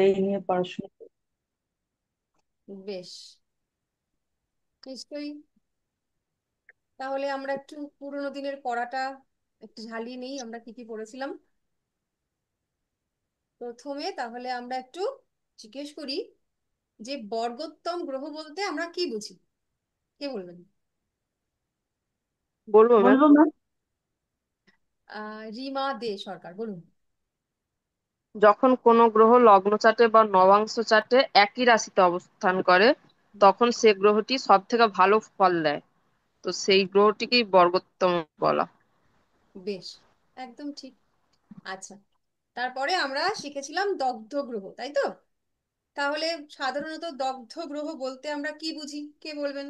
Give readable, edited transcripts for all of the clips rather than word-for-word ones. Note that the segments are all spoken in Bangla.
এই নিয়ে পড়াশোনা করি। বেশ, নিশ্চয়ই। তাহলে আমরা একটু পুরোনো দিনের পড়াটা একটু ঝালিয়ে নেই, আমরা কি কি পড়েছিলাম। প্রথমে তাহলে আমরা একটু জিজ্ঞেস করি যে বর্গোত্তম গ্রহ বলতে আমরা কি বুঝি, কে বলবেন? বলবো ম্যাম। বলবো ম্যাম। রিমা দে সরকার, বলুন। যখন কোনো গ্রহ লগ্ন চার্টে বা নবাংশ চার্টে একই রাশিতে অবস্থান করে, তখন সে গ্রহটি সব থেকে ভালো ফল দেয়। তো সেই গ্রহটিকেই বর্গোত্তম বলা। বেশ, একদম ঠিক। আচ্ছা, তারপরে আমরা শিখেছিলাম দগ্ধ গ্রহ, তাই তো? তাহলে সাধারণত দগ্ধ গ্রহ বলতে আমরা কি বুঝি, কে বলবেন?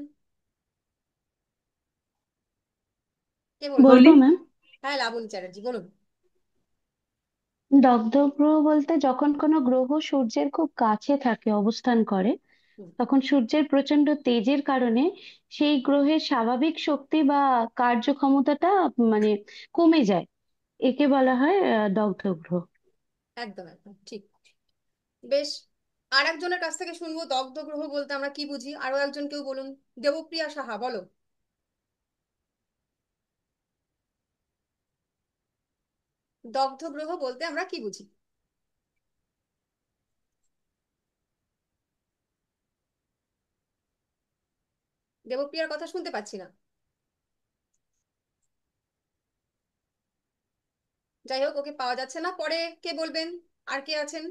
কে বলবেন? বলবো ম্যাম। হ্যাঁ, লাবণী চ্যাটার্জি, বলুন। দগ্ধ গ্রহ বলতে যখন কোনো গ্রহ সূর্যের খুব কাছে থাকে, অবস্থান করে, হুম। তখন সূর্যের প্রচন্ড তেজের কারণে সেই গ্রহের স্বাভাবিক শক্তি বা কার্যক্ষমতাটা মানে কমে যায়। একে বলা হয় দগ্ধ গ্রহ। একদম একদম ঠিক। বেশ, আর একজনের কাছ থেকে শুনবো দগ্ধ গ্রহ বলতে আমরা কি বুঝি, আরো একজন কেউ বলুন। দেবপ্রিয়া সাহা, বলো। দগ্ধ গ্রহ বলতে আমরা কি বুঝি? দেবপ্রিয়ার কথা শুনতে পাচ্ছি না। যাই হোক, ওকে পাওয়া যাচ্ছে না, পরে কে বলবেন? আর কে আছেন?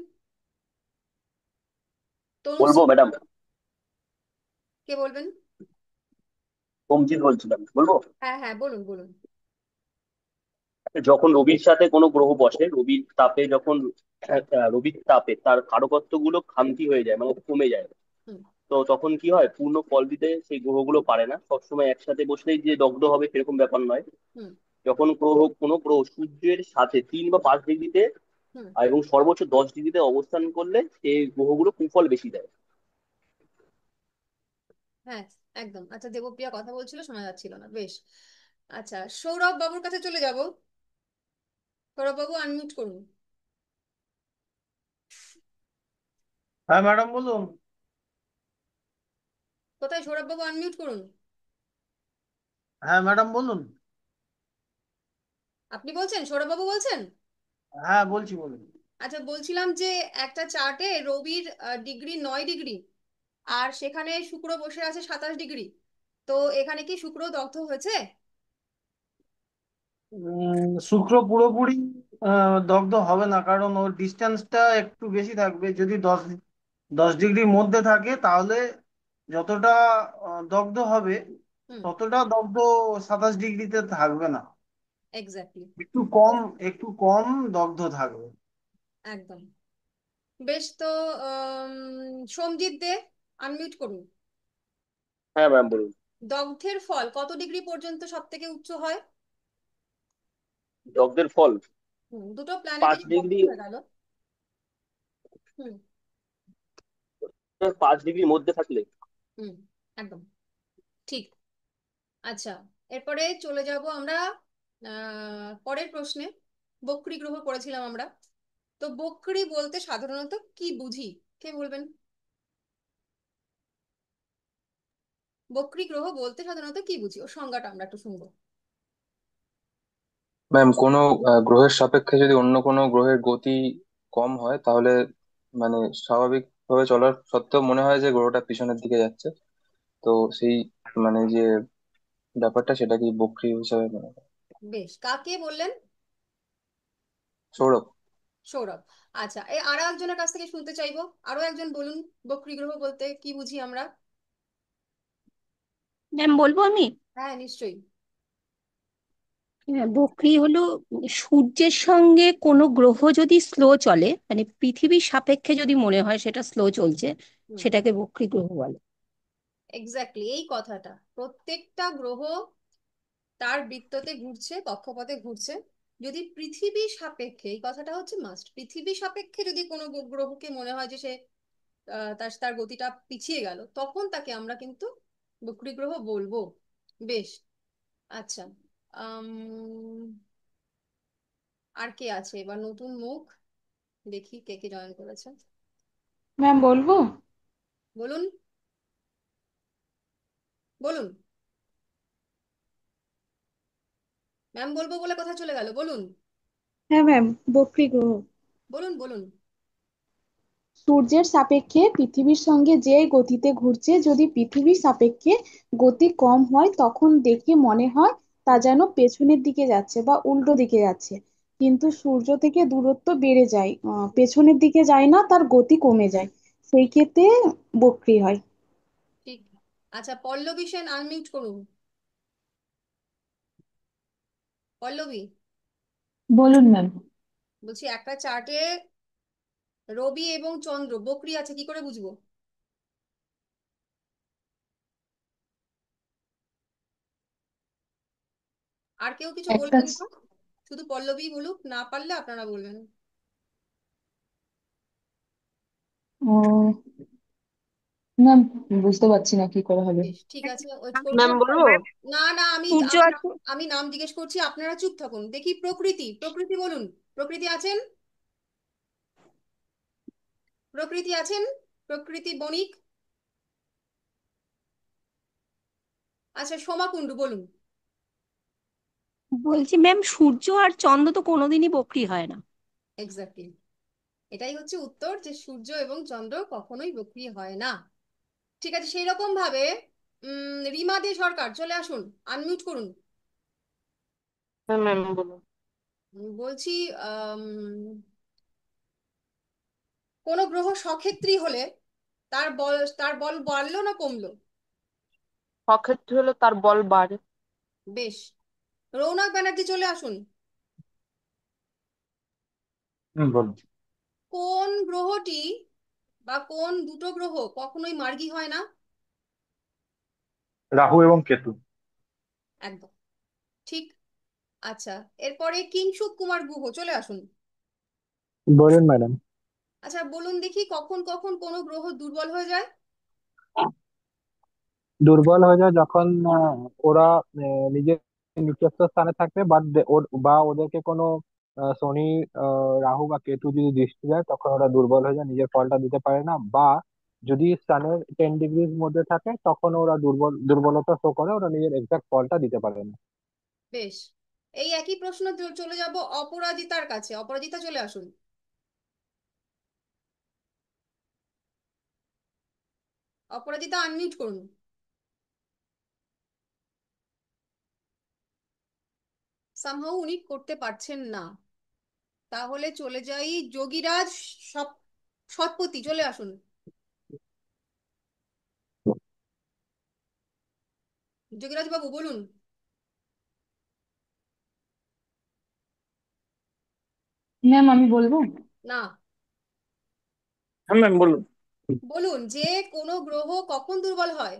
বলবো তনুশ্রী, ম্যাডাম। কে বলবেন? অমজিৎ বলছিলাম, বলবো। হ্যাঁ হ্যাঁ, বলুন বলুন। যখন রবির সাথে কোনো গ্রহ বসে, রবির তাপে যখন রবির তাপে তার কারকত্ব গুলো খামতি হয়ে যায়, মানে কমে যায়। হুম। তো তখন কি হয়, পূর্ণ ফল দিতে সেই গ্রহগুলো পারে না। সবসময় একসাথে বসলেই যে দগ্ধ হবে সেরকম ব্যাপার নয়। হুম। যখন কোনো গ্রহ সূর্যের সাথে 3 বা 5 ডিগ্রিতে হুম। এবং সর্বোচ্চ 10 ডিগ্রিতে অবস্থান করলে সেই গ্রহগুলো কুফল বেশি দেয়। হ্যাঁ, একদম। আচ্ছা, দেবপ্রিয়া কথা বলছিল, শোনা যাচ্ছিল না। বেশ। আচ্ছা, সৌরভ বাবুর কাছে চলে যাব। সৌরভ বাবু, আনমিউট করুন। হ্যাঁ ম্যাডাম বলুন। কোথায় সৌরভ বাবু? আনমিউট করুন। হ্যাঁ ম্যাডাম বলুন। আপনি বলছেন? সৌরভ বাবু বলছেন? হ্যাঁ বলছি, বলুন। আচ্ছা, বলছিলাম যে একটা চার্টে রবির ডিগ্রি 9 ডিগ্রি, আর সেখানে শুক্র বসে আছে 27 ডিগ্রি। তো এখানে কি শুক্র দগ্ধ হয়েছে? শুক্র পুরোপুরি দগ্ধ হবে না, কারণ ওর ডিস্টেন্সটা একটু বেশি থাকবে। যদি 10 10 ডিগ্রির মধ্যে থাকে তাহলে যতটা দগ্ধ হবে, হুম। ততটা দগ্ধ 27 ডিগ্রিতে থাকবে না। এক্স্যাক্টলি। একটু কম, একটু কম দগ্ধ থাকবে। একদম। বেশ, তো সোমজিৎ দে, আনমিউট করুন। হ্যাঁ ম্যাম বলুন। দগ্ধের ফল কত ডিগ্রি পর্যন্ত সব থেকে উচ্চ হয়? দগ্ধের ফল দুটো পাঁচ প্ল্যানেটেরই দগ্ধ ডিগ্রি হয়ে গেল। হুম। 5 ডিগ্রির মধ্যে থাকলে। হুম। একদম ঠিক। আচ্ছা, এরপরে চলে যাব আমরা পরের প্রশ্নে। বক্রী গ্রহ পড়েছিলাম আমরা। তো বক্রী বলতে সাধারণত কি বুঝি, কে বলবেন? বক্রী গ্রহ বলতে সাধারণত কি বুঝি, ওর সংজ্ঞাটা আমরা একটু শুনবো। ম্যাম, কোনো গ্রহের সাপেক্ষে যদি অন্য কোনো গ্রহের গতি কম হয়, তাহলে মানে স্বাভাবিকভাবে চলার সত্ত্বেও মনে হয় যে গ্রহটা পিছনের দিকে যাচ্ছে। তো সেই মানে যে ব্যাপারটা, সেটা কি বক্রী হিসাবে মনে হয়। বেশ, কাকে বললেন? সৌরভ। সৌরভ। আচ্ছা, এই আরো একজনের কাছ থেকে শুনতে চাইবো, আরো একজন বলুন। বক্রী গ্রহ বলতে কি বুঝি আমরা? ম্যাম বলবো আমি। হ্যাঁ, নিশ্চয়ই। হ্যাঁ, বকরি হলো সূর্যের সঙ্গে কোনো গ্রহ যদি স্লো চলে, মানে পৃথিবীর সাপেক্ষে যদি মনে হয় সেটা স্লো চলছে, হুম। সেটাকে বকরি গ্রহ বলে। এক্স্যাক্টলি, এই কথাটা প্রত্যেকটা গ্রহ তার বৃত্ততে ঘুরছে, কক্ষপথে ঘুরছে। যদি পৃথিবী সাপেক্ষে, এই কথাটা হচ্ছে মাস্ট, পৃথিবী সাপেক্ষে যদি কোনো গ্রহকে মনে হয় যে সে তার তার গতিটা পিছিয়ে গেল, তখন তাকে আমরা কিন্তু বক্রী গ্রহ বলবো। বেশ। আচ্ছা, আর কে আছে এবার? নতুন মুখ দেখি কে কে জয়েন করেছে। ম্যাম বলবো? বলুন, বলুন। ম্যাম বলবো বলে কথা চলে গেল, বলুন। হ্যাঁ ম্যাম, বক্রী গ্রহ। বলুন, বলুন। সূর্যের সাপেক্ষে পৃথিবীর সঙ্গে যে গতিতে ঘুরছে, যদি পৃথিবীর সাপেক্ষে গতি কম হয় তখন দেখে মনে হয় তা যেন পেছনের দিকে যাচ্ছে বা উল্টো দিকে যাচ্ছে। কিন্তু সূর্য থেকে দূরত্ব বেড়ে যায়, পেছনের দিকে যায় না, তার গতি কমে যায়, সেই ক্ষেত্রে বক্রী হয়। ঠিক। আচ্ছা, পল্লবী সেন আনমিউট করুন। পল্লবী, বলুন ম্যাম। বলছি একটা চার্টে রবি এবং চন্দ্র বকরি আছে, কি করে বুঝবো? আর কেউ কিছু একটা বলবেন না, শুধু পল্লবী বলুক, না পারলে আপনারা বলবেন। ও ম্যাম, বুঝতে পারছি না কি করে হবে। বেশ, ঠিক আছে, ওয়েট করুন। ম্যাম বলবো? না না, আমি সূর্য আমি আছে। আমি নাম জিজ্ঞেস করছি, আপনারা চুপ থাকুন। দেখি প্রকৃতি, প্রকৃতি বলুন। প্রকৃতি আছেন? প্রকৃতি আছেন? প্রকৃতি বণিক। আচ্ছা, সোমা কুণ্ডু বলুন। বলছি ম্যাম, সূর্য আর চন্দ্র তো কোনোদিনই বক্রী হয় না। এক্স্যাক্টলি, এটাই হচ্ছে উত্তর, যে সূর্য এবং চন্দ্র কখনোই বক্রী হয় না। ঠিক আছে, সেই রকম ভাবে রিমা দে সরকার চলে আসুন, আনমিউট করুন। হ্যাঁ ম্যাম বলুন। বলছি, আম, কোন গ্রহ সক্ষেত্রী হলে তার বল বাড়লো না কমলো? সক্ষেত্র হলে তার বল বাড়ে। বেশ, রৌনক ব্যানার্জি চলে আসুন। বলুন। কোন গ্রহটি বা কোন দুটো গ্রহ কখনোই মার্গী হয় না? রাহু এবং কেতু। একদম ঠিক। আচ্ছা, এরপরে কিংশুক কুমার গুহ চলে আসুন। বলুন ম্যাডাম। আচ্ছা, বলুন দেখি, কখন কখন কোন গ্রহ দুর্বল হয়ে যায়? দুর্বল হয়ে যায় যখন ওরা নিজের নিচস্থ স্থানে থাকবে, বা ওদেরকে কোনো শনি, রাহু বা কেতু যদি দৃষ্টি দেয়, তখন ওরা দুর্বল হয়ে যায়, নিজের ফলটা দিতে পারে না। বা যদি স্থানের 10 ডিগ্রির মধ্যে থাকে, তখন ওরা দুর্বলতা শো করে, ওরা নিজের এক্সাক্ট ফলটা দিতে পারে না। বেশ, এই একই প্রশ্ন চলে যাব অপরাজিতার কাছে। অপরাজিতা চলে আসুন। অপরাজিতা আনমিউট করুন। সামহাউ উনি করতে পারছেন না। তাহলে চলে যাই যোগীরাজ সব সৎপতি চলে আসুন। যোগীরাজ বাবু বলুন। ম্যাম আমি বলবো? না, হ্যাঁ ম্যাম বলুন। বলুন যে কোনো গ্রহ কখন দুর্বল হয়?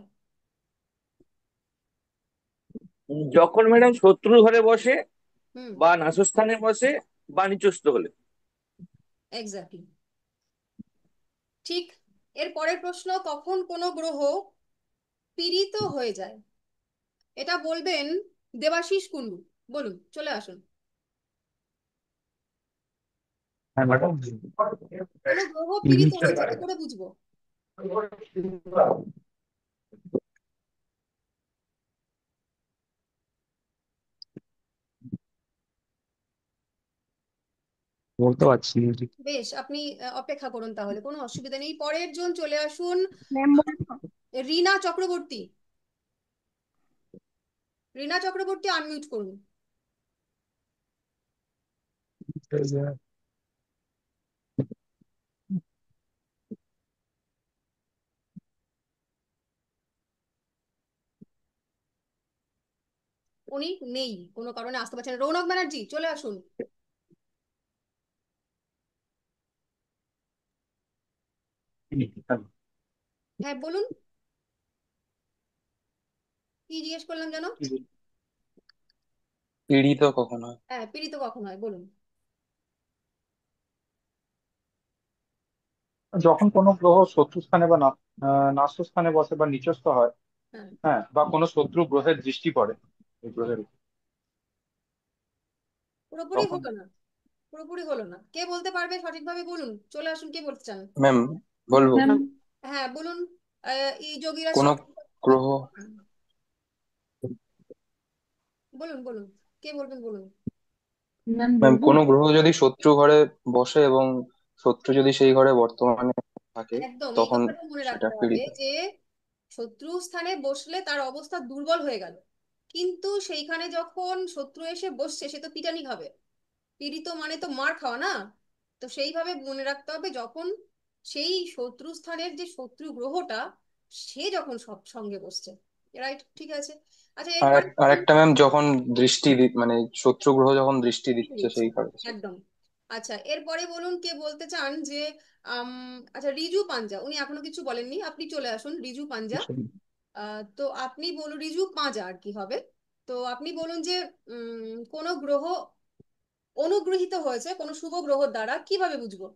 যখন ম্যাডাম শত্রু ঘরে বসে, হুম, বা নাশস্থানে বসে, বা নিচস্থ হলে। এক্স্যাক্টলি ঠিক। এর পরের প্রশ্ন, কখন কোনো গ্রহ পীড়িত হয়ে যায়? এটা বলবেন দেবাশিস কুন্ডু। বলুন, চলে আসুন। হ্যাঁ ম্যাডাম। কোনো গ্রহ পীড়িত হয়েছে কি করে বুঝবো? বলতে পারছি না। বেশ, আপনি অপেক্ষা করুন, তাহলে কোনো অসুবিধা নেই। পরের জন চলে আসুন। ম্যাম বলবো? রিনা চক্রবর্তী। রিনা চক্রবর্তী আনমিউট করুন। উনি নেই, কোনো কারণে আসতে পারছেন না। রৌনক ব্যানার্জি চলে আসুন। হ্যাঁ বলুন, কি জিজ্ঞেস করলাম যেন? পীড়িত কখন হয়? হ্যাঁ, পীড়িত কখন হয় বলুন। যখন কোনো গ্রহ শত্রু স্থানে বা নাস্য স্থানে বসে বা নিচস্থ হয়, হ্যাঁ, হ্যাঁ, বা কোনো শত্রু গ্রহের দৃষ্টি পড়ে এই গ্রহের উপর, পুরোপুরি তখন। হলো না। পুরোপুরি হলো না, কে বলতে পারবে সঠিকভাবে? বলুন, চলে আসুন, কে বলতে চান? ম্যাম, বলবো ম্যাম হ্যাঁ বলুন। এই যোগীরা কোনো গ্রহ বলুন বলুন, কে বলবেন বলুন। ম্যাম ম্যাম বলবো। কোনো গ্রহ যদি শত্রু ঘরে বসে এবং শত্রু যদি সেই ঘরে বর্তমানে থাকে একদম এই তখন কথাটা মনে সেটা রাখতে হবে পীড়িত। যে শত্রু স্থানে বসলে তার অবস্থা দুর্বল হয়ে গেল, কিন্তু সেইখানে যখন শত্রু এসে বসছে সে তো পিটানি খাবে। পীড়িত মানে তো মার খাওয়া না। তো সেইভাবে মনে রাখতে হবে যখন সেই শত্রু স্থানের যে শত্রু গ্রহটা সে যখন সব সঙ্গে বসছে। রাইট, ঠিক আছে। আচ্ছা এরপরে আরেকটা ম্যাম যখন মানে শত্রু গ্রহ যখন দৃষ্টি দিচ্ছে দিচ্ছে, সেই ঘরে। একদম। আচ্ছা এরপরে বলুন কে বলতে চান যে আচ্ছা রিজু পাঞ্জা, উনি এখনো কিছু বলেননি, আপনি চলে আসুন রিজু পাঞ্জা। তো আপনি বলুন, রিজু পাঁজা আর কি হবে। তো আপনি বলুন যে কোন গ্রহ অনুগৃহীত হয়েছে কোন শুভ গ্রহ দ্বারা, কিভাবে বুঝবো?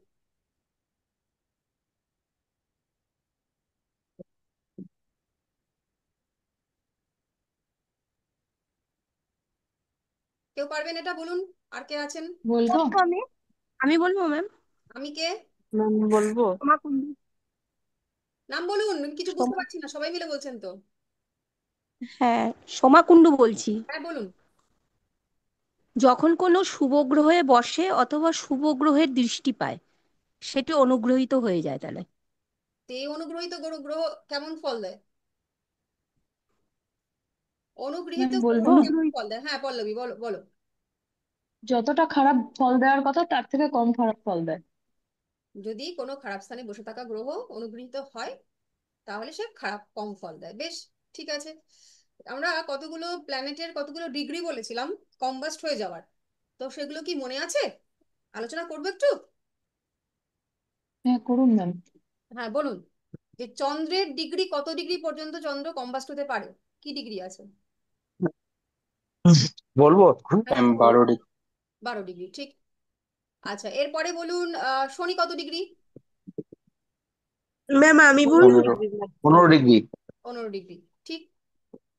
কেউ পারবেন এটা বলুন? আর কে আছেন? বলবো। আমি আমি বলবো ম্যাম। আমি কে? ম্যাম বলবো। সোমা কুণ্ডু। নাম বলুন, কিছু বুঝতে সোমা পারছি না, সবাই মিলে বলছেন তো। হ্যাঁ, সোমা কুণ্ডু বলছি। হ্যাঁ বলুন। যখন কোনো শুভ গ্রহে বসে অথবা শুভ গ্রহের দৃষ্টি পায় সেটি অনুগ্রহীত হয়ে যায় তাহলে। তো এই অনুগ্রহিত গ্রহ গ্রহ কেমন ফল দেয়? অনুগৃহীত ম্যাম গ্রহ বলবো। কেমন ফল দেয়? হ্যাঁ পল্লবী বলো বলো। যতটা খারাপ ফল দেওয়ার কথা তার থেকে কম খারাপ ফল দেয়। যদি কোনো খারাপ স্থানে বসে থাকা গ্রহ অনুগৃহীত হয় তাহলে সে খারাপ কম ফল দেয়। বেশ, ঠিক আছে। আমরা কতগুলো প্ল্যানেটের কতগুলো ডিগ্রি বলেছিলাম কম্বাস্ট হয়ে যাওয়ার, তো সেগুলো কি মনে আছে? আলোচনা করবো একটু। হ্যাঁ করুন ম্যাম। হ্যাঁ বলুন, যে চন্দ্রের ডিগ্রি কত ডিগ্রি পর্যন্ত চন্দ্র কম্বাস্ট হতে পারে, কি ডিগ্রি আছে? বলবো? হ্যাঁ ম্যাম বলুন। 12 ডিগ্রি। 12 ডিগ্রি, ঠিক। আচ্ছা এরপরে বলুন শনি কত ডিগ্রি? ম্যাম আমি বলবো। 15। 15 ডিগ্রি। 15 ডিগ্রি, ঠিক।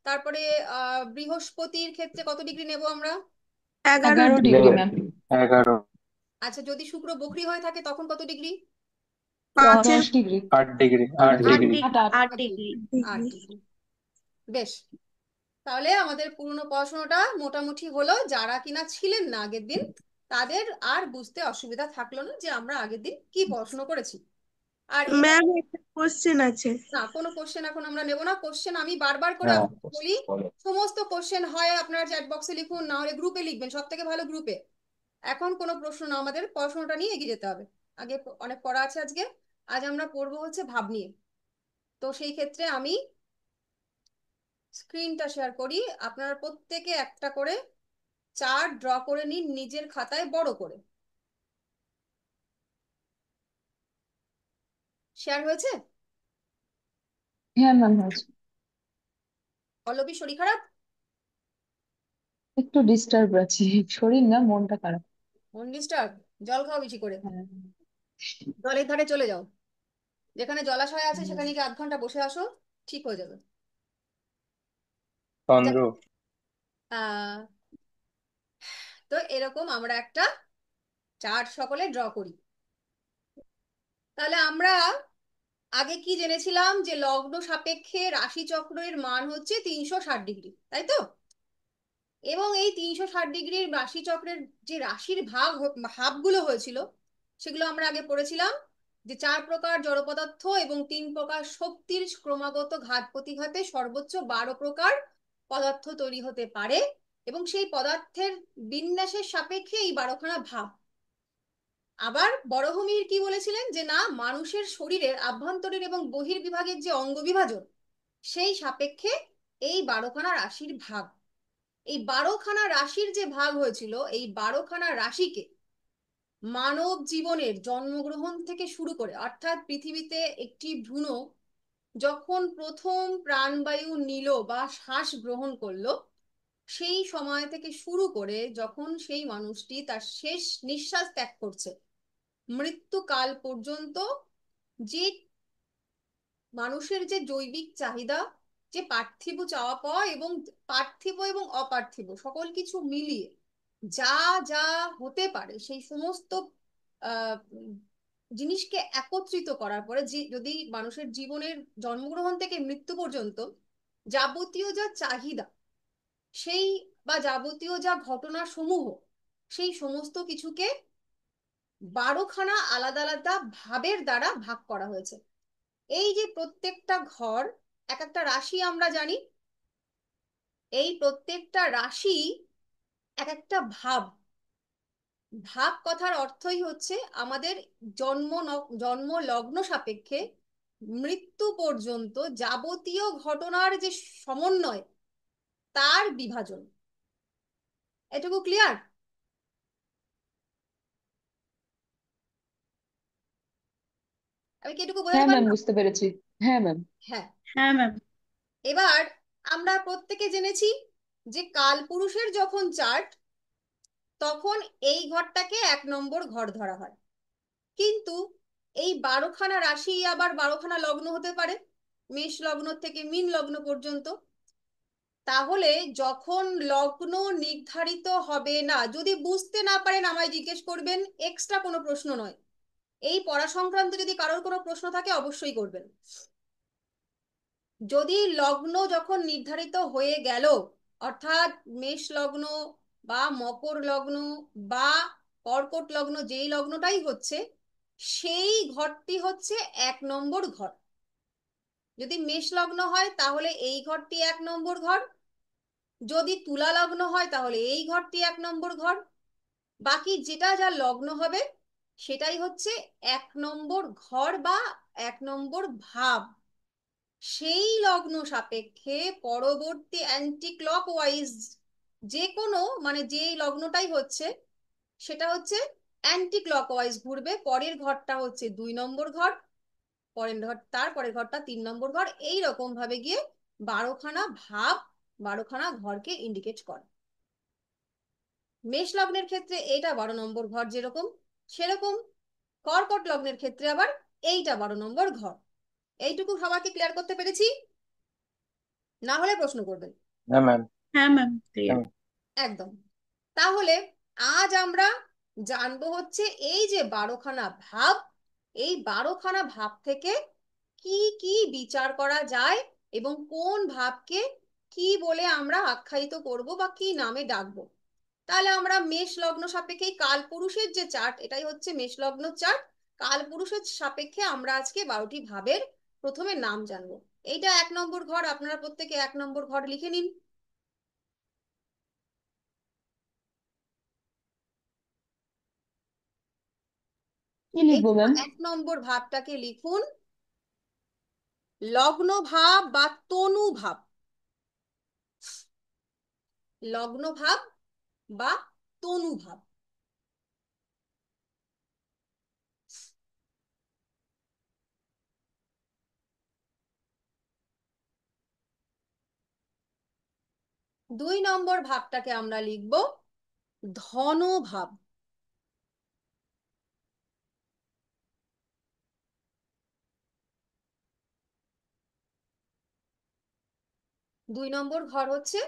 তারপরে বৃহস্পতির ক্ষেত্রে কত ডিগ্রি নেব আমরা? 11 ডিগ্রি। 11 degree ma'am. 11। আচ্ছা যদি শুক্র বকরি হয়ে থাকে তখন কত ডিগ্রি? 5 এর 10 ডিগ্রি। 8 ডিগ্রি। আট আট ডিগ্রি ডিগ্রি। আট আট। 8 ডিগ্রি। ডিগ্রি। 8 ডিগ্রি। বেশ, তাহলে আমাদের পুরনো পড়াশোনাটা মোটামুটি হলো। যারা কিনা ছিলেন না আগের দিন তাদের আর বুঝতে অসুবিধা থাকলো না যে আমরা আগের দিন কি পড়াশোনা করেছি। আর এবার ম্যাম একটা কোশ্চেন আছে। না, কোনো কোশ্চেন এখন আমরা নেব না। কোশ্চেন আমি বারবার করে হ্যাঁ আপনাকে বলি, সমস্ত কোশ্চেন হয় আপনারা চ্যাট বক্সে লিখুন, না হলে গ্রুপে লিখবেন, সব থেকে ভালো গ্রুপে। এখন কোনো প্রশ্ন না, আমাদের পড়াশোনাটা নিয়ে এগিয়ে যেতে হবে। আগে অনেক পড়া আছে আজকে। আজ আমরা পড়বো হচ্ছে ভাব নিয়ে। তো সেই ক্ষেত্রে আমি স্ক্রিনটা শেয়ার করি, আপনারা প্রত্যেকে একটা করে চার্ট ড্র করে নিন নিজের খাতায় বড় করে। শেয়ার হয়েছে? হ্যাঁ ম্যাম হয়েছে। পল্লবী শরীর খারাপ? একটু ডিস্টার্ব আছি, শরীর না মনটা খারাপ। মন ডিস্টার্ব? জল খাও বেশি করে, হ্যাঁ। জলের ধারে চলে যাও, যেখানে জলাশয় আছে হুম। সেখানে গিয়ে 1 ঘন্টা বসে আসো, ঠিক হয়ে যাবে। চন্দ্র। যাক, আহ তো এরকম আমরা একটা চার্ট সকলে ড্র করি। তাহলে আমরা আগে কি জেনেছিলাম যে লগ্ন সাপেক্ষে রাশি চক্রের মান হচ্ছে 360 ডিগ্রি, তাই তো? এবং এই 360 ডিগ্রির রাশি চক্রের যে রাশির ভাবগুলো হয়েছিল সেগুলো আমরা আগে পড়েছিলাম, যে 4 প্রকার জড় পদার্থ এবং 3 প্রকার শক্তির ক্রমাগত ঘাত প্রতিঘাতে সর্বোচ্চ 12 প্রকার পদার্থ তৈরি হতে পারে, এবং সেই পদার্থের বিন্যাসের সাপেক্ষে এই 12খানা ভাব। আবার বরহমির কি বলেছিলেন যে না, মানুষের শরীরের আভ্যন্তরীণ এবং বহির্বিভাগের যে অঙ্গ বিভাজন সেই সাপেক্ষে এই 12খানা রাশির ভাগ। এই 12খানা রাশির যে ভাগ হয়েছিল, এই 12খানা রাশিকে মানব জীবনের জন্মগ্রহণ থেকে শুরু করে, অর্থাৎ পৃথিবীতে একটি ভ্রূণ যখন প্রথম প্রাণবায়ু নিল বা শ্বাস গ্রহণ করলো, সেই সময় থেকে শুরু করে যখন সেই মানুষটি তার শেষ নিঃশ্বাস ত্যাগ করছে, মৃত্যুকাল পর্যন্ত যে মানুষের যে জৈবিক চাহিদা, যে পার্থিব চাওয়া পাওয়া এবং পার্থিব এবং অপার্থিব সকল কিছু মিলিয়ে যা যা হতে পারে সেই সমস্ত আহ জিনিসকে একত্রিত করার পরে যদি মানুষের জীবনের জন্মগ্রহণ থেকে মৃত্যু পর্যন্ত যাবতীয় যা চাহিদা সেই বা যাবতীয় যা ঘটনা সমূহ সেই সমস্ত কিছুকে 12খানা আলাদা আলাদা ভাবের দ্বারা ভাগ করা হয়েছে। এই যে প্রত্যেকটা ঘর এক একটা রাশি আমরা জানি, এই প্রত্যেকটা রাশি এক একটা ভাব। ভাব কথার অর্থই হচ্ছে আমাদের জন্ম লগ্ন সাপেক্ষে মৃত্যু পর্যন্ত যাবতীয় ঘটনার যে সমন্বয় তার বিভাজন। এটুকু ক্লিয়ার? আমি কি এটুকু বোঝাতে হ্যাঁ ম্যাম, পারলাম? বুঝতে পেরেছি। হ্যাঁ ম্যাম। হ্যাঁ। হ্যাঁ ম্যাম। এবার আমরা প্রত্যেকে জেনেছি যে কালপুরুষের যখন চার্ট তখন এই ঘরটাকে 1 নম্বর ঘর ধরা হয়, কিন্তু এই 12খানা রাশি আবার 12খানা লগ্ন হতে পারে, মেষ লগ্ন থেকে মীন লগ্ন পর্যন্ত। তাহলে যখন লগ্ন নির্ধারিত হবে না, যদি বুঝতে না পারেন আমায় জিজ্ঞেস করবেন, এক্সট্রা কোনো প্রশ্ন নয়। এই পড়া সংক্রান্ত যদি কারোর কোনো প্রশ্ন থাকে অবশ্যই করবেন। যদি লগ্ন যখন নির্ধারিত হয়ে গেল, অর্থাৎ মেষ লগ্ন বা মকর লগ্ন বা কর্কট লগ্ন, যেই লগ্নটাই হচ্ছে সেই ঘরটি হচ্ছে 1 নম্বর ঘর। যদি মেষ লগ্ন হয় তাহলে এই ঘরটি 1 নম্বর ঘর, যদি তুলা লগ্ন হয় তাহলে এই ঘরটি 1 নম্বর ঘর, বাকি যেটা যা লগ্ন হবে সেটাই হচ্ছে 1 নম্বর ঘর বা 1 নম্বর ভাব। সেই লগ্ন সাপেক্ষে পরবর্তী অ্যান্টি ক্লকওয়াইজ যে কোনো মানে যেই লগ্নটাই হচ্ছে সেটা হচ্ছে অ্যান্টি ক্লকওয়াইজ ঘুরবে। পরের ঘরটা হচ্ছে 2 নম্বর ঘর, পরের ঘর তারপরের ঘরটা 3 নম্বর ঘর, এই রকম ভাবে গিয়ে 12খানা ভাব 12খানা ঘরকে ইন্ডিকেট করে। মেষ লগ্নের ক্ষেত্রে এইটা 12 নম্বর ঘর যেরকম, সেরকম কর্কট লগ্নের ক্ষেত্রে আবার এইটা 12 নম্বর ঘর। এইটুকু সবাইকে ক্লিয়ার করতে পেরেছি? না হলে প্রশ্ন করবেন। হ্যাঁ ম্যাম। হ্যাঁ ম্যাম, ক্লিয়ার। একদম। তাহলে আজ আমরা জানবো হচ্ছে এই যে 12খানা ভাব, এই 12খানা ভাব থেকে কি কি বিচার করা যায় এবং কোন ভাবকে কি বলে আমরা আখ্যায়িত করব বা কি নামে ডাকবো। তাহলে আমরা মেষ লগ্ন সাপেক্ষে কালপুরুষের যে চার্ট, এটাই হচ্ছে মেষ লগ্ন চার্ট। কালপুরুষের সাপেক্ষে আমরা আজকে 12টি ভাবের প্রথমে নাম জানবো। এইটা 1 নম্বর ঘর, আপনারা প্রত্যেকে 1 নম্বর ঘর লিখে নিন। কি এই লিখবো ম্যাম? 1 নম্বর ভাবটাকে লিখুন লগ্ন ভাব বা তনু ভাব। লগ্ন ভাব বা তনু ভাব। দুই নম্বর ভাবটাকে আমরা লিখব ধন ভাব। দুই নম্বর ঘর হচ্ছে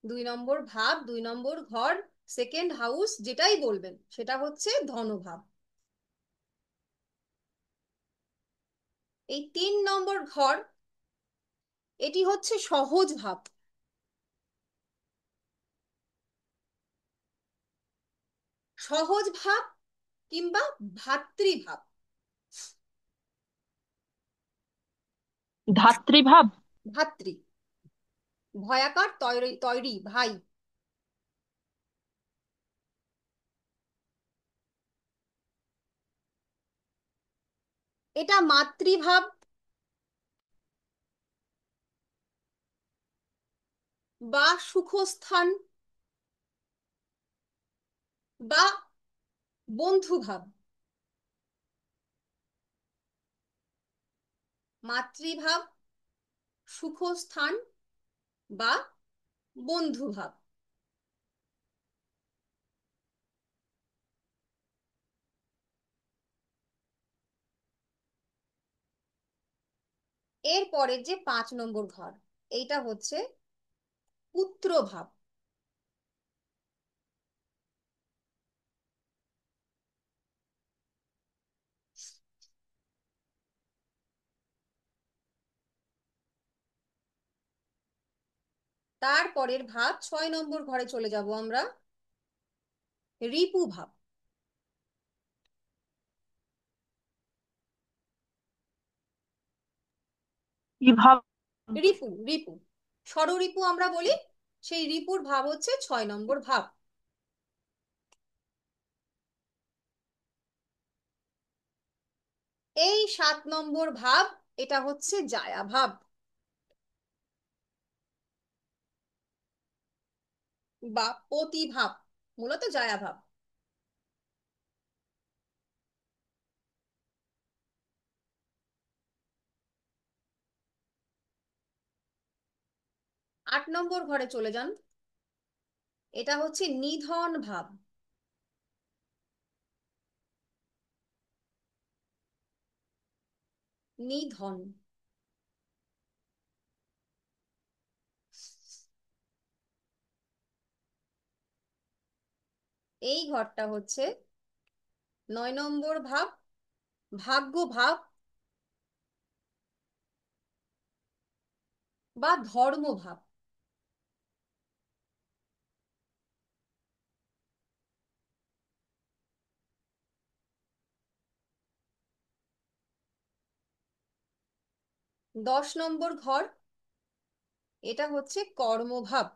2 নম্বর ভাব, 2 নম্বর ঘর, সেকেন্ড হাউস যেটাই বলবেন সেটা হচ্ছে ধনভাব। এই 3 নম্বর ঘর, এটি হচ্ছে সহজ ভাব। সহজ ভাব কিংবা ভাতৃভাব। ধাত্রীভাব। ভাতৃ, ভয়াকার তৈরি তৈরি ভাই। এটা মাতৃভাব বা সুখস্থান বা বন্ধুভাব। মাতৃভাব, সুখস্থান বা বন্ধুভাব। এরপরে যে 5 নম্বর ঘর, এইটা হচ্ছে পুত্রভাব। তারপরের ভাব 6 নম্বর ঘরে চলে যাব আমরা, রিপু ভাব। কি ভাব? রিপু রিপু ষড়রিপু আমরা বলি, সেই রিপুর ভাব হচ্ছে 6 নম্বর ভাব। এই 7 নম্বর ভাব, এটা হচ্ছে জায়া ভাব বা পতি ভাব, মূলত জায়া ভাব। আট নম্বর ঘরে চলে যান, এটা হচ্ছে নিধন ভাব। নিধন, এই ঘরটা হচ্ছে 9 নম্বর ভাব, ভাগ্য ভাব বা ধর্ম ভাব। দশ নম্বর ঘর, এটা হচ্ছে কর্মভাব।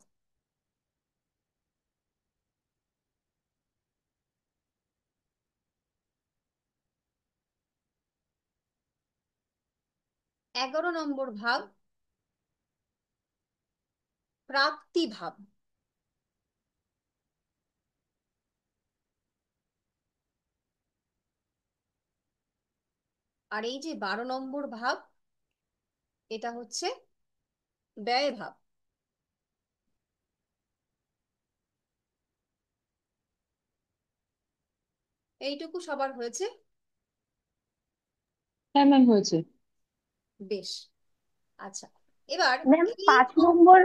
এগারো নম্বর ভাব, প্রাপ্তি ভাব। আর এই যে 12 নম্বর ভাব, এটা হচ্ছে ব্যয় ভাব। এইটুকু সবার হয়েছে? হ্যাঁ ম্যাম, হয়েছে। বেশ। আচ্ছা, এবার ম্যাম এই 5 নম্বর,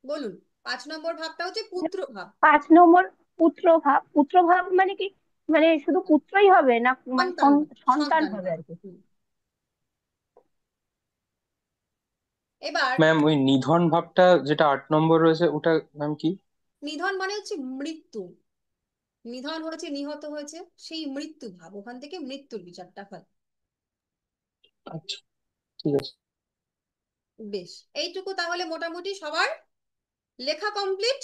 বলুন। 5 নম্বর ভাবটা হচ্ছে পুত্র ভাব। 5 নম্বর পুত্র ভাব। পুত্র ভাব মানে কি, মানে শুধু পুত্রই হবে না, মানে সন্তান ভাব, সন্তান সন্তান হবে ভাব। আর কি? এবার ম্যাম ওই নিধন ভাবটা যেটা 8 নম্বর রয়েছে ওটা ম্যাম কি? নিধন মানে হচ্ছে মৃত্যু। নিধন হয়েছে, নিহত হয়েছে, সেই মৃত্যু ভাব, ওখান থেকে মৃত্যুর বিচারটা হয়। আচ্ছা, ঠিক আছে। বেশ, এইটুকু তাহলে মোটামুটি সবার লেখা কমপ্লিট।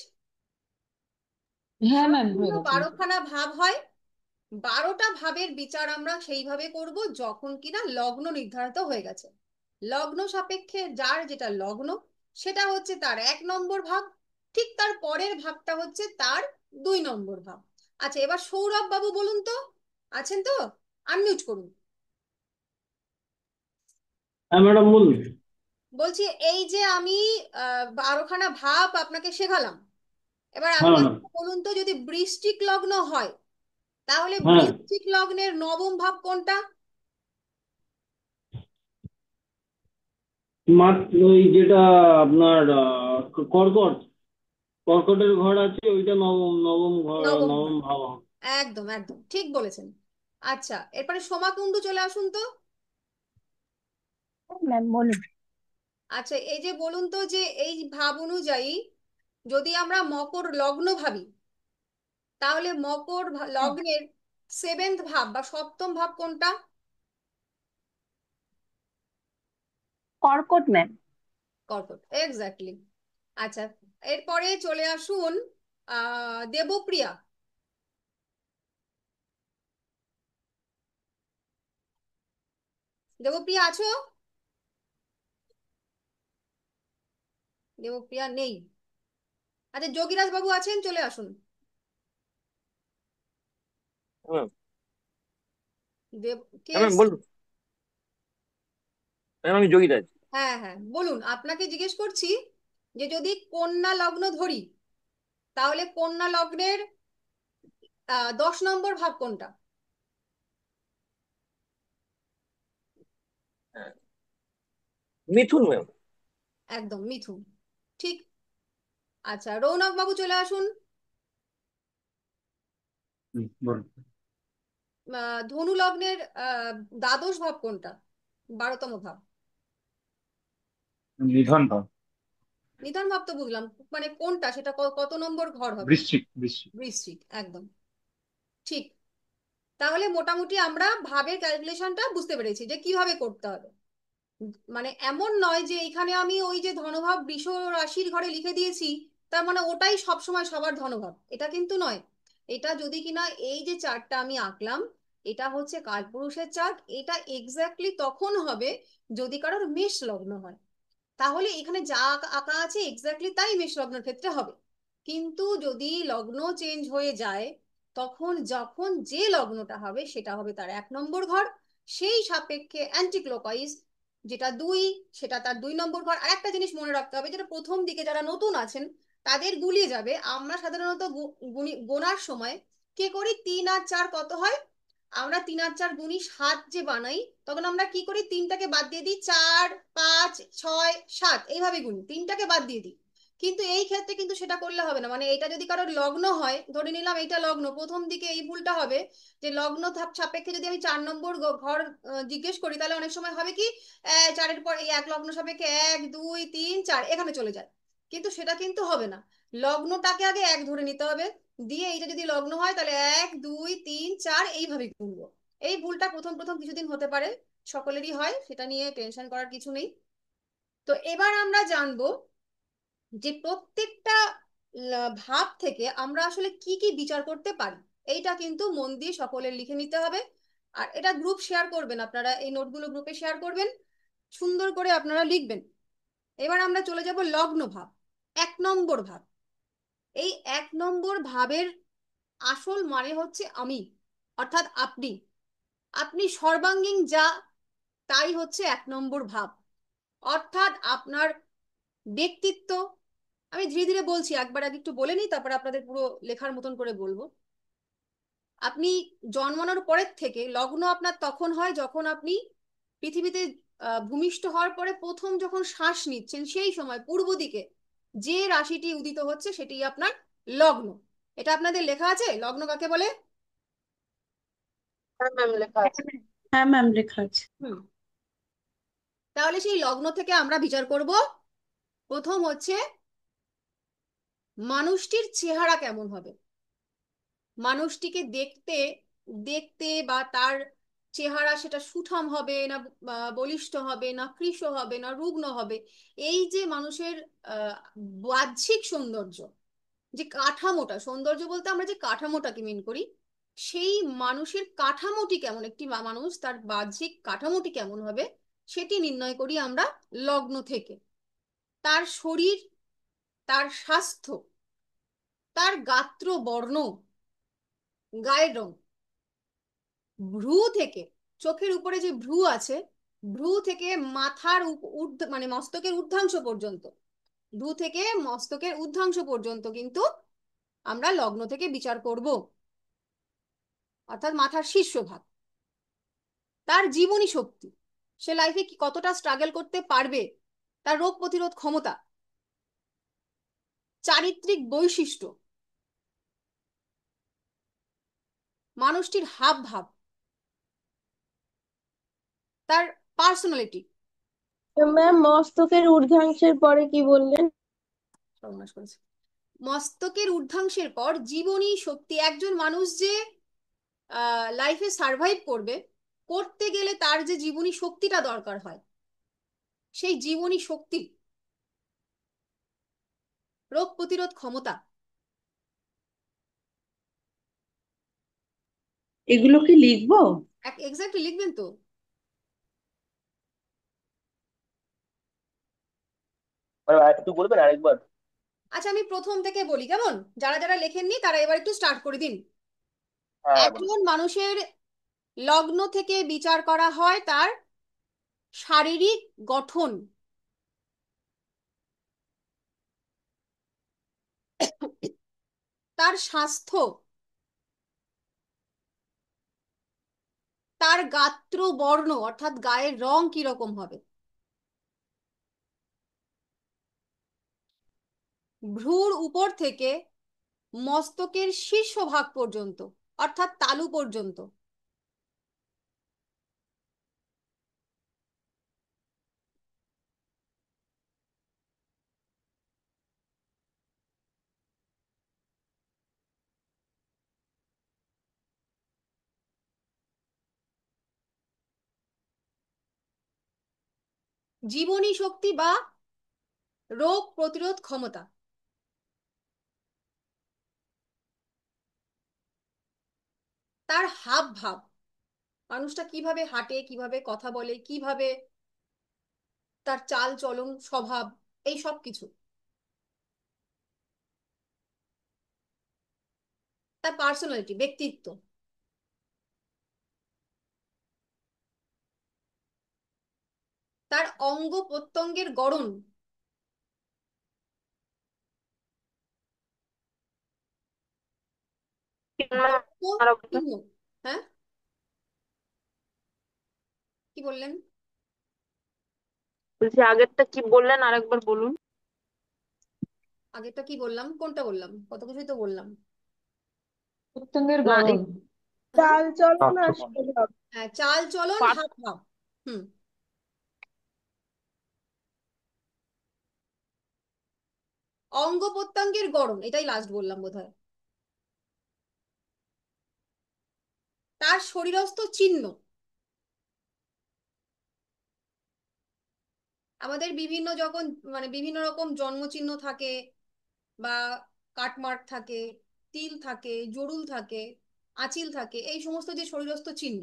হ্যাঁ ম্যাম, ভাবগুলো হয়ে গেছে। 12খানা ভাব হয়, 12টা ভাবের বিচার আমরা সেইভাবে করব যখন কিনা লগ্ন নির্ধারিত হয়ে গেছে। লগ্ন সাপেক্ষে যার যেটা লগ্ন, সেটা হচ্ছে তার 1 নম্বর ভাব, ঠিক তার পরের ভাবটা হচ্ছে তার 2 নম্বর ভাব। আচ্ছা, এবার সৌরভ বাবু বলুন তো, আছেন তো? আনমিউট করুন। হ্যাঁ ম্যাডাম, বলুন। বলছি, এই যে আমি 12খানা ভাব আপনাকে শেখালাম, এবার হ্যাঁ আপনি ম্যাডাম। আমাকে বলুন তো, যদি বৃশ্চিক লগ্ন হয় তাহলে হ্যাঁ, বৃশ্চিক লগ্নের নবম ভাব কোনটা? ওই যেটা আপনার কর্কট, কর্কটের ঘর আছে, ওইটা নবম নবম ঘর, নবম নবম ভাব, ভাব। একদম একদম ঠিক বলেছেন। আচ্ছা, এরপরে সোমাকুণ্ডু চলে আসুন তো। ম্যাম বলুন। আচ্ছা, এই যে বলুন তো, যে এই ভাব অনুযায়ী যদি আমরা মকর লগ্ন ভাবি, তাহলে মকর লগ্নের 7th ভাব বা সপ্তম ভাব কোনটা? কর্কট ম্যাম। কর্কট, এক্স্যাক্টলি। আচ্ছা, এরপরে চলে আসুন দেবপ্রিয়া। দেবপ্রিয়া আছো? দেবপ্রিয়া নেই। আচ্ছা, যোগীরাজ বাবু আছেন, চলে আসুন। হুম। দেব কে হ্যাঁ ম্যাম, এসছে? বলুন। ম্যাম আমি যোগীরাজ। হ্যাঁ হ্যাঁ, বলুন। আপনাকে জিজ্ঞেস করছি যে যদি কন্যা লগ্ন ধরি, তাহলে কন্যা লগ্নের 10 নম্বর ভাব কোনটা? হ্যাঁ, মিথুন ম্যাম। একদম মিথুন, ঠিক। আচ্ছা, রৌনক বাবু চলে আসুন। বলুন। ধনু লগ্নের দ্বাদশ ভাব কোনটা, 12তম ভাব? নিধন ভাব। নিধন ভাব তো বুঝলাম, মানে কোনটা সেটা কত নম্বর ঘর হবে? বৃশ্চিক, বৃশ্চিক। বৃশ্চিক, একদম ঠিক। তাহলে মোটামুটি আমরা ভাবের ক্যালকুলেশনটা বুঝতে পেরেছি যে কিভাবে করতে হবে। মানে এমন নয় যে এখানে আমি ওই যে ধনভাব বৃষ রাশির ঘরে লিখে দিয়েছি তার মানে ওটাই সবসময় সবার ধনভাব, এটা কিন্তু নয়। এটা যদি কিনা এই যে চার্টটা আমি আঁকলাম, এটা হচ্ছে কালপুরুষের চার্ট, এটা এক্স্যাক্টলি তখন হবে যদি কারোর মেষ লগ্ন হয়। তাহলে এখানে যা আঁকা আছে এক্স্যাক্টলি তাই মেষ লগ্নের ক্ষেত্রে হবে। কিন্তু যদি লগ্ন চেঞ্জ হয়ে যায়, তখন যখন যে লগ্নটা হবে সেটা হবে তার 1 নম্বর ঘর, সেই সাপেক্ষে অ্যান্টি ক্লকওয়াইজ যেটা 2 সেটা তার 2 নম্বর ঘর। আর একটা জিনিস মনে রাখতে হবে, যেটা প্রথম দিকে যারা নতুন আছেন তাদের গুলিয়ে যাবে। আমরা সাধারণত গোনার সময় কে করি 3 আর 4 কত হয়, আমরা 3 আর 4 গুণি 7 যে বানাই, তখন আমরা কি করি 3টাকে বাদ দিয়ে দিই, 4 5 6 7 এইভাবে গুনি, 3টাকে বাদ দিয়ে দিই। কিন্তু এই ক্ষেত্রে কিন্তু সেটা করলে হবে না। মানে এটা যদি কারোর লগ্ন হয়, ধরে নিলাম এইটা লগ্ন, প্রথম দিকে এই ভুলটা হবে যে লগ্ন সাপেক্ষে যদি আমি 4 নম্বর ঘর জিজ্ঞেস করি, তাহলে অনেক সময় হবে কি 4-এর পর এই এক লগ্ন সাপেক্ষে 1 2 3 4 এখানে চলে যায়। কিন্তু সেটা কিন্তু হবে না, লগ্নটাকে আগে 1 ধরে নিতে হবে, দিয়ে এইটা যদি লগ্ন হয় তাহলে 1 2 3 4 এইভাবে গুনবো। এই ভুলটা প্রথম প্রথম কিছুদিন হতে পারে, সকলেরই হয়, সেটা নিয়ে টেনশন করার কিছু নেই। তো এবার আমরা জানবো যে প্রত্যেকটা ভাব থেকে আমরা আসলে কি কি বিচার করতে পারি। এইটা কিন্তু মন দিয়ে সকলের লিখে নিতে হবে। আর এটা গ্রুপ শেয়ার করবেন, আপনারা এই নোটগুলো গ্রুপে শেয়ার করবেন, সুন্দর করে আপনারা লিখবেন। এবার আমরা চলে যাব লগ্ন ভাব, 1 নম্বর ভাব। এই 1 নম্বর ভাবের আসল মানে হচ্ছে আমি, অর্থাৎ আপনি। আপনি সর্বাঙ্গীন যা, তাই হচ্ছে 1 নম্বর ভাব। অর্থাৎ আপনার ব্যক্তিত্ব, আমি ধীরে ধীরে বলছি, একবার আগে একটু বলে নিই, তারপরে আপনাদের পুরো লেখার মতন করে বলবো। আপনি জন্মানোর পরের থেকে লগ্ন আপনার তখন হয় যখন আপনি পৃথিবীতে ভূমিষ্ঠ হওয়ার পরে প্রথম যখন শ্বাস নিচ্ছেন, সেই সময় পূর্ব দিকে যে রাশিটি উদিত হচ্ছে সেটি আপনার লগ্ন। এটা আপনাদের লেখা আছে, লগ্ন কাকে বলে? হ্যাঁ ম্যাম, লেখা আছে। হ্যাঁ ম্যাম, লেখা আছে। হুম। তাহলে সেই লগ্ন থেকে আমরা বিচার করব, প্রথম হচ্ছে মানুষটির চেহারা কেমন হবে। মানুষটিকে দেখতে দেখতে বা তার চেহারা সেটা সুঠাম হবে না, বলিষ্ঠ হবে না, কৃশ হবে না, রুগ্ন হবে। এই যে মানুষের বাহ্যিক সৌন্দর্য, যে কাঠামোটা, সৌন্দর্য বলতে আমরা যে কাঠামোটাকে মিন করি, সেই মানুষের কাঠামোটি কেমন, একটি মানুষ তার বাহ্যিক কাঠামোটি কেমন হবে সেটি নির্ণয় করি আমরা লগ্ন থেকে। তার শরীর, তার স্বাস্থ্য, তার গাত্র বর্ণ, গায়ের রং, ভ্রু থেকে, চোখের উপরে যে ভ্রু আছে, ভ্রু থেকে মাথার মানে মস্তকের ঊর্ধ্বাংশ পর্যন্ত, ভ্রু থেকে মস্তকের ঊর্ধ্বাংশ পর্যন্ত কিন্তু আমরা লগ্ন থেকে বিচার করব, অর্থাৎ মাথার শীর্ষভাগ। তার জীবনী শক্তি, সে লাইফে কি কতটা স্ট্রাগল করতে পারবে, তার রোগ প্রতিরোধ ক্ষমতা, চারিত্রিক বৈশিষ্ট্য, মানুষটির হাব ভাব, তার পার্সোনালিটি। ম্যাম, মস্তকের ঊর্ধ্বাংশের পরে কি বললেন? সর্বনাশ করেছে। মস্তকের ঊর্ধ্বাংশের পর জীবনী শক্তি, একজন মানুষ যে লাইফে সার্ভাইভ করবে, করতে গেলে তার যে জীবনী শক্তিটা দরকার হয়, সেই জীবনী শক্তি, রোগ প্রতিরোধ ক্ষমতা। এগুলো কি লিখবো? এক্স্যাক্টলি লিখবেন তো। একটু বলবেন আরেকবার? আচ্ছা আমি প্রথম থেকে বলি কেমন, যারা যারা লেখেননি তারা এবার একটু স্টার্ট করে দিন। হ্যাঁ, বলুন। একজন মানুষের লগ্ন থেকে বিচার করা হয় তার শারীরিক গঠন, তার স্বাস্থ্য, তার গাত্র বর্ণ অর্থাৎ গায়ের রং কিরকম হবে, ভ্রুর উপর থেকে মস্তকের শীর্ষভাগ পর্যন্ত অর্থাৎ তালু পর্যন্ত, জীবনী শক্তি বা রোগ প্রতিরোধ ক্ষমতা, তার হাব ভাব, মানুষটা কিভাবে হাঁটে, কিভাবে কথা বলে, কিভাবে তার চাল চলন স্বভাব, এই সব কিছু, তার পার্সোনালিটি, ব্যক্তিত্ব, তার অঙ্গ প্রত্যঙ্গের গড়ন, বর্ণ, চিহ্ন। হ্যাঁ, কি বললেন? বলছি আগেরটা কি বললেন আরেকবার বলুন। আগেরটা কি বললাম, কোনটা বললাম, কত কিছুই তো বললাম। প্রত্যঙ্গের না গড়ন। হ্যাঁ, চাল চলন আর আচ্ছা, স্বভাব। হ্যাঁ, চাল চলন, পাঠ হাব ভাব। হুম। অঙ্গ প্রত্যঙ্গের গড়ন, এটাই লাস্ট বললাম বোধহয়। তার শরীরস্থ চিহ্ন, আমাদের বিভিন্ন যখন মানে বিভিন্ন রকম জন্মচিহ্ন থাকে, বা কাটমার্ক থাকে, তিল থাকে, জরুল থাকে, আঁচিল থাকে, এই সমস্ত যে শরীরস্থ চিহ্ন।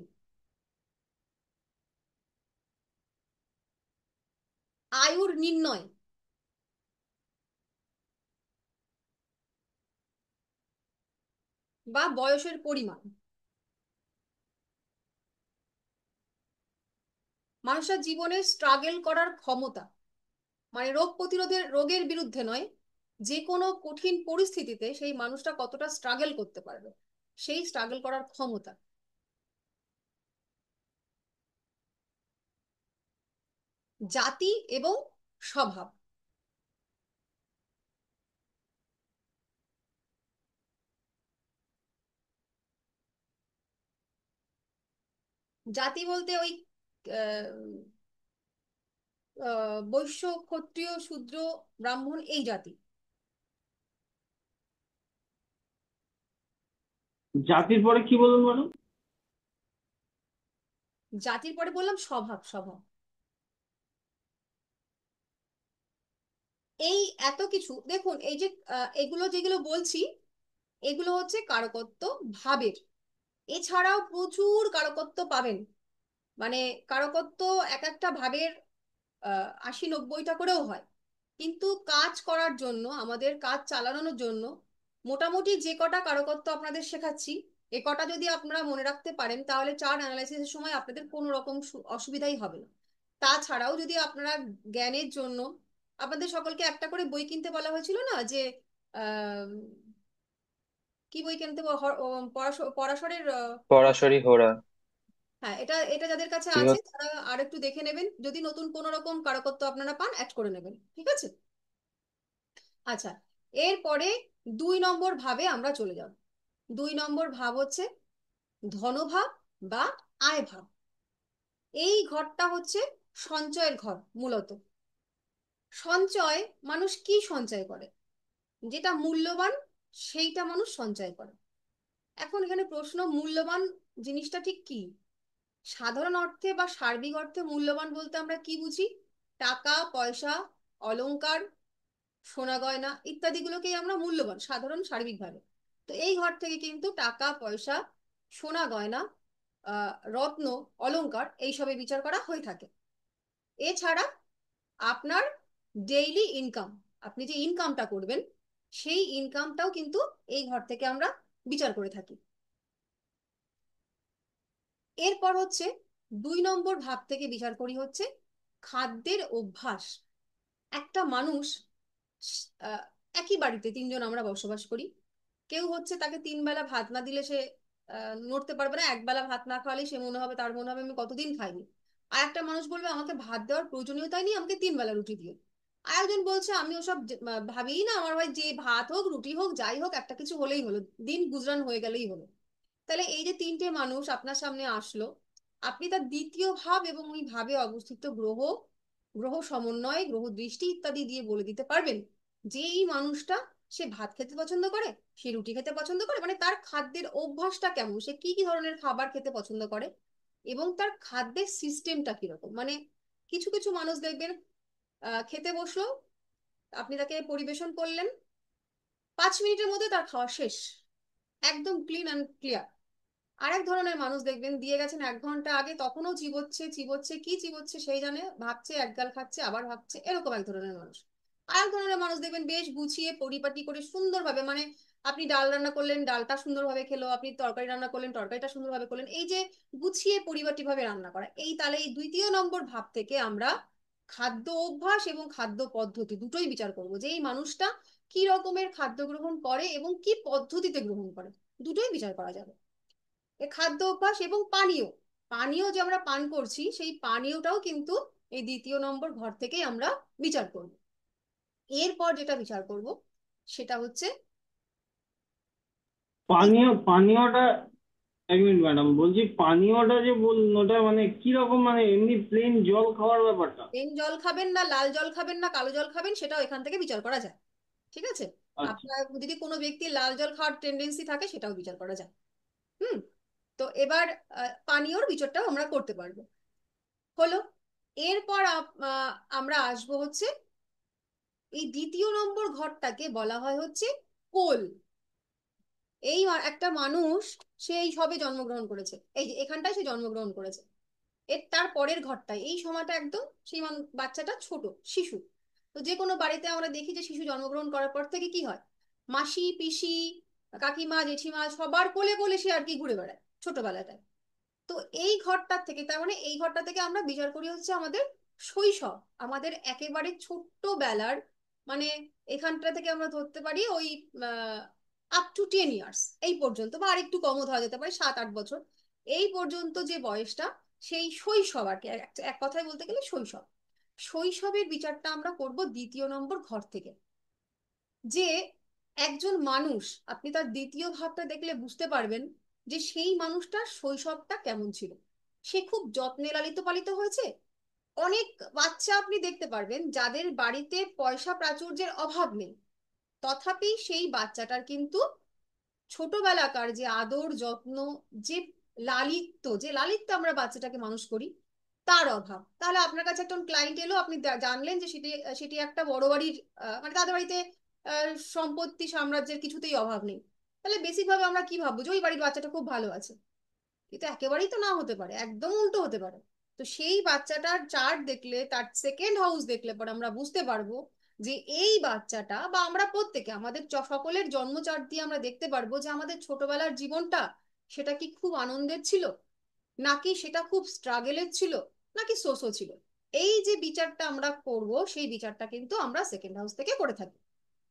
আয়ুর নির্ণয়, বা বয়সের পরিমাণ। মানুষের জীবনে স্ট্রাগল করার ক্ষমতা, মানে রোগ প্রতিরোধের, রোগের বিরুদ্ধে নয়, যে কোনো কঠিন পরিস্থিতিতে সেই মানুষটা কতটা স্ট্রাগল করতে পারবে, সেই স্ট্রাগল করার ক্ষমতা। জাতি এবং স্বভাব, জাতি বলতে ওই আহ, বৈশ্য, ক্ষত্রিয়, শূদ্র, ব্রাহ্মণ, এই জাতি। জাতির পরে কি বলুন ম্যাডাম? জাতির পরে বললাম স্বভাব, স্বভাব। এই এত কিছু দেখুন, এই যে এগুলো যেগুলো বলছি, এগুলো হচ্ছে কারকত্ব ভাবের। এছাড়াও প্রচুর কারকত্ব পাবেন, মানে কারকত্ব এক একটা ভাবের 80-90টা করেও হয়। কিন্তু কাজ করার জন্য, আমাদের কাজ চালানোর জন্য মোটামুটি যে কটা কারকত্ব আপনাদের শেখাচ্ছি, এ কটা যদি আপনারা মনে রাখতে পারেন, তাহলে চার্ট অ্যানালাইসিসের সময় আপনাদের কোনো রকম অসুবিধাই হবে না। তাছাড়াও যদি আপনারা জ্ঞানের জন্য, আপনাদের সকলকে একটা করে বই কিনতে বলা হয়েছিল না, যে আহ কি বই কিনতে পরাশরের সরাসরি ঘোরা। হ্যাঁ, এটা এটা যাদের কাছে আছে বৃহৎ। তারা আর একটু দেখে নেবেন, যদি নতুন কোনো রকম কারকত্ব আপনারা পান অ্যাড করে নেবেন, ঠিক আছে? আচ্ছা, এরপরে 2 নম্বর ভাবে আমরা চলে যাব। 2 নম্বর ভাব হচ্ছে ধনভাব বা আয় ভাব। এই ঘরটা হচ্ছে সঞ্চয়ের ঘর মূলত। সঞ্চয়, মানুষ কি সঞ্চয় করে? যেটা মূল্যবান সেইটা মানুষ সঞ্চয় করে। এখন এখানে প্রশ্ন, মূল্যবান জিনিসটা ঠিক কি? সাধারণ অর্থে বা সার্বিক অর্থে মূল্যবান বলতে আমরা কি বুঝি? টাকা পয়সা, অলংকার, সোনা গয়না ইত্যাদিগুলোকেই আমরা মূল্যবান সাধারণ সার্বিকভাবে। তো এই ঘর থেকে কিন্তু টাকা পয়সা, সোনা গয়না, রত্ন, অলংকার এইসবে বিচার করা হয়ে থাকে। এছাড়া আপনার ডেইলি ইনকাম, আপনি যে ইনকামটা করবেন সেই ইনকামটাও কিন্তু এই ঘর থেকে আমরা বিচার করে থাকি। এরপর হচ্ছে 2 নম্বর ভাব থেকে বিচার করি হচ্ছে খাদ্যের অভ্যাস। একটা মানুষ, আহ, একই বাড়িতে 3জন আমরা বসবাস করি, কেউ হচ্ছে তাকে 3 বেলা ভাত না দিলে সে নড়তে পারবে না, একবেলা ভাত না খাওয়ালে সে মনে হবে, তার মনে হবে আমি কতদিন খাইনি। আর একটা মানুষ বলবে আমাকে ভাত দেওয়ার প্রয়োজনীয়তাই নেই, আমাকে 3 বেলা রুটি দিও। আর একজন বলছে আমি ওসব ভাবিই না, আমার ভাই যে ভাত হোক রুটি হোক যাই হোক একটা কিছু হলেই হলো, দিন গুজরান হয়ে গেলেই হলো। তাহলে এই যে 3টে মানুষ আপনার সামনে আসলো, আপনি তার দ্বিতীয় ভাব এবং ওই ভাবে অবস্থিত গ্রহ, গ্রহ সমন্বয়, গ্রহ দৃষ্টি ইত্যাদি দিয়ে বলে দিতে পারবেন যে এই মানুষটা, সে ভাত খেতে পছন্দ করে, সে রুটি খেতে পছন্দ করে, মানে তার খাদ্যের অভ্যাসটা কেমন, সে কি কি ধরনের খাবার খেতে পছন্দ করে, এবং তার খাদ্যের সিস্টেমটা কিরকম, মানে কিছু কিছু মানুষ দেখবেন খেতে বসলো, আপনি তাকে পরিবেশন করলেন, 5 মিনিটের মধ্যে তার খাওয়া শেষ, একদম ক্লিন অ্যান্ড ক্লিয়ার। আরেক ধরনের মানুষ দেখবেন দিয়ে গেছেন 1 ঘন্টা আগে, তখনও চিবোচ্ছে চিবোচ্ছে, কি চিবোচ্ছে সেই জানে, ভাবছে, একগাল খাচ্ছে আবার ভাবছে, এরকম এক ধরনের মানুষ। আরেক ধরনের মানুষ দেখবেন বেশ গুছিয়ে পরিপাটি করে সুন্দরভাবে, মানে আপনি ডাল রান্না করলেন ডালটা সুন্দরভাবে খেলো, আপনি তরকারি রান্না করলেন তরকারিটা সুন্দরভাবে করলেন, এই যে গুছিয়ে পরিপাটি ভাবে রান্না করা, এই তাহলে এই দ্বিতীয় নম্বর ভাব থেকে আমরা খাদ্য অভ্যাস এবং খাদ্য পদ্ধতি দুটোই বিচার করব, যে এই মানুষটা কি রকমের খাদ্য গ্রহণ করে এবং কি পদ্ধতিতে গ্রহণ করে, দুটোই বিচার করা যাবে। এ খাদ্য অভ্যাস এবং পানীয়, পানীয় যে আমরা পান করছি সেই পানীয়টাও কিন্তু এই দ্বিতীয় নম্বর ঘর থেকেই আমরা বিচার করব। এরপর যেটা বিচার করব সেটা হচ্ছে পানীয়টা, 1 মিনিট ম্যাডাম, বলছি পানীয়টা যে বলুন ওটা মানে কিরকম, মানে এমনি প্লেন জল খাওয়ার ব্যাপারটা? প্লেন জল খাবেন না লাল জল খাবেন না কালো জল খাবেন সেটাও এখান থেকে বিচার করা যায়, ঠিক আছে? আচ্ছা। আপনার যদি কোনো ব্যক্তি লাল জল খাওয়ার টেন্ডেন্সি থাকে সেটাও বিচার করা যায়। হুম। তো এবার পানীয়র বিচারটাও আমরা করতে পারবো। হলো। এরপর আমরা আসবো হচ্ছে এই দ্বিতীয় নম্বর ঘরটাকে বলা হয় হচ্ছে কোল। এই একটা মানুষ সেই সবে জন্মগ্রহণ করেছে, এই যে এখানটায় সে জন্মগ্রহণ করেছে, এর তার পরের ঘরটায় এই সময়টা একদম সেই বাচ্চাটা ছোট শিশু। তো যে কোনো বাড়িতে আমরা দেখি যে শিশু জন্মগ্রহণ করার পর থেকে কি হয়, মাসি পিসি কাকিমা জেঠিমা সবার কোলে কোলে সে আর কি ঘুরে বেড়ায় ছোটবেলাটায়। তো এই ঘরটা থেকে, তার মানে এই ঘরটা থেকে আমরা বিচার করি হচ্ছে আমাদের শৈশব, আমাদের একেবারে ছোট্টবেলার, মানে এখানটা থেকে আমরা ধরতে পারি ওই আপ টু 10 ইয়ার্স এই পর্যন্ত, বা আরেকটু কমও ধরা যেতে পারে 7-8 বছর, এই পর্যন্ত যে বয়সটা সেই শৈশব আর কি, এক কথায় বলতে গেলে শৈশব। শৈশবের বিচারটা আমরা করব দ্বিতীয় নম্বর ঘর থেকে। যে একজন মানুষ, আপনি তার দ্বিতীয় ভাবটা দেখলে বুঝতে পারবেন যে সেই মানুষটার শৈশবটা কেমন ছিল। সে খুব যত্নে লালিত পালিত হয়েছে। অনেক বাচ্চা আপনি দেখতে পারবেন যাদের বাড়িতে পয়সা প্রাচুর্যের অভাব নেই, তথাপি সেই বাচ্চাটার কিন্তু ছোটবেলাকার যে আদর যত্ন, যে লালিত্য আমরা বাচ্চাটাকে মানুষ করি তার অভাব। তাহলে আপনার কাছে একটা ক্লায়েন্ট এলো, আপনি জানলেন যে সেটি সেটি একটা বড় বাড়ির, মানে তাদের বাড়িতে সম্পত্তি সাম্রাজ্যের কিছুতেই অভাব নেই, তাহলে বেসিক ভাবে আমরা কি ভাববো যে ওই বাড়ির বাচ্চাটা খুব ভালো আছে। কিন্তু একেবারেই তো না হতে পারে, একদম উল্টো হতে পারে। তো সেই বাচ্চাটার চার্ট দেখলে, তার সেকেন্ড হাউস দেখলে পরে আমরা বুঝতে পারবো যে এই বাচ্চাটা, বা আমরা প্রত্যেকে আমাদের সকলের জন্ম চার্ট দিয়ে আমরা দেখতে পারবো যে আমাদের ছোটবেলার জীবনটা সেটা কি খুব আনন্দের ছিল, নাকি সেটা খুব স্ট্রাগেলের ছিল, নাকি সোসো ছিল। এই যে বিচারটা আমরা করব সেই বিচারটা কিন্তু আমরা সেকেন্ড হাউস থেকে করে থাকি।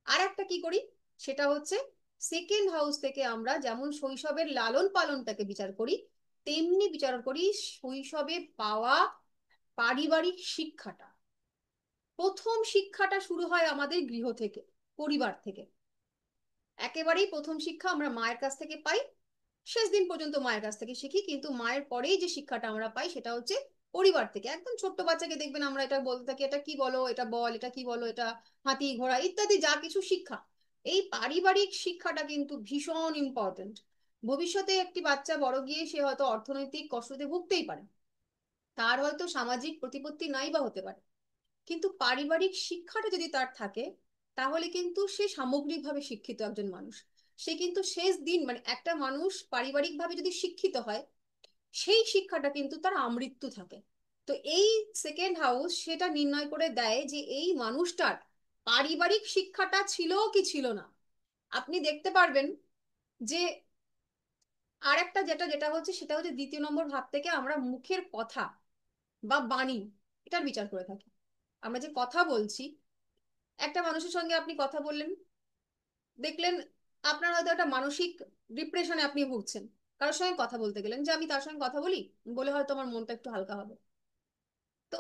আর একটা কি করি সেটা হচ্ছে সেকেন্ড হাউস থেকে আমরা যেমন শৈশবের লালন পালনটাকে বিচার করি, তেমনি বিচার করি শৈশবে পাওয়া পারিবারিক শিক্ষাটা। প্রথম শিক্ষাটা শুরু হয় আমাদের গৃহ থেকে, পরিবার থেকে। একেবারেই প্রথম শিক্ষা আমরা মায়ের কাছ থেকে পাই, শেষ দিন পর্যন্ত মায়ের কাছ থেকে শিখি, কিন্তু মায়ের পরেই যে শিক্ষাটা আমরা পাই সেটা হচ্ছে পরিবার থেকে। একদম ছোট্ট বাচ্চাকে দেখবেন আমরা এটা বলতে থাকি, এটা কি বলো, এটা বল, এটা কি বলো, এটা হাতি ঘোড়া ইত্যাদি যা কিছু শিক্ষা, এই পারিবারিক শিক্ষাটা কিন্তু ভীষণ ইম্পর্টেন্ট। ভবিষ্যতে একটি বাচ্চা বড় গিয়ে সে হয়তো অর্থনৈতিক কষ্টতে ভুগতেই পারে, তার হয়তো সামাজিক প্রতিপত্তি নাই বা হতে পারে, কিন্তু পারিবারিক শিক্ষাটা যদি তার থাকে তাহলে কিন্তু সে সামগ্রিকভাবে শিক্ষিত একজন মানুষ। সে কিন্তু শেষ দিন, মানে একটা মানুষ পারিবারিকভাবে যদি শিক্ষিত হয় সেই শিক্ষাটা কিন্তু তার আমৃত্যু থাকে। তো এই সেকেন্ড হাউস সেটা নির্ণয় করে দেয় যে এই মানুষটার পারিবারিক শিক্ষাটা ছিল কি ছিল না। আপনি দেখতে পারবেন যে আর একটা যেটা যেটা হচ্ছে সেটা হচ্ছে দ্বিতীয় নম্বর ভাব থেকে আমরা মুখের কথা বা বাণী এটার বিচার করে থাকি। আমরা যে কথা বলছি, একটা মানুষের সঙ্গে আপনি কথা বললেন, দেখলেন আপনার হয়তো একটা মানসিক ডিপ্রেশনে আপনি ভুগছেন, কারোর সঙ্গে কথা বলতে গেলেন যে আমি তার সঙ্গে কথা বলি বলে হয়তো আমার মনটা একটু হালকা হবে। তো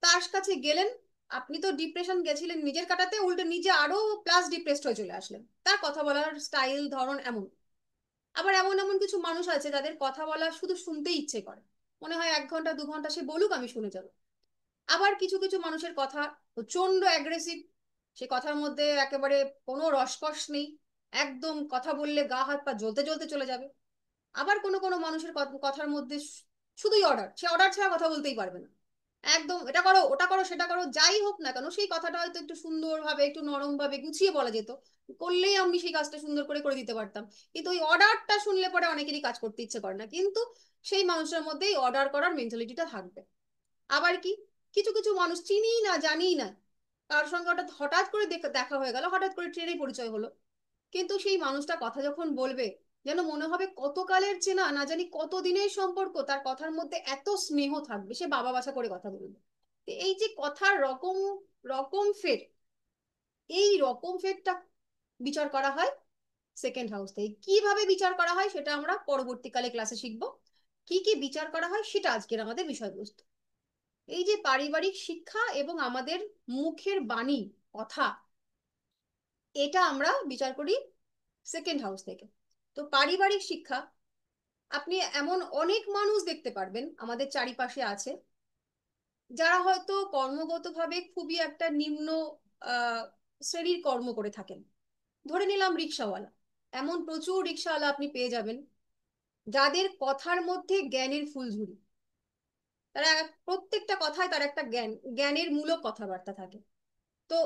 তার কাছে গেলেন, আপনি তো ডিপ্রেশন গেছিলেন নিজের কাটাতে, উল্টে নিজে আরো প্লাস ডিপ্রেসড হয়ে চলে আসলেন, তার কথা বলার স্টাইল ধরন এমন। আবার এমন এমন কিছু মানুষ আছে যাদের কথা বলা শুধু শুনতেই ইচ্ছে করে, মনে হয় 1 ঘন্টা 2 ঘন্টা সে বলুক আমি শুনে যাব। আবার কিছু কিছু মানুষের কথা প্রচন্ড অ্যাগ্রেসিভ, সে কথার মধ্যে একেবারে কোনো রসকস নেই, একদম কথা বললে গা হাত পা জ্বলতে জ্বলতে চলে যাবে। আবার কোনো কোনো মানুষের কথার মধ্যে শুধুই অর্ডার, সে অর্ডার ছাড়া কথা বলতেই পারবে না। একদম এটা করো ওটা করো সেটা করো, যাই হোক না কেন সেই কথাটা হয়তো একটু সুন্দরভাবে একটু নরম ভাবে গুছিয়ে বলা যেত, করলেই আমি সেই কাজটা সুন্দর করে করে দিতে পারতাম। কিন্তু ওই অর্ডারটা শুনলে পরে অনেকেরই কাজ করতে ইচ্ছে করে না, কিন্তু সেই মানুষের মধ্যেই অর্ডার করার মেন্টালিটিটা থাকবে। আবার কি, কিছু কিছু মানুষ চিনি না জানি না, কারোর সঙ্গে হঠাৎ হঠাৎ করে দেখা হয়ে গেল, হঠাৎ করে ট্রেনে পরিচয় হলো, কিন্তু সেই মানুষটা কথা যখন বলবে যেন মনে হবে কতকালের চেনা, না জানি কত দিনের সম্পর্ক, তার কথার মধ্যে এত স্নেহ থাকবে, সে বাবা বাসা করে কথা বলবে। তো এই যে কথার রকম রকম ফের, এই রকম ফেরটা বিচার করা হয় সেকেন্ড হাউস থেকে। কিভাবে বিচার করা হয় সেটা আমরা পরবর্তীকালে ক্লাসে শিখবো, কি কি বিচার করা হয় সেটা আজকের আমাদের বিষয়বস্তু। এই যে পারিবারিক শিক্ষা এবং আমাদের মুখের বাণী, কথা, এটা আমরা বিচার করি সেকেন্ড হাউস থেকে। তো পারিবারিক শিক্ষা, আপনি এমন অনেক মানুষ দেখতে পারবেন আমাদের চারিপাশে আছে, যারা হয়তো কর্মগতভাবে খুবই একটা নিম্ন আহ শ্রেণীর কর্ম করে থাকেন। ধরে নিলাম রিক্সাওয়ালা, এমন প্রচুর রিক্সাওয়ালা আপনি পেয়ে যাবেন যাদের কথার মধ্যে জ্ঞানের ফুলঝুরি, তারা প্রত্যেকটা কথায় তার একটা জ্ঞানের মূলক কথাবার্তা থাকে। তো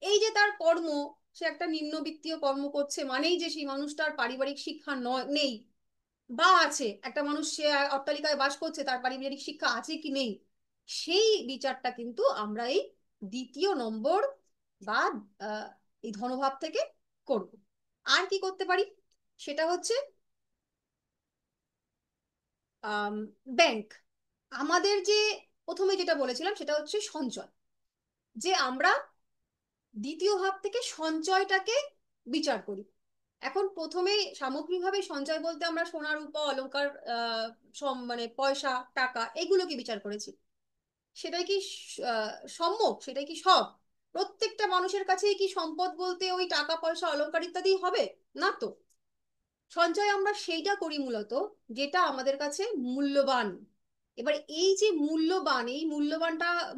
এই যে তার কর্ম, সে একটা নিম্নবিত্তীয় কর্ম করছে মানেই যে সেই মানুষটার পারিবারিক শিক্ষা নেই, বা আছে, একটা মানুষ সে অট্টালিকায় বাস করছে, তার পারিবারিক শিক্ষা আছে কি নেই, সেই বিচারটা কিন্তু আমরা এই দ্বিতীয় নম্বর বা আহ, এই ধনভাব থেকে করব। আর কি করতে পারি সেটা হচ্ছে ব্যাংক। আমাদের যে প্রথমে যেটা বলেছিলাম সেটা হচ্ছে সঞ্চয়, যে আমরা দ্বিতীয় ভাব থেকে সঞ্চয়টাকে বিচার করি। এখন প্রথমে সামগ্রিকভাবে সঞ্চয় বলতে আমরা সোনা রূপা অলংকার, মানে পয়সা টাকা এগুলোকে বিচার করেছি। সেটাই কি সম্যক? সেটাই কি সব? প্রত্যেকটা মানুষের কাছেই কি সম্পদ বলতে ওই টাকা পয়সা অলংকার ইত্যাদি হবে? না তো। সঞ্চয় আমরা সেইটা করি মূলত যেটা আমাদের কাছে মূল্যবান। এবার এই যে মূল্যবান, এই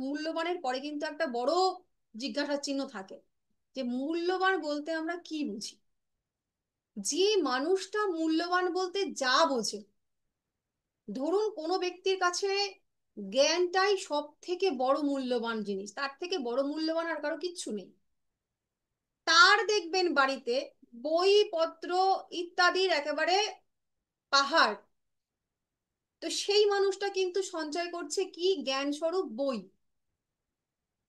মূল্যবানের পরে কিন্তু একটা বড় জিজ্ঞাসার চিহ্ন থাকে, যে মূল্যবান বলতে আমরা কি বুঝি। যে মানুষটা মূল্যবান বলতে যা বোঝে, ধরুন কোনো ব্যক্তির কাছে জ্ঞানটাই সব থেকে বড় মূল্যবান জিনিস, তার থেকে বড় মূল্যবান আর কারো কিচ্ছু নেই, তার দেখবেন বাড়িতে বইপত্র ইত্যাদির একেবারে পাহাড়। তো সেই মানুষটা কিন্তু সঞ্চয় করছে কি? জ্ঞান স্বরূপ বই।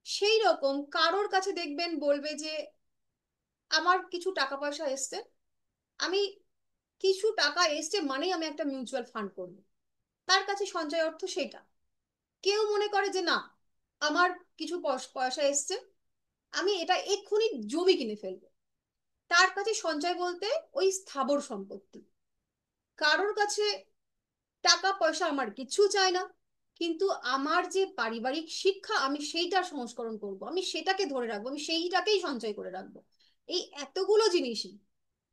সেই রকম কারোর কাছে দেখবেন বলবে যে আমার কিছু টাকা পয়সা এসছে, আমি কিছু টাকা এসছে মানেই আমি একটা মিউচুয়াল ফান্ড করবো, তার কাছে সঞ্চয় অর্থ সেটা। কেউ মনে করে যে না, আমার কিছু পয়সা এসছে, আমি এটা এক্ষুনি জমি কিনে ফেলবো, তার কাছে সঞ্চয় বলতে ওই স্থাবর সম্পত্তি। কারোর কাছে টাকা পয়সা আমার কিছু চাই না, কিন্তু আমার যে পারিবারিক শিক্ষা আমি সেইটার সংস্করণ করব, আমি সেটাকে ধরে রাখবো, আমি সেইটাকেই সঞ্চয় করে রাখবো। এই এতগুলো জিনিসই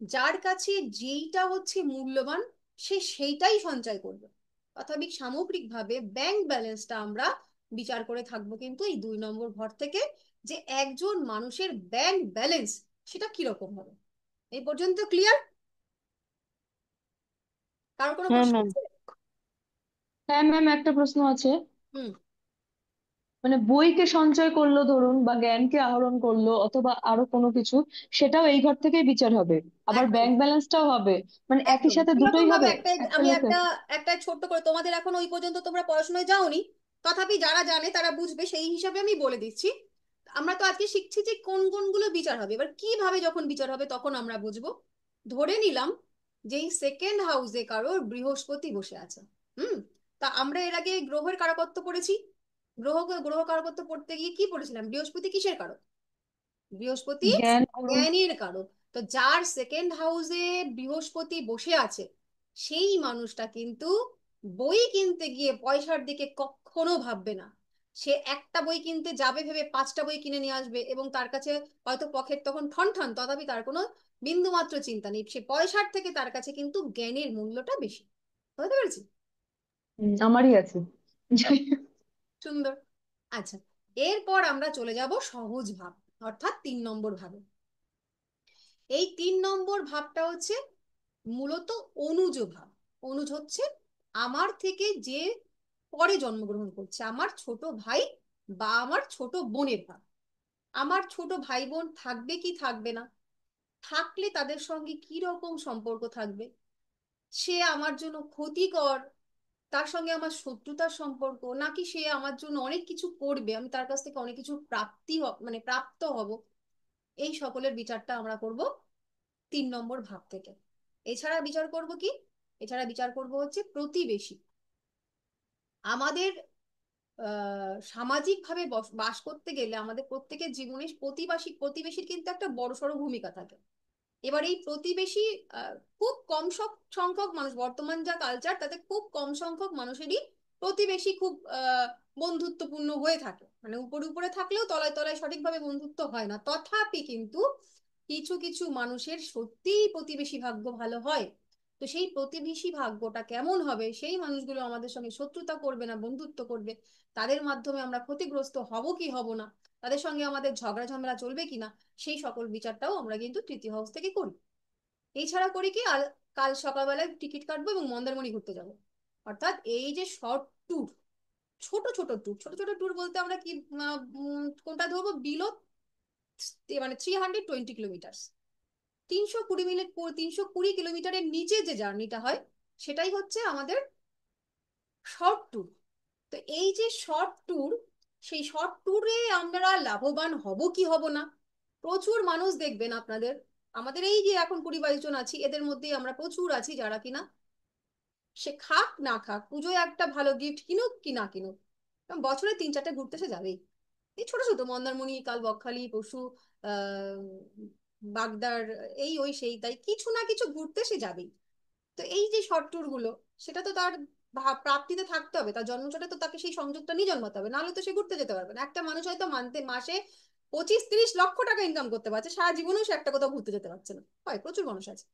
যার কাছে যেইটা হচ্ছে মূল্যবান, সে সেইটাই সঞ্চয় করবে। অর্থাৎ সামগ্রিকভাবে ব্যাংক ব্যালেন্সটা আমরা বিচার করে থাকবো কিন্তু এই 2 নম্বর ঘর থেকে, যে একজন মানুষের ব্যাংক ব্যালেন্স সেটা কিরকম হবে। এই পর্যন্ত ক্লিয়ার? কারো কোনো হ্যাঁ প্রশ্ন ম্যাম। আছে? হ্যাঁ ম্যাম, একটা প্রশ্ন আছে। হুম। মানে বইকে সঞ্চয় করলো ধরুন, বা জ্ঞানকে আহরণ করলো, অথবা আরো কোনো কিছু, সেটাও এই ঘর থেকেই বিচার হবে। আবার একদম ব্যাংক ব্যালেন্সটাও হবে, মানে একই একদম সাথে কিরকম দুটোই ভাবে, হবে একটা একটা আমি লোকে। একটা একটা ছোট্ট করে, তোমাদের এখন ওই পর্যন্ত তোমরা পড়াশোনায় যাওনি, তথাপি যারা জানে তারা বুঝবে সেই হিসাবে আমি বলে দিচ্ছি। আমরা তো আজকে শিখছি যে কোন কোনগুলো বিচার হবে, এবার কিভাবে যখন বিচার হবে তখন আমরা বুঝবো। ধরে নিলাম যে এই সেকেন্ড হাউসে কারোর বৃহস্পতি বসে আছে। হুম। তা আমরা এর আগে গ্রহের কারকত্ব পড়েছি। গ্রহ গ্রহ কারকত্ব পড়তে গিয়ে কি পড়েছিলাম? বৃহস্পতি কিসের কারক? বৃহস্পতি জ্ঞান আহরণ। জ্ঞানের কারক। তো যার সেকেন্ড হাউসে বৃহস্পতি বসে আছে, সেই মানুষটা কিন্তু বই কিনতে গিয়ে পয়সার দিকে কখনো ভাববে না। সে একটা বই কিনতে যাবে ভেবে 5টা বই কিনে নিয়ে আসবে, এবং তার কাছে হয়তো পকেট তখন ঠন ঠন, তথাপি তার কোনো বিন্দু মাত্র চিন্তা নেই, সে পয়সার থেকে তার কাছে কিন্তু জ্ঞানের মূল্যটা বেশি। বুঝতে পেরেছি? আমারই আছে। যাই হোক। সুন্দর। আচ্ছা, এরপর আমরা চলে যাব সহজ ভাব, অর্থাৎ 3 নম্বর ভাবে। এই 3 নম্বর ভাবটা হচ্ছে মূলত অনুজ ভাব। অনুজ হচ্ছে আমার থেকে যে পরে জন্মগ্রহণ করছে, আমার ছোট ভাই বা আমার ছোট বোনের ভাগ। আমার ছোট ভাই বোন থাকবে কি থাকবে না, থাকলে তাদের সঙ্গে কি রকম সম্পর্ক থাকবে, সে আমার জন্য ক্ষতিকর, তার সঙ্গে আমার শত্রুতার সম্পর্ক, নাকি সে আমার জন্য অনেক কিছু করবে, আমি তার কাছ থেকে অনেক কিছু মানে প্রাপ্ত হব, এই সকলের বিচারটা আমরা করব 3 নম্বর ভাব থেকে। এছাড়া বিচার করব কি, এছাড়া বিচার করব হচ্ছে প্রতিবেশী। আমাদের সামাজিক ভাবে বাস করতে গেলে আমাদের প্রত্যেকের জীবনে প্রতিবেশীর কিন্তু একটা বড়সড় ভূমিকা থাকে। এবার এই প্রতিবেশী খুব কম সংখ্যক মানুষ, বর্তমান যা কালচার তাতে খুব কম সংখ্যক মানুষেরই প্রতিবেশী খুব বন্ধুত্বপূর্ণ হয়ে থাকে, মানে উপরে উপরে থাকলেও তলায় তলায় সঠিকভাবে বন্ধুত্ব হয় না। তথাপি কিন্তু কিছু কিছু মানুষের সত্যিই প্রতিবেশী ভাগ্য ভালো হয়। তো সেই প্রতিবেশী ভাগ্যটা কেমন হবে, সেই মানুষগুলো আমাদের সঙ্গে শত্রুতা করবে না বন্ধুত্ব করবে, তাদের মাধ্যমে আমরা ক্ষতিগ্রস্ত হব কি হব না, তাদের সঙ্গে আমাদের ঝগড়া ঝামেলা চলবে কিনা, সেই সকল বিচারটাও আমরা কিন্তু তৃতীয় হাউস থেকে করি। এছাড়া করি কি, কাল সকালবেলায় টিকিট কাটবো এবং মন্দারমণি ঘুরতে যাব। অর্থাৎ এই যে শর্ট ট্যুর, ছোট ছোট ট্যুর বলতে আমরা কি কোনটা ধরবো, বিলো মানে 320 কিলোমিটার, 320 মিনিট, 320 কিলোমিটারের নিচে যে জার্নিটা হয় সেটাই হচ্ছে আমাদের শর্ট ট্যুর। তো এই যে শর্ট ট্যুর, সেই শর্ট ট্যুরে আমরা লাভবান হব কি হব না, প্রচুর মানুষ দেখবেন আপনাদের, আমাদের এই যে এখন 20-22 জন আছি, এদের মধ্যেই আমরা প্রচুর আছি যারা কিনা সে খাক না খাক পুজোয় একটা ভালো গিফট কিনুক কি না কিনুক, বছরে 3-4টে ঘুরতে সে যাবেই। এই ছোট ছোট মন্দারমণি, কাল বকখালি, পরশু আহ বাগদার, এই ওই সেই তাই কিছু না কিছু ঘুরতে সে যাবেই। তো এই যে শর্ট ট্যুর গুলো, সেটা তো তার প্রাপ্তিতে থাকতে হবে, তার জন্মছকে তো তাকে সেই সংযোগটা নিয়ে জন্মাতে হবে, নাহলে তো সে ঘুরতে যেতে পারবে না। একটা মানুষ হয়তো মাসে 25-30 লক্ষ টাকা ইনকাম করতে পারছে, সারা জীবনেও সে একটা কোথাও ঘুরতে যেতে পারছে না, হয় প্রচুর মানুষ আছে।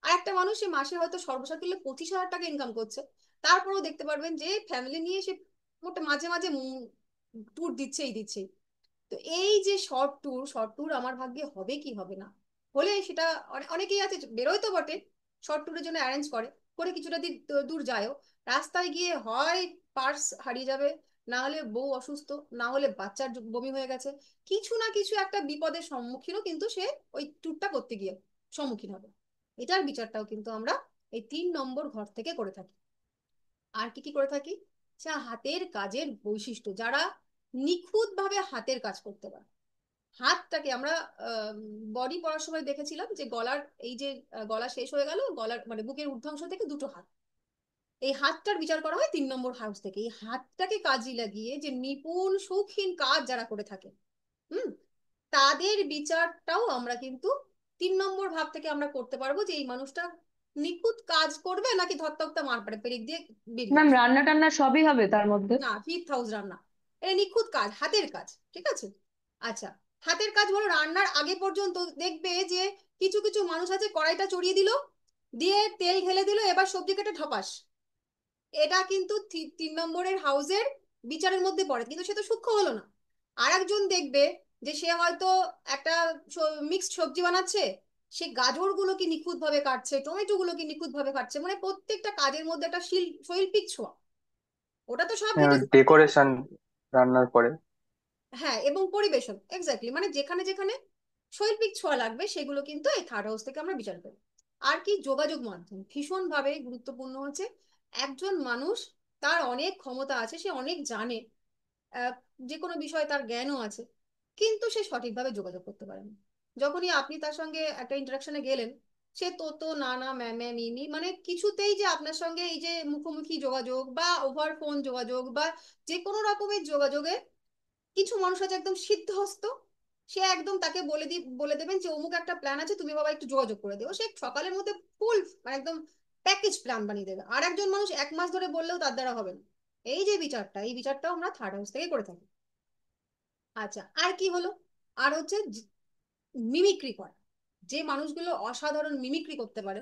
আর একটা মানুষ সে মাসে হয়তো সর্বসাকুল্যে 25,000 টাকা ইনকাম করছে, তারপরেও দেখতে পারবেন যে ফ্যামিলি নিয়ে সে মোটা মাঝে মাঝে ট্যুর দিচ্ছেই। তো এই যে শর্ট ট্যুর আমার ভাগ্যে হবে কি হবে না, হলে সেটা অনেকেই আছে বেরোয় তো বটে, শর্ট ট্যুরের জন্য অ্যারেঞ্জ করে, করে কিছুটা দূর যায়ও, রাস্তায় গিয়ে হয় পার্স হারিয়ে যাবে, না হলে বউ অসুস্থ, না হলে বাচ্চার বমি হয়ে গেছে, কিছু না কিছু একটা বিপদের সম্মুখীনও কিন্তু সে ওই ট্যুরটা করতে গিয়ে সম্মুখীন হবে। এটার বিচারটাও কিন্তু আমরা এই 3 নম্বর ঘর থেকে করে থাকি। আর কি কি করে থাকি, যা হাতের কাজের বৈশিষ্ট্য, যারা নিখুঁত ভাবে হাতের কাজ করতে পারে। হাতটাকে আমরা বডি পড়ার সময় দেখেছিলাম যে গলার এই যে গলা শেষ হয়ে গেল, গলার মানে বুকের ঊর্ধ্বাংশ থেকে দুটো হাত, এই হাতটার বিচার করা হয় 3 নম্বর হাউস থেকে। এই হাতটাকে কাজে লাগিয়ে যে নিপুণ শৌখিন কাজ যারা করে থাকে, হুম, তাদের বিচারটাও আমরা কিন্তু 3 নম্বর ভাব থেকে আমরা করতে পারবো, যে এই মানুষটা নিখুঁত কাজ করবে নাকি ধত্তকটা মার পাড়ে পেরেক দিয়ে বেরিয়ে ম্যাম আসবে। রান্না টান্না সবই হবে তার মধ্যে? না, ফিফথ হাউস রান্না, এটা নিখুঁত কাজ, হাতের কাজ, ঠিক আছে। আচ্ছা, হাতের কাজ বলো, রান্নার আগে পর্যন্ত দেখবে যে কিছু কিছু মানুষ আছে কড়াইটা চড়িয়ে দিল, দিয়ে তেল ঢেলে দিল, এবার সবজি কেটে ঢপাস, এটা কিন্তু 3 নম্বরের হাউসের বিচারের মধ্যে পড়ে, কিন্তু সে তো সূক্ষ্ম হলো না। আর একজন দেখবে যে সে হয়তো একটা মিক্সড সবজি বানাচ্ছে, সে গাজর গুলো কি নিখুঁত ভাবে কাটছে, টমেটো গুলো কি নিখুঁত ভাবে কাটছে, মানে প্রত্যেকটা কাজের মধ্যে একটা শৈল্পিক ছোঁয়া, ওটা তো সব যেতে। ডেকোরেশন রান্নার পরে। হ্যাঁ, এবং পরিবেশন এক্স্যাক্টলি, মানে যেখানে যেখানে শৈল্পিক ছোঁয়া লাগবে সেগুলো কিন্তু এই থার্ড হাউস থেকে আমরা বিচার করি। আর কি, যোগাযোগ মাধ্যম ভীষণ ভাবে গুরুত্বপূর্ণ হচ্ছে। একজন মানুষ, তার অনেক ক্ষমতা আছে, সে অনেক জানে, আহ, যে কোনো বিষয়ে তার জ্ঞানও আছে, কিন্তু সে সঠিকভাবে যোগাযোগ করতে পারে না। যখনই আপনি তার সঙ্গে একটা ইন্টারাকশনে গেলেন, সে তো তো না না ম্যা ম্যা মি মি, মানে কিছুতেই যে আপনার সঙ্গে এই যে মুখোমুখি যোগাযোগ বা ওভার ফোন যোগাযোগ বা যে কোনো রকমের যোগাযোগে, কিছু মানুষ আছে একদম সিদ্ধহস্ত, সে একদম তাকে বলে দেবেন যে অমুক একটা প্ল্যান আছে, তুমি বাবা একটু যোগাযোগ করে দেবো, সে সকালের মধ্যে ফুল মানে একদম প্যাকেজ প্ল্যান বানিয়ে দেবে। আর একজন মানুষ 1 মাস ধরে বললেও তার দ্বারা হবে না। এই যে বিচারটা, এই বিচারটাও আমরা থার্ড হাউস থেকে করে থাকি। আচ্ছা, আর কি হলো, আর হচ্ছে মিমিক্রি করা, যে মানুষগুলো অসাধারণ মিমিক্রি করতে পারে,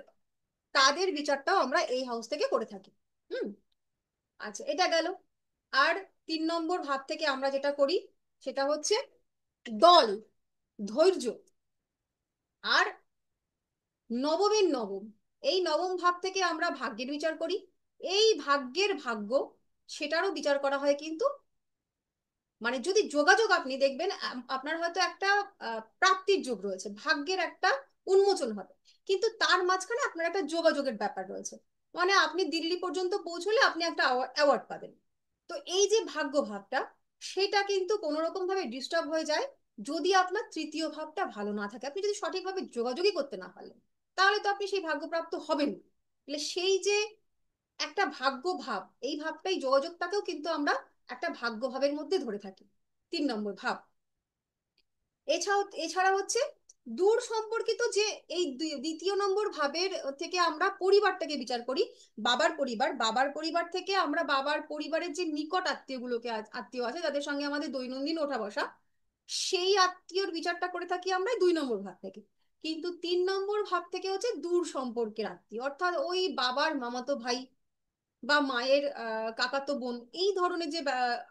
তাদের বিচারটাও আমরা এই হাউস থেকে করে থাকি। হুম, আচ্ছা, এটা গেল। আর 3 নম্বর ভাব থেকে আমরা যেটা করি সেটা হচ্ছে দল, ধৈর্য, আর নবমের নবম, এই নবম ভাব থেকে আমরা ভাগ্যের বিচার করি। এই ভাগ্যের ভাগ্য সেটারও বিচার করা হয় কিন্তু, মানে যদি যোগাযোগ আপনি দেখবেন আপনার হয়তো একটা প্রাপ্তির যোগ রয়েছে, ভাগ্যের একটা উন্মোচন হবে, কিন্তু তার মাঝখানে আপনার একটা যোগাযোগের ব্যাপার রয়েছে, মানে আপনি দিল্লি পর্যন্ত পৌঁছলে আপনি একটা অ্যাওয়ার্ড পাবেন। তো এই যে ভাগ্য ভাবটা, সেটা কিন্তু কোনো রকম ভাবে ডিস্টার্ব হয়ে যায় যদি আপনার তৃতীয় ভাবটা ভালো না থাকে। আপনি যদি সঠিকভাবে যোগাযোগই করতে না পারলেন, তাহলে তো আপনি সেই ভাগ্যপ্রাপ্ত হবেন না। তাহলে সেই যে একটা ভাগ্য ভাব, এই ভাবটাই যোগাযোগটাকেও কিন্তু আমরা একটা ভাগ্য ভাবের মধ্যে ধরে থাকি, 3 নম্বর ভাব। এছাড়া হচ্ছে দূর সম্পর্কিত যে এই দ্বিতীয় নম্বর ভাবের থেকে আমরা পরিবারটাকে বিচার করি। বাবার পরিবার থেকে আমরা বাবার পরিবারের যে নিকট আত্মীয়গুলোকে, আত্মীয় আছে যাদের সঙ্গে আমাদের দৈনন্দিন ওঠা বসা, সেই আত্মীয়র বিচারটা করে থাকি আমরা 2 নম্বর ভাব থেকে। কিন্তু 3 নম্বর ভাব থেকে হচ্ছে দূর সম্পর্কের আত্মীয়, অর্থাৎ ওই বাবার মামাতো ভাই বা মায়ের কাকাতো বোন, এই ধরনের যে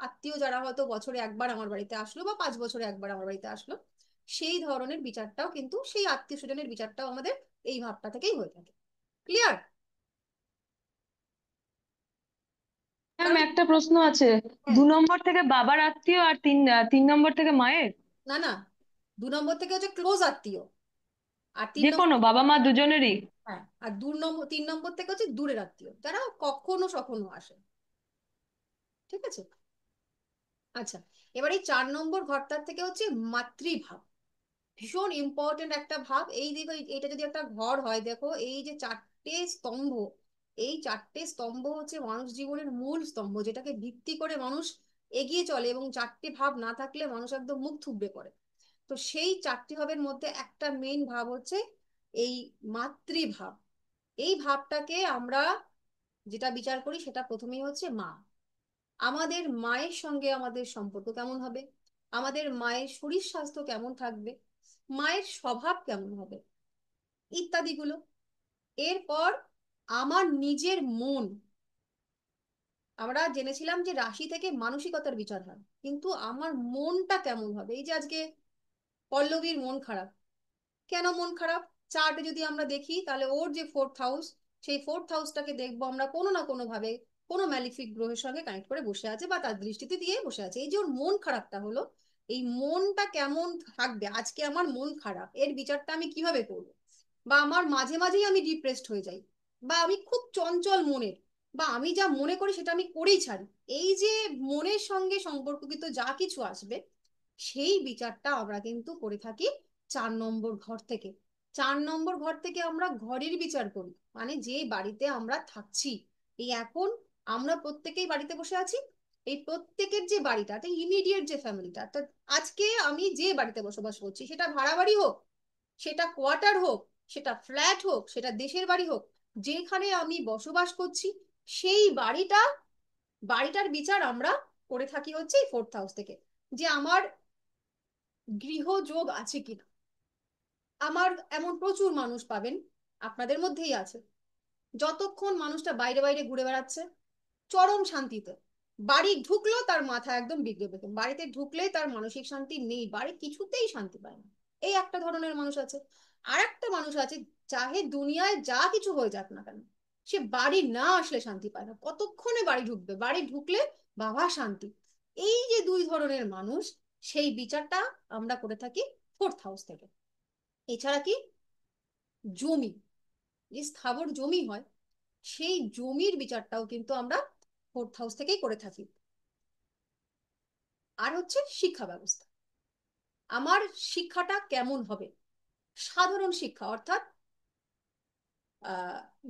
আত্মীয় যারা হয়তো বছরে একবার আমার বাড়িতে আসলো বা 5 বছরে একবার আমার বাড়িতে আসলো, সেই ধরনের বিচারটাও কিন্তু, সেই আত্মীয় স্বজনের বিচারটাও আমাদের এই ভাবটা থেকেই হয়ে থাকে। ক্লিয়ার? ম্যাম কারণ একটা প্রশ্ন আছে, হ্যাঁ, 2 নম্বর থেকে বাবার আত্মীয় আর 3 নম্বর থেকে মায়ের? না না, 2 নম্বর থেকে হচ্ছে ক্লোজ আত্মীয়, আর তিন যে নম্বর কোনো বাবা মা দুজনেরই? হ্যাঁ, আর 3 নম্বর থেকে হচ্ছে দূরের আত্মীয়, যারা কখনো সখনো আসে। ঠিক আছে? আচ্ছা, এবার এই 4 নম্বর ঘরটার থেকে হচ্ছে মাতৃভাব, ভীষণ ইম্পর্টেন্ট একটা ভাব। এই দেখো, এটা যদি একটা ঘর হয়, দেখো এই যে 4টে স্তম্ভ, এই 4টে স্তম্ভ হচ্ছে মানুষ জীবনের মূল স্তম্ভ, যেটাকে ভিত্তি করে মানুষ এগিয়ে চলে, এবং 4টে ভাব না থাকলে মানুষ একদম মুখ থুবড়ে পড়ে। তো সেই 4টে ভাবের মধ্যে একটা মেইন ভাব হচ্ছে এই মাতৃভাব। এই ভাবটাকে আমরা যেটা বিচার করি, সেটা প্রথমেই হচ্ছে মা। আমাদের মায়ের সঙ্গে আমাদের সম্পর্ক কেমন হবে, আমাদের মায়ের শরীর স্বাস্থ্য কেমন থাকবে, মায়ের স্বভাব কেমন হবে, ইত্যাদিগুলো। এরপর আমার নিজের মন, আমরা জেনেছিলাম যে রাশি থেকে মানসিকতার বিচার হয়, কিন্তু আমার মনটা কেমন হবে। এই যে আজকে পল্লবীর মন খারাপ, কেন মন খারাপ? চার্টে যদি আমরা দেখি, তাহলে ওর যে 4th হাউস, সেই 4th হাউসটাকে দেখবো আমরা কোনো না কোনো ভাবে কোনো ম্যালিফিক গ্রহের সঙ্গে কানেক্ট করে বসে আছে, বা তার দৃষ্টিতে দিয়ে বসে আছে। এই যে ওর মন খারাপটা হলো, এই মনটা কেমন থাকবে, আজকে আমার মন খারাপ, এর বিচারটা আমি কিভাবে করবো? বা আমার মাঝে মাঝেই আমি ডিপ্রেসড হয়ে যাই, বা আমি খুব চঞ্চল মনের, বা আমি যা মনে করি সেটা আমি করেই ছাড়ি, এই যে মনের সঙ্গে সম্পর্কিত যা কিছু আসবে, সেই বিচারটা আমরা কিন্তু করে থাকি 4 নম্বর ঘর থেকে। 4 নম্বর ঘর থেকে আমরা ঘরের বিচার করি, মানে যে বাড়িতে আমরা থাকছি। এই এখন আমরা প্রত্যেকেই বাড়িতে বসে আছি, এই প্রত্যেকের যে বাড়িটা, ইমিডিয়েট যে ফ্যামিলিটা, অর্থাৎ আজকে আমি যে বাড়িতে বসবাস করছি, সেটা ভাড়া বাড়ি হোক, সেটা কোয়ার্টার হোক, সেটা ফ্ল্যাট হোক, সেটা দেশের বাড়ি হোক, যেখানে আমি বসবাস করছি, সেই বাড়িটার বিচার আমরা করে থাকি হচ্ছে এই 4th হাউস থেকে, যে আমার গৃহযোগ আছে কিনা। আমার এমন প্রচুর মানুষ পাবেন, আপনাদের মধ্যেই আছে, যতক্ষণ মানুষটা বাইরে বাইরে ঘুরে বেড়াচ্ছে চরম শান্তিতে, বাড়ি ঢুকলো তার মাথা একদম বিগড়ে বেরোবে, বাড়িতে ঢুকলেই তার মানসিক শান্তি নেই, বাড়ি কিছুতেই শান্তি পায় না। এই একটা ধরনের মানুষ আছে। আর একটা মানুষ আছে, চাহে দুনিয়ায় যা কিছু হয়ে যাক না কেন, সে বাড়ি না আসলে শান্তি পায় না, কতক্ষণে বাড়ি ঢুকবে, বাড়ি ঢুকলে বাবা শান্তি। এই যে 2 ধরনের মানুষ, সেই বিচারটা আমরা করে থাকি 4th হাউস থেকে। এছাড়া কি, জমি, যে স্থাবর জমি হয়, সেই জমির বিচারটাও কিন্তু আমরা 4th হাউস থেকেই করে থাকি। আর হচ্ছে শিক্ষা ব্যবস্থা, আমার শিক্ষাটা কেমন হবে, সাধারণ শিক্ষা অর্থাৎ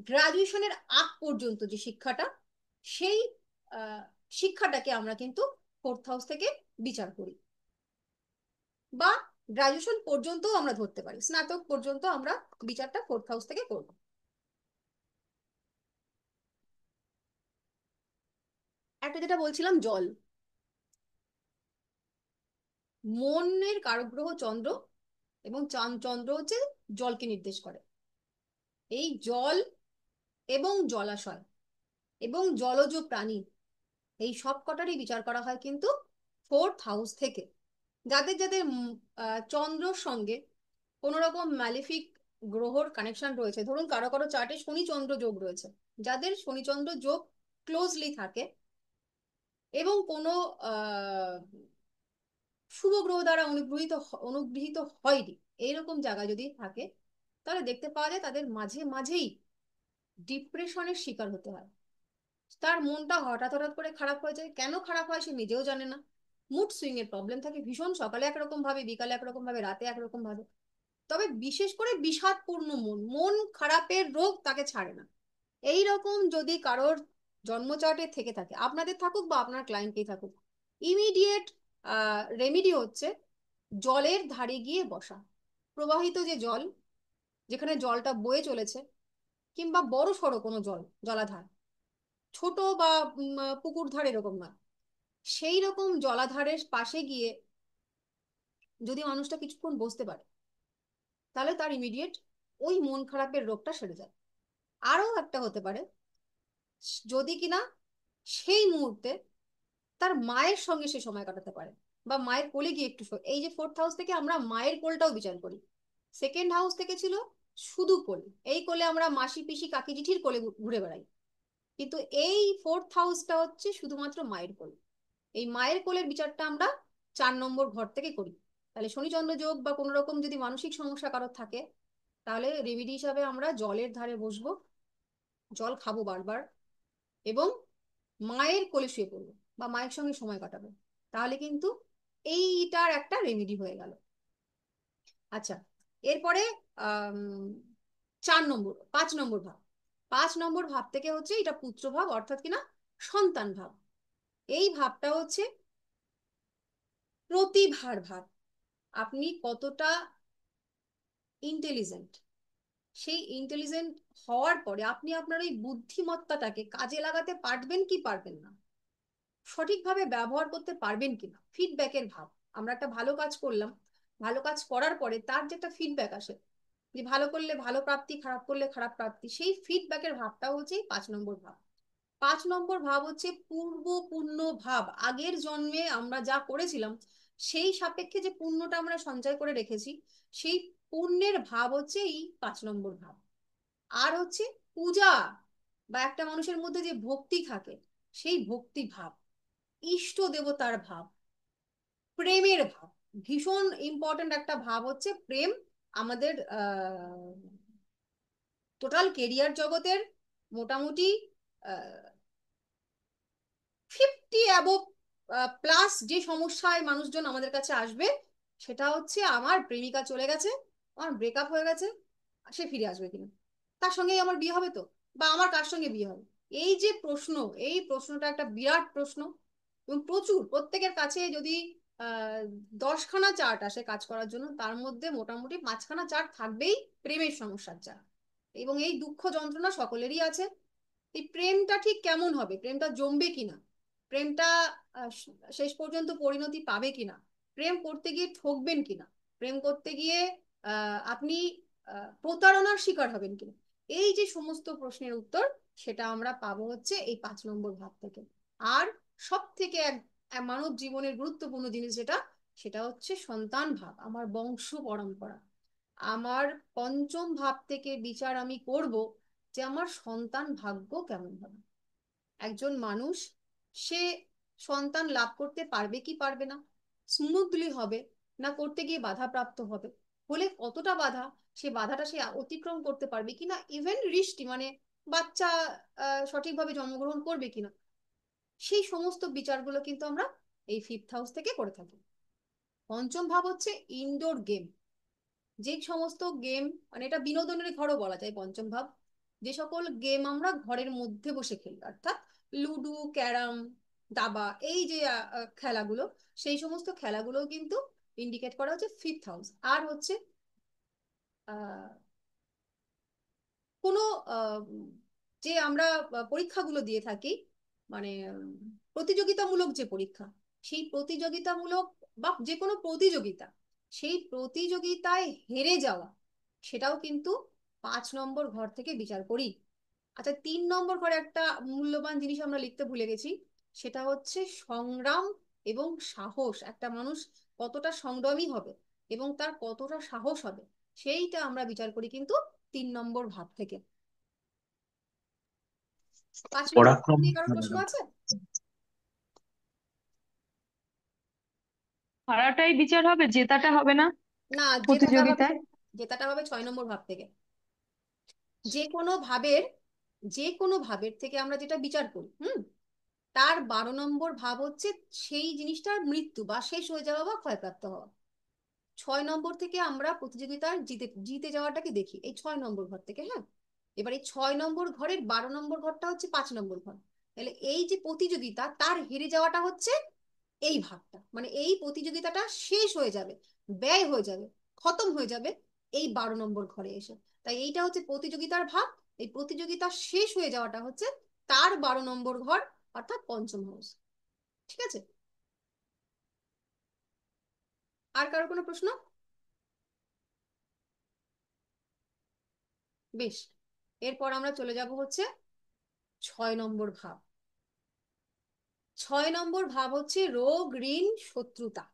গ্রাজুয়েশনের আগ পর্যন্ত যে শিক্ষাটা, সেই আহ, শিক্ষাটাকে আমরা কিন্তু 4th হাউস থেকে বিচার করি, বা গ্রাজুয়েশন পর্যন্তও আমরা ধরতে পারি, স্নাতক পর্যন্ত আমরা বিচারটা 4th হাউস থেকে করব। একটা যেটা বলছিলাম, জল, মনের কারক গ্রহ চন্দ্র, এবং চন্দ্র হচ্ছে জলকে নির্দেশ করে। এই জল এবং জলাশয় এবং জলজ প্রাণী, এই সব কটারই বিচার করা হয় কিন্তু 4th হাউস থেকে। যাদের যাদের চন্দ্রর সঙ্গে কোনো রকম ম্যালিফিক গ্রহর কানেকশন রয়েছে, ধরুন কারো কারো চার্টে শনি চন্দ্র যোগ রয়েছে, যাদের শনি চন্দ্র যোগ ক্লোজলি থাকে, এবং কোনো আহ শুভ গ্রহ দ্বারা অনুগৃহীত হয়নি, এইরকম জায়গা যদি থাকে, তাহলে দেখতে পাওয়া যায় তাদের মাঝে মাঝেই ডিপ্রেশনের শিকার হতে হয়। তার মনটা হঠাৎ হঠাৎ করে খারাপ হয়ে যায়, কেন খারাপ হয় সে নিজেও জানে না। মুড সুইং এর প্রবলেম থাকে ভীষণ, সকালে একরকম ভাবে, বিকালে একরকম ভাবে, রাতে একরকম ভাবে। তবে বিশেষ করে বিষাদপূর্ণ মন, মন খারাপের রোগ তাকে ছাড়ে না। এই রকম যদি কারোর জন্মচার্টে থেকে থাকে, আপনাদের থাকুক বা আপনার ক্লায়েন্টেই থাকুক, ইমিডিয়েট রেমিডি হচ্ছে জলের ধারে গিয়ে বসা। প্রবাহিত যে জল, যেখানে জলটা বয়ে চলেছে, কিংবা বড় সড়ো কোনো জলাধার, ছোট বা পুকুর ধার এরকম না, সেই রকম জলাধারের পাশে গিয়ে যদি মানুষটা কিছুক্ষণ বসতে পারে, তাহলে তার ইমিডিয়েট ওই মন খারাপের রোগটা সেরে যায়। আরো একটা হতে পারে, যদি কিনা সেই মুহূর্তে তার মায়ের সঙ্গে সে সময় কাটাতে পারে, বা মায়ের কোলে গিয়ে একটু এই যে ফোর্থ হাউস থেকে আমরা মায়ের কোলটাও বিচার করি, সেকেন্ড হাউস থেকে ছিল শুধু কোল। এই কোলে আমরা মাসি পিসি কাকি জিঠির কোলে ঘুরে বেড়াই, কিন্তু এই ফোর্থ হাউসটা হচ্ছে শুধুমাত্র মায়ের কোল। এই মায়ের কোলের বিচারটা আমরা 4 নম্বর ঘর থেকে করি। তাহলে শনিচন্দ্র যোগ বা কোনো রকম যদি মানসিক সমস্যা কারোর থাকে, তাহলে রেমেডি হিসাবে আমরা জলের ধারে বসবো, জল খাবো বারবার, এবং মায়ের কোলে শুয়ে পড়বো বা মায়ের সঙ্গে সময় কাটাবো। তাহলে কিন্তু এইটার একটা রেমেডি হয়ে গেল। আচ্ছা, এরপরে আহ 5 নম্বর ভাব। 5 নম্বর ভাব থেকে হচ্ছে এটা পুত্র ভাব, অর্থাৎ কিনা সন্তান ভাব। এই ভাবটা হচ্ছে প্রতিভার ভাব। আপনি কতটা ইন্টেলিজেন্ট, সেই ইন্টেলিজেন্ট হওয়ার পরে আপনি আপনার ওই বুদ্ধিমত্তাটাকে কাজে লাগাতে পারবেন কি পারবেন না, সঠিকভাবে ব্যবহার করতে পারবেন কিনা, ফিডব্যাকের ভাব। আমরা একটা ভালো কাজ করলাম, ভালো কাজ করার পরে তার যে একটা ফিডব্যাক আসে, যে ভালো করলে ভালো প্রাপ্তি, খারাপ করলে খারাপ প্রাপ্তি, সেই ফিডব্যাকের ভাবটা হচ্ছে 5 নম্বর ভাব। 5 নম্বর ভাব হচ্ছে পূর্ব পুণ্য ভাব। আগের জন্মে আমরা যা করেছিলাম সেই সাপেক্ষে যে পুণ্যটা আমরা সঞ্চয় করে রেখেছি, সেই পুণ্যের ভাব হচ্ছে এই 5 নম্বর ভাব। আর হচ্ছে পূজা, বা একটা মানুষের মধ্যে যে ভক্তি থাকে, সেই ভক্তি ভাব, ইষ্ট দেবতার ভাব, প্রেমের ভাব। ভীষণ ইম্পর্ট্যান্ট একটা ভাব হচ্ছে প্রেম। আমাদের টোটাল কেরিয়ার জগতের মোটামুটি 50 অ্যাবভ প্লাস যে সমস্যায় মানুষজন আমাদের কাছে আসবে, সেটা হচ্ছে আমার প্রেমিকা চলে গেছে, আমার ব্রেকআপ হয়ে গেছে, সে ফিরে আসবে কিনা, তার সঙ্গেই আমার বিয়ে হবে তো, বা আমার কার সঙ্গে বিয়ে হবে। এই যে প্রশ্ন, এই প্রশ্নটা একটা বিরাট প্রশ্ন, এবং প্রচুর, প্রত্যেকের কাছে যদি 10খানা চার্ট আসে কাজ করার জন্য, তার মধ্যে মোটামুটি 5খানা চার্ট থাকবেই প্রেমের সমস্যার চার্ট। এবং এই দুঃখ যন্ত্রণা সকলেরই আছে। এই প্রেমটা ঠিক কেমন হবে, প্রেমটা জমবে কিনা, প্রেমটা শেষ পর্যন্ত পরিণতি পাবে কিনা, প্রেম করতে গিয়ে ঠকবেন কিনা, প্রেম করতে গিয়ে আপনি প্রতারণার শিকার হবেন কিনা, এই যে সমস্ত প্রশ্নের উত্তর, সেটা আমরা পাবো হচ্ছে এই 5 নম্বর ভাব থেকে। আর সব থেকে এক মানব জীবনের গুরুত্বপূর্ণ জিনিস যেটা, সেটা হচ্ছে সন্তান ভাব, আমার বংশ পরম্পরা। আমার পঞ্চম ভাব থেকে বিচার আমি করব যে আমার সন্তান ভাগ্য কেমন হবে। একজন মানুষ সে সন্তান লাভ করতে পারবে কি পারবে না, স্মুথলি হবে না করতে গিয়ে বাধাপ্রাপ্ত হবে, হলে কতটা বাধা, সে বাধাটা সে অতিক্রম করতে পারবে কিনা, ইভেন রিষ্টি মানে বাচ্চা সঠিকভাবে জন্মগ্রহণ করবে কিনা, সেই সমস্ত বিচারগুলো কিন্তু আমরা এই ফিফথ হাউস থেকে করে থাকি। পঞ্চম ভাব হচ্ছে ইনডোর গেম। যে সমস্ত গেম, মানে এটা বিনোদনের ঘরও বলা যায় পঞ্চম ভাব। যে সকল গেম আমরা ঘরের মধ্যে বসে খেলি, অর্থাৎ লুডো, ক্যারাম, দাবা, এই যে খেলাগুলো, সেই সমস্ত খেলাগুলো কিন্তু ইন্ডিকেট করা হচ্ছে ফিফথ হাউস। আর হচ্ছে আহ কোনো যে আমরা পরীক্ষাগুলো দিয়ে থাকি, মানে প্রতিযোগিতামূলক যে পরীক্ষা, সেই প্রতিযোগিতামূলক বা যে কোনো প্রতিযোগিতা, সেই প্রতিযোগিতায় হেরে যাওয়া, সেটাও কিন্তু 5 নম্বর ঘর থেকে বিচার করি। আচ্ছা, 3 নম্বর ঘরে একটা মূল্যবান জিনিস আমরা লিখতে ভুলে গেছি, সেটা হচ্ছে সংগ্রাম এবং সাহস। একটা মানুষ কতটা সংগ্রামী হবে এবং তার কতটা সাহস হবে, সেইটা আমরা বিচার করি কিন্তু 3 নম্বর ভাব থেকে। 5 নম্বর ভাব পরাক্রম। নিয়ে কারোর প্রশ্ন আছে? হারাটাই বিচার হবে, জেতাটা হবে না না, জেতাটা হবে, প্রতিযোগিতায়? জেতাটা হবে 6 নম্বর ভাব থেকে। যে কোনো ভাবের, যে কোনো ভাবের থেকে আমরা যেটা বিচার করি, তার 12 নম্বর ভাব হচ্ছে সেই জিনিসটার মৃত্যু বা শেষ হয়ে যাওয়া বা ক্ষয়প্রাপ্ত হওয়া। 6 নম্বর থেকে আমরা প্রতিযোগিতার জিতে জিতে যাওয়াটাকে দেখি এই 6 নম্বর ঘর থেকে। হ্যাঁ, এবার এই 6 নম্বর ঘরের 12 নম্বর ঘরটা হচ্ছে 5 নম্বর ঘর। তাহলে এই যে প্রতিযোগিতা, তার হেরে যাওয়াটা হচ্ছে এই ভাবটা, মানে এই প্রতিযোগিতাটা শেষ হয়ে যাবে, ব্যয় হয়ে যাবে, খতম হয়ে যাবে এই 12 নম্বর ঘরে এসে। তাই এইটা হচ্ছে প্রতিযোগিতার ভাব। এই প্রতিযোগিতা শেষ হয়ে যাওয়াটা হচ্ছে তার 12 নম্বর ঘর, অর্থাৎ পঞ্চম হাউস। ঠিক আছে? আর কারো কোনো প্রশ্ন? বেশ, এরপর আমরা চলে যাব হচ্ছে 6 নম্বর ভাব। 6 নম্বর ভাব হচ্ছে রোগ, ঋণ, শত্রুতা।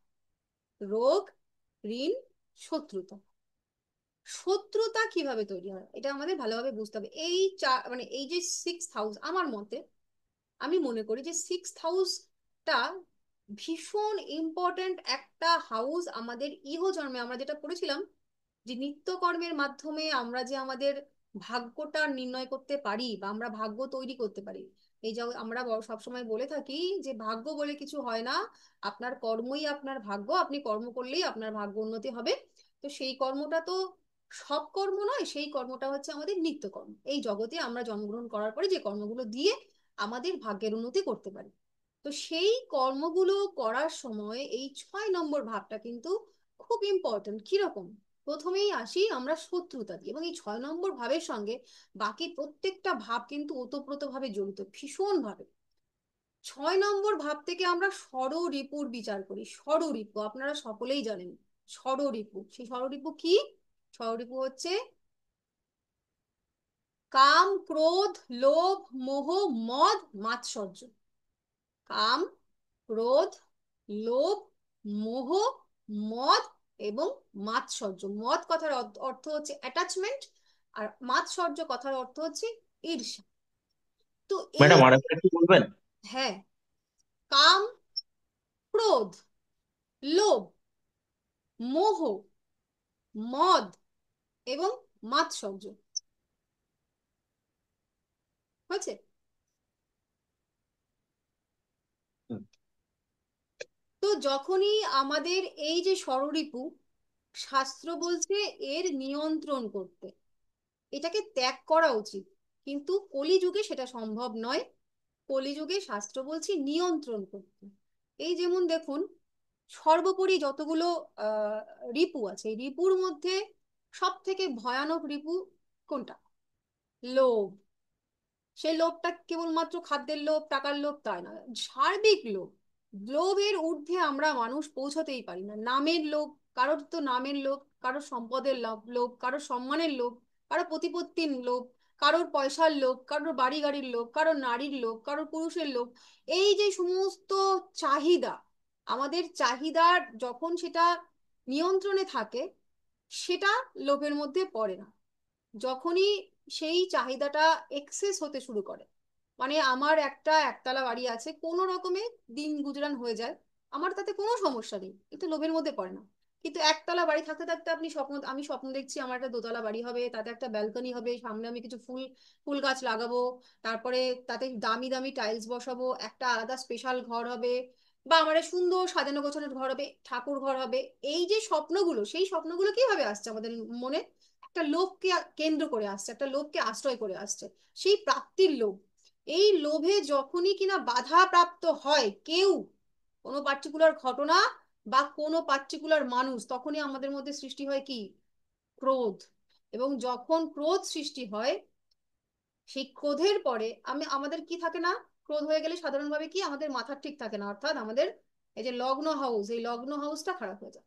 রোগ, ঋণ, শত্রুতা। শত্রুতা কিভাবে তৈরি হয় এটা আমাদের ভালোভাবে বুঝতে হবে। এই মানে এই যে 6th হাউস, আমার মতে আমি মনে করি যে 6th হাউসটা ভীষণ ইম্পর্ট্যান্ট একটা হাউস। আমাদের ইহ জন্মে আমরা যেটা পড়েছিলাম যে নিত্যকর্মের মাধ্যমে আমরা যে আমাদের ভাগ্যটা নির্ণয় করতে পারি বা আমরা ভাগ্য তৈরি করতে পারি। এই যে আমরা সবসময় বলে থাকি যে ভাগ্য বলে কিছু হয় না, আপনার কর্মই আপনার ভাগ্য, আপনি কর্ম করলেই আপনার ভাগ্য উন্নতি হবে। তো সেই কর্মটা তো সব কর্ম নয়, সেই কর্মটা হচ্ছে আমাদের নিত্যকর্ম। এই জগতে আমরা জন্মগ্রহণ করার পরে যে কর্মগুলো দিয়ে আমাদের ভাগ্যের উন্নতি করতে পারি। তো সেই কর্মগুলো করার সময় এই 6 নম্বর ভাবটা কিন্তু খুব ইম্পর্টেন্ট। কিরকম? প্রথমেই আসি আমরা শত্রুতা দিয়ে, এবং এই 6 নম্বর ভাবের সঙ্গে বাকি প্রত্যেকটা ভাব কিন্তু ওতপ্রোতভাবে জড়িত, ভীষণ ভাবে। 6 নম্বর ভাব থেকে আমরা ষড়রিপুর বিচার করি। ষড়রিপু আপনারা সকলেই জানেন। ষড়রিপু, সেই ষড়রিপু কি? ষড়রিপু হচ্ছে কাম, ক্রোধ, লোভ, মোহ, মদ, মাৎসর্য। কাম, ক্রোধ, লোভ, মোহ, মদ এবং মাৎসর্য। মদ কথার অর্থ হচ্ছে অ্যাটাচমেন্ট, আর মাৎসর্য কথার অর্থ হচ্ছে ঈর্ষা। তো এই, ম্যাডাম আরেকটা কি বলবেন? হ্যাঁ, কাম, ক্রোধ, লোভ, মোহ, মদ এবং মাৎসর্য হয়েছে। হুম। তো যখনই আমাদের এই যে ষড়রিপু, শাস্ত্র বলছে এর নিয়ন্ত্রণ করতে, এটাকে ত্যাগ করা উচিত, কিন্তু কলিযুগে সেটা সম্ভব নয়। কলিযুগে শাস্ত্র বলছে নিয়ন্ত্রণ করতে। এই যেমন দেখুন, সর্বোপরি যতগুলো আহ রিপু আছে, এই রিপুর মধ্যে সব থেকে ভয়ানক রিপু কোনটা? লোভ। সেই লোভটা কেবলমাত্র খাদ্যের লোভ, টাকার লোভ তাই না, সার্বিক লোভ। লোভের ঊর্ধ্বে আমরা মানুষ পৌঁছতেই পারি না। নামের লোভ, কারোর তো নামের লোভ, কারোর সম্পদের লোভ লোভ, কারোর সম্মানের লোভ, কারোর প্রতিপত্তির লোভ, কারোর পয়সার লোভ, কারোর বাড়ি গাড়ির লোভ, কারোর নারীর লোভ, কারোর পুরুষের লোভ। এই যে সমস্ত চাহিদা, আমাদের চাহিদার যখন সেটা নিয়ন্ত্রণে থাকে, সেটা লোভের মধ্যে পড়ে না। যখনই সেই চাহিদাটা এক্সেস হতে শুরু করে, মানে আমার একটা একতলা বাড়ি আছে, কোনো রকমে দিন গুজরান হয়ে যায়, আমার তাতে কোনো সমস্যা নেই, এটা লোভের মধ্যে পড়ে না। কিন্তু একতলা বাড়ি থাকতে থাকতে আমি স্বপ্ন দেখছি আমার একটা দোতলা বাড়ি হবে, তাতে একটা ব্যালকনি হবে, সামনে আমি কিছু ফুল ফুল গাছ লাগাবো, তারপরে তাতে দামি দামি টাইলস বসাবো, একটা আলাদা স্পেশাল ঘর হবে, বা আমার একটা সুন্দর সাজানো গোছানোর ঘর হবে, ঠাকুর ঘর হবে। এই যে স্বপ্নগুলো, সেই স্বপ্নগুলো কিভাবে আসছে আমাদের মনে? একটা লোভকে কেন্দ্র করে আসছে, একটা লোভকে আশ্রয় করে আসছে, সেই প্রাপ্তির লোভ। এই লোভে যখনই কিনা বাধা প্রাপ্ত হয় কেউ, কোনো পার্টিকুলার ঘটনা বা কোনো পার্টিকুলার মানুষ, তখনই আমাদের মধ্যে সৃষ্টি হয় কি? ক্রোধ। এবং যখন ক্রোধ সৃষ্টি হয়, সেই ক্রোধের পরে আমাদের কি থাকে না? ক্রোধ হয়ে গেলে সাধারণভাবে কি আমাদের মাথা ঠিক থাকে না, অর্থাৎ আমাদের এই যে লগ্ন হাউস, এই লগ্ন হাউসটা খারাপ হয়ে যায়।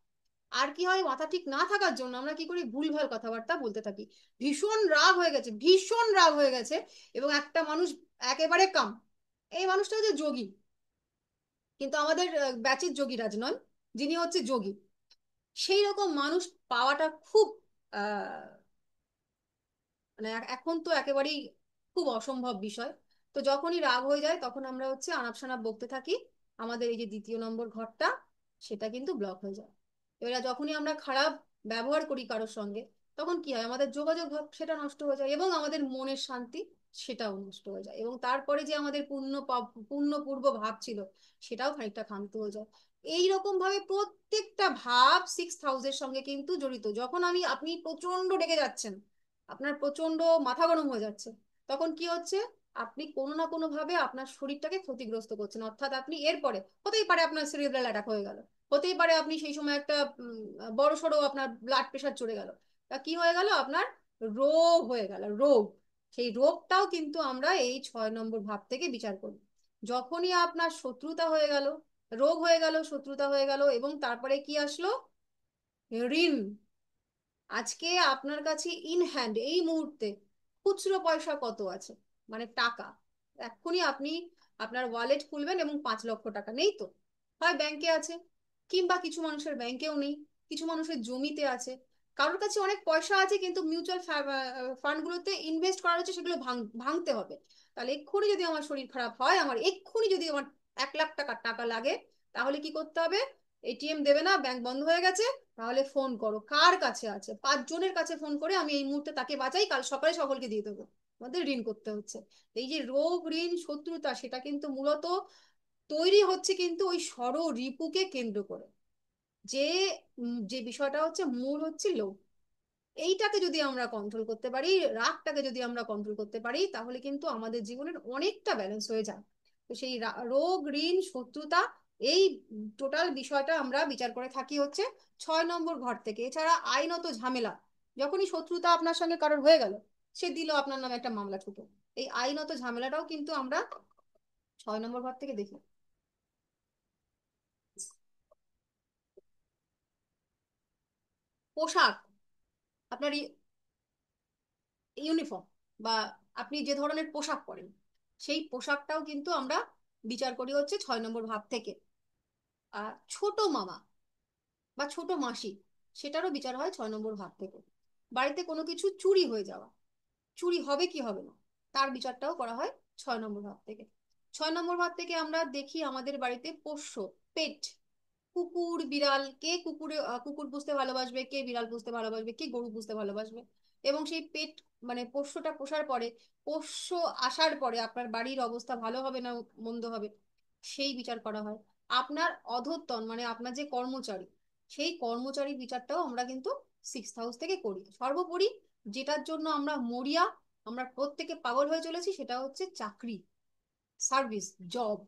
আর কি হয়? মাথা ঠিক না থাকার জন্য আমরা কি করি? ভুলভাল কথাবার্তা বলতে থাকি। ভীষণ রাগ হয়ে গেছে, ভীষণ রাগ হয়ে গেছে, এবং একটা মানুষ একেবারে কাম, এই মানুষটা হচ্ছে যোগী, কিন্তু আমাদের ব্যাচের যোগীরাজ নন, যিনি হচ্ছে যোগী। সেই রকম মানুষ পাওয়াটা খুব আহ মানে এখন তো একেবারেই খুব অসম্ভব বিষয়। তো যখনই রাগ হয়ে যায় তখন আমরা হচ্ছে আনাপ শনাপ বকতে থাকি। আমাদের এই যে 2য় নম্বর ঘরটা, সেটা কিন্তু ব্লক হয়ে যায়। এবার যখনই আমরা খারাপ ব্যবহার করি কারোর সঙ্গে, তখন কি হয়, আমাদের যোগাযোগ ভাব সেটা নষ্ট হয়ে যায় এবং আমাদের মনের শান্তি সেটাও নষ্ট হয়ে যায়, এবং তারপরে যে আমাদের পূর্ব ভাব ছিল সেটাও খানিকটা ক্ষান্ত হয়ে যায়। এইরকম ভাবে প্রত্যেকটা ভাব 6 হাউসের সঙ্গে কিন্তু জড়িত। যখন আপনি প্রচন্ড রেগে যাচ্ছেন, আপনার প্রচন্ড মাথা গরম হয়ে যাচ্ছে, তখন কি হচ্ছে, আপনি কোনো না কোনো ভাবে আপনার শরীরটাকে ক্ষতিগ্রস্ত করছেন। অর্থাৎ আপনি এরপরে হতেই পারে আপনার সেরিব্রাল অ্যাটাক হয়ে গেল, হতেই পারে আপনি সেই সময় একটা বড় সড়ো আপনার ব্লাড প্রেশার চড়ে গেল, তা কি হয়ে গেল, আপনার রোগ হয়ে গেল, রোগ। সেই রোগটাও কিন্তু আমরা এই 6 নম্বর ভাব থেকে বিচার করি। যখনই আপনার শত্রুতা হয়ে গেল, রোগ হয়ে গেল, শত্রুতা হয়ে গেল, এবং তারপরে কি আসলো, ঋণ। আজকে আপনার কাছে ইন হ্যান্ড এই মুহূর্তে খুচরো পয়সা কত আছে, মানে টাকা, এক্ষুনি আপনি আপনার ওয়ালেট খুলবেন এবং 5 লক্ষ টাকা নেই তো, হয় ব্যাংকে আছে, কিংবা কিছু মানুষের ব্যাংকেও নেই, কিছু মানুষের জমিতে আছে, কারোর কাছে অনেক পয়সা আছে কিন্তু মিউচুয়াল ফান্ডগুলোতে ইনভেস্ট করা হচ্ছে, সেগুলো ভাঙতে হবে। তাহলে এক্ষুনি যদি আমার শরীর খারাপ হয়, আমার এক্ষুনি যদি আমার 1 লাখ টাকা টাকা লাগে, তাহলে কি করতে হবে, এটিএম দেবে না, ব্যাংক বন্ধ হয়ে গেছে, তাহলে ফোন করো, কার কাছে আছে 5 জনের কাছে ফোন করে আমি এই মুহূর্তে তাকে বাঁচাই, কাল সকালে সকলকে দিয়ে দেবো। আমাদের ঋণ করতে হচ্ছে। এই যে রোগ, ঋণ, শত্রুতা, সেটা কিন্তু মূলত তৈরি হচ্ছে কিন্তু ওই ষড়রিপুকে কেন্দ্র করে। যে যে বিষয়টা হচ্ছে, মূল হচ্ছে লোভ। এইটাকে যদি আমরা কন্ট্রোল করতে পারি, রাগটাকে যদি আমরা কন্ট্রোল করতে পারি, তাহলে কিন্তু আমাদের জীবনের অনেকটা ব্যালেন্স হয়ে যায়। তো সেই রোগ, ঋণ, শত্রুতা, এই টোটাল বিষয়টা আমরা বিচার করে থাকি হচ্ছে 6 নম্বর ঘর থেকে। এছাড়া আইনত ঝামেলা, যখনই শত্রুতা আপনার সঙ্গে কারোর হয়ে গেল, সে দিল আপনার নামে একটা মামলা ঠুকে, এই আইনত ঝামেলাটাও কিন্তু আমরা 6 নম্বর ঘর থেকে দেখি। পোশাক, আপনার ইউনিফর্ম, বা আপনি যে ধরনের পোশাক পরেন, সেই পোশাকটাও কিন্তু আমরা বিচার করি হচ্ছে 6 নম্বর ভাব থেকে। ছোট মামা বা ছোট মাসি, সেটারও বিচার হয় 6 নম্বর ভাব থেকে। বাড়িতে কোনো কিছু চুরি হয়ে যাওয়া, চুরি হবে কি হবে না, তার বিচারটাও করা হয় 6 নম্বর ভাব থেকে। 6 নম্বর ভাব থেকে আমরা দেখি আমাদের বাড়িতে পোষ্য পেট, কুকুর, বিড়াল, কে কুকুর পুষতে ভালোবাসবে, কে বিড়াল পুষতে ভালোবাসবে, কে গরু পুষতে ভালোবাসবে, এবং সেই পেট মানে পোষ্যটা পোষার পরে, পোষ্য আসার পরে আপনার বাড়ির অবস্থা ভালো হবে না মন্দ হবে, সেই বিচার করা হয়। আপনার অধস্তন মানে আপনার যে কর্মচারী, সেই কর্মচারী বিচারটাও আমরা কিন্তু 6 হাউস থেকে করি। সর্বোপরি যেটার জন্য আমরা মরিয়া, আমরা প্রত্যেকে পাগল হয়ে চলেছি, সেটা হচ্ছে চাকরি, সার্ভিস, জব।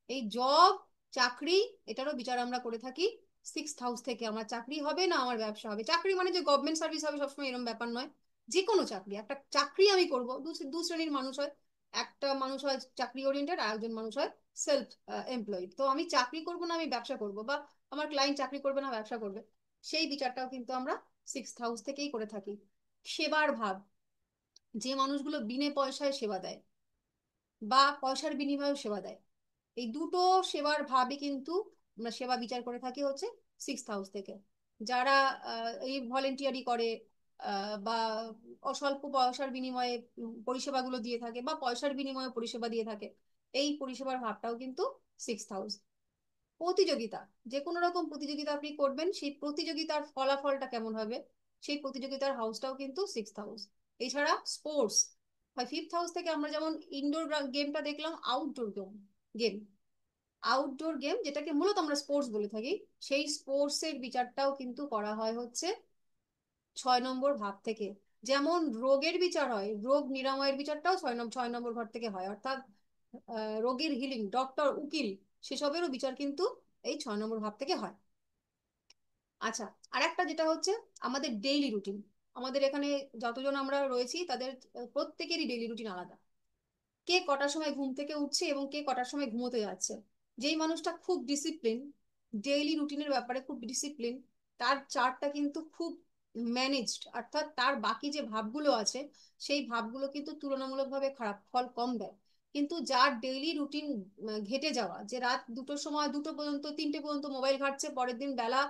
এই জব, চাকরি, এটারও বিচার আমরা করে থাকি 6 হাউস থেকে। আমার চাকরি হবে না আমার ব্যবসা হবে, চাকরি মানে যে গভর্নমেন্ট সার্ভিস হবে সবসময় এরকম ব্যাপার নয়, যে কোনো চাকরি, একটা চাকরি আমি করব, দু শ্রেণীর মানুষ হয়, একটা মানুষ হয় চাকরি ওরিয়েন্টেড, আর একজন মানুষ হয় সেলফ এমপ্লয়েড। তো আমি চাকরি করব না আমি ব্যবসা করব, বা আমার ক্লায়েন্ট চাকরি করবে না ব্যবসা করবে, সেই বিচারটাও কিন্তু আমরা 6 হাউস থেকেই করে থাকি। সেবার ভাব, যে মানুষগুলো বিনে পয়সায় সেবা দেয় বা পয়সার বিনিময়েও সেবা দেয়, এই দুটো সেবার ভাবে কিন্তু আমরা সেবা বিচার করে থাকি হচ্ছে 6 হাউস থেকে। যারা এই ভলেন্টিয়ারি করে, বা অস্বল্প পয়সার বিনিময়ে পরিষেবাগুলো দিয়ে থাকে, বা পয়সার বিনিময়ে পরিষেবা দিয়ে থাকে, এই পরিষেবার ভাবটাও কিন্তু 6 হাউস। প্রতিযোগিতা, যে কোনো রকম প্রতিযোগিতা আপনি করবেন, সেই প্রতিযোগিতার ফলাফলটা কেমন হবে, সেই প্রতিযোগিতার হাউসটাও কিন্তু 6 হাউস। এছাড়া স্পোর্টস হয় 5th হাউস থেকে। আমরা যেমন ইনডোর গেমটা দেখলাম, আউটডোর গেম, আউটডোর গেম যেটাকে মূলত আমরা স্পোর্টস বলে থাকি, সেই স্পোর্টস এর বিচারটাও কিন্তু করা হয় হচ্ছে 6 নম্বর ভাব থেকে। যেমন রোগের বিচার হয়, রোগ নিরাময়ের বিচারটাও 6 নম্বর ঘর থেকে হয়, অর্থাৎ রোগীর হিলিং, ডক্টর, উকিল, সেসবেরও বিচার কিন্তু এই 6 নম্বর ভাব থেকে হয়। আচ্ছা, আর একটা যেটা হচ্ছে আমাদের ডেইলি রুটিন। আমাদের এখানে যতজন আমরা রয়েছি তাদের প্রত্যেকেরই ডেইলি রুটিন আলাদা। কে কটার সময় ঘুম থেকে উঠছে এবং কে কটার সময় ঘুমোতে যাচ্ছে। যেই মানুষটা খুব ডিসিপ্লিন, ডেইলি রুটিনের ব্যাপারে খুব ডিসিপ্লিন, তার চার্টটা কিন্তু খুব ম্যানেজড, অর্থাৎ তার বাকি যে ভাবগুলো আছে সেই ভাবগুলো কিন্তু তুলনামূলকভাবে খারাপ ফল কম দেয়। কিন্তু যার ডেইলি রুটিন ঘেটে যাওয়া, যে রাত 2টোর সময়, 2টো পর্যন্ত, 3টে পর্যন্ত মোবাইল ঘাটছে, পরের দিন বেলা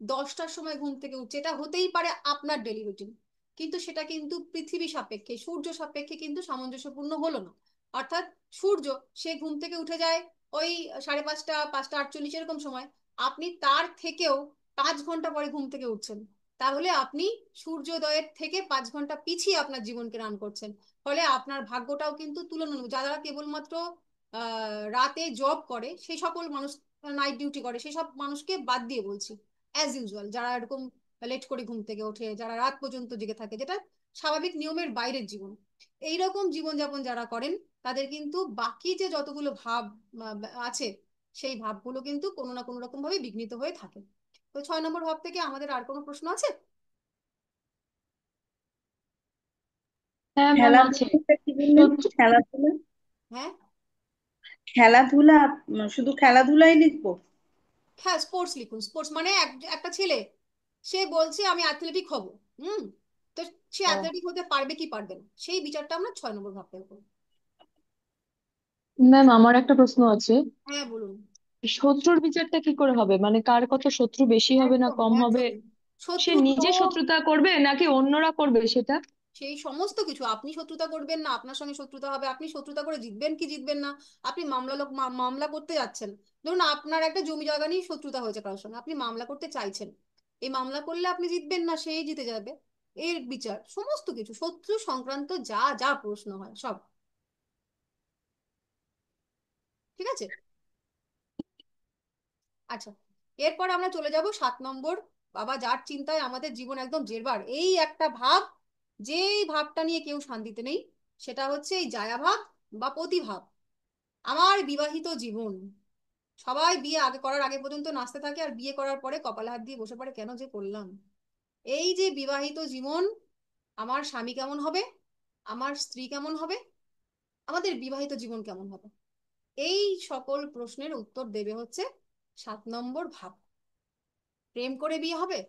10টার সময় ঘুম থেকে উঠছে, এটা হতেই পারে আপনার ডেইলি রুটিন, কিন্তু সেটা কিন্তু পৃথিবী সাপেক্ষে, সূর্য সাপেক্ষে কিন্তু সামঞ্জস্যপূর্ণ হলো না। অর্থাৎ সূর্য, সে ঘুম থেকে উঠে যায় ওই 5:30, 5:48 এরকম সময়, আপনি তার থেকেও 5 ঘন্টা পরে ঘুম থেকে উঠছেন, তাহলে আপনি সূর্যোদয়ের থেকে 5 ঘন্টা পিছিয়ে আপনার জীবনকে রান করছেন। ফলে আপনার ভাগ্যটাও কিন্তু তুলনামূলক, যারা কেবলমাত্র রাতে জব করে সেই সকল মানুষ, নাইট ডিউটি করে সেই সব মানুষকে বাদ দিয়ে বলছি, অ্যাজ ইউজুয়াল যারা এরকম লেট করে ঘুম থেকে ওঠে, যারা রাত পর্যন্ত জেগে থাকে, যেটা স্বাভাবিক নিয়মের বাইরের জীবন, এইরকম জীবনযাপন যারা করেন, তাদের কিন্তু বাকি যে যতগুলো ভাব আছে, সেই ভাবগুলো কিন্তু কোনো না কোনো রকম ভাবে বিঘ্নিত হয়ে থাকে। তো 6 নম্বর ভাব থেকে আমাদের আর কোনো প্রশ্ন আছে? হ্যাঁ ম্যাম আছে। খেলাধুলাটা কি বললেন? শত্রু খেলাধুলা, হ্যাঁ, খেলাধুলা, শুধু খেলাধুলাই লিখবো? হ্যাঁ, স্পোর্টস লিখুন। স্পোর্টস মানে একটা ছেলে, সে বলছে আমি অ্যাথলেটিক হব। হুম। তো সে ও অ্যাথলেটিক হতে পারবে কি পারবে না, সেই বিচারটা আমরা 6 নম্বর ভাব থেকে করবো। ম্যাম, আমার একটা প্রশ্ন আছে। হ্যাঁ, বলুন। শত্রুর বিচারটা কি করে হবে? মানে কার কত শত্রু বেশি হবে না একদম কম হবে? একদম। সে শত্রু তো নিজে শত্রুতা করবে নাকি অন্যরা করবে সেটা? সেই সমস্ত কিছু, আপনি শত্রুতা করবেন না, আপনার সঙ্গে শত্রুতা হবে, আপনি শত্রুতা করে জিতবেন কি জিতবেন না, আপনি মামলা করতে যাচ্ছেন, ধরুন আপনার একটা জমি জায়গা নিয়ে শত্রুতা হয়েছে কারোর সঙ্গে, আপনি মামলা করতে চাইছেন, এই মামলা করলে আপনি জিতবেন না, সেই জিতে যাবে। এর বিচার সমস্ত কিছু শত্রু সংক্রান্ত যা যা প্রশ্ন হয় সব। ঠিক আছে। আচ্ছা, এরপর আমরা চলে যাব 7 নম্বর। বাবা, যার চিন্তায় আমাদের জীবন একদম জেরবার, এই একটা ভাব, যেই ভাবটা নিয়ে কেউ শান্তিতে নেই, সেটা হচ্ছে এই জায়া ভাব বা প্রতিভাব। আমার বিবাহিত জীবন, সবাই বিয়ে আগে করার আগে পর্যন্ত নাচতে থাকে, আর বিয়ে করার পরে কপালে হাত দিয়ে বসে পড়ে, কেন যে করলাম। এই যে বিবাহিত জীবন, আমার স্বামী কেমন হবে, আমার স্ত্রী কেমন হবে, আমাদের বিবাহিত জীবন কেমন হবে, এই সকল প্রশ্নের উত্তর দেবে হচ্ছে 7 নম্বর ভাব। প্রেম করে বিয়ে হবে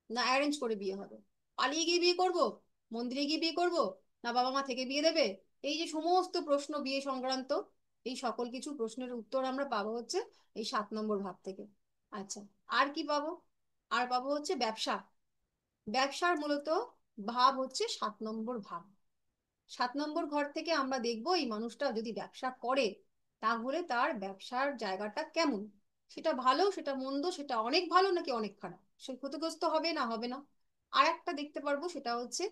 না অ্যারেঞ্জ করে বিয়ে হবে, পালিয়ে গিয়ে বিয়ে করব, মন্দিরে গিয়ে বিয়ে করব, না বাবা মা থেকে বিয়ে দেবে, এই যে সমস্ত প্রশ্ন বিয়ে সংক্রান্ত, এই সকল কিছু প্রশ্নের উত্তর আমরা পাবো হচ্ছে এই 7 নম্বর ভাব থেকে। আচ্ছা, আর কি পাবো? আর পাবো হচ্ছে ব্যবসা। ব্যবসার মূলত ভাব হচ্ছে 7 নম্বর ভাব। 7 নম্বর ঘর থেকে আমরা দেখবো এই মানুষটা যদি ব্যবসা করে, তাহলে তার ব্যবসার জায়গাটা কেমন, সেটা ভালো, সেটা মন্দ, সেটা অনেক ভালো নাকি অনেক খারাপ, সে ক্ষতিগ্রস্ত হবে না হবে না। আর একটা দেখতে পারবো, সেটা হচ্ছে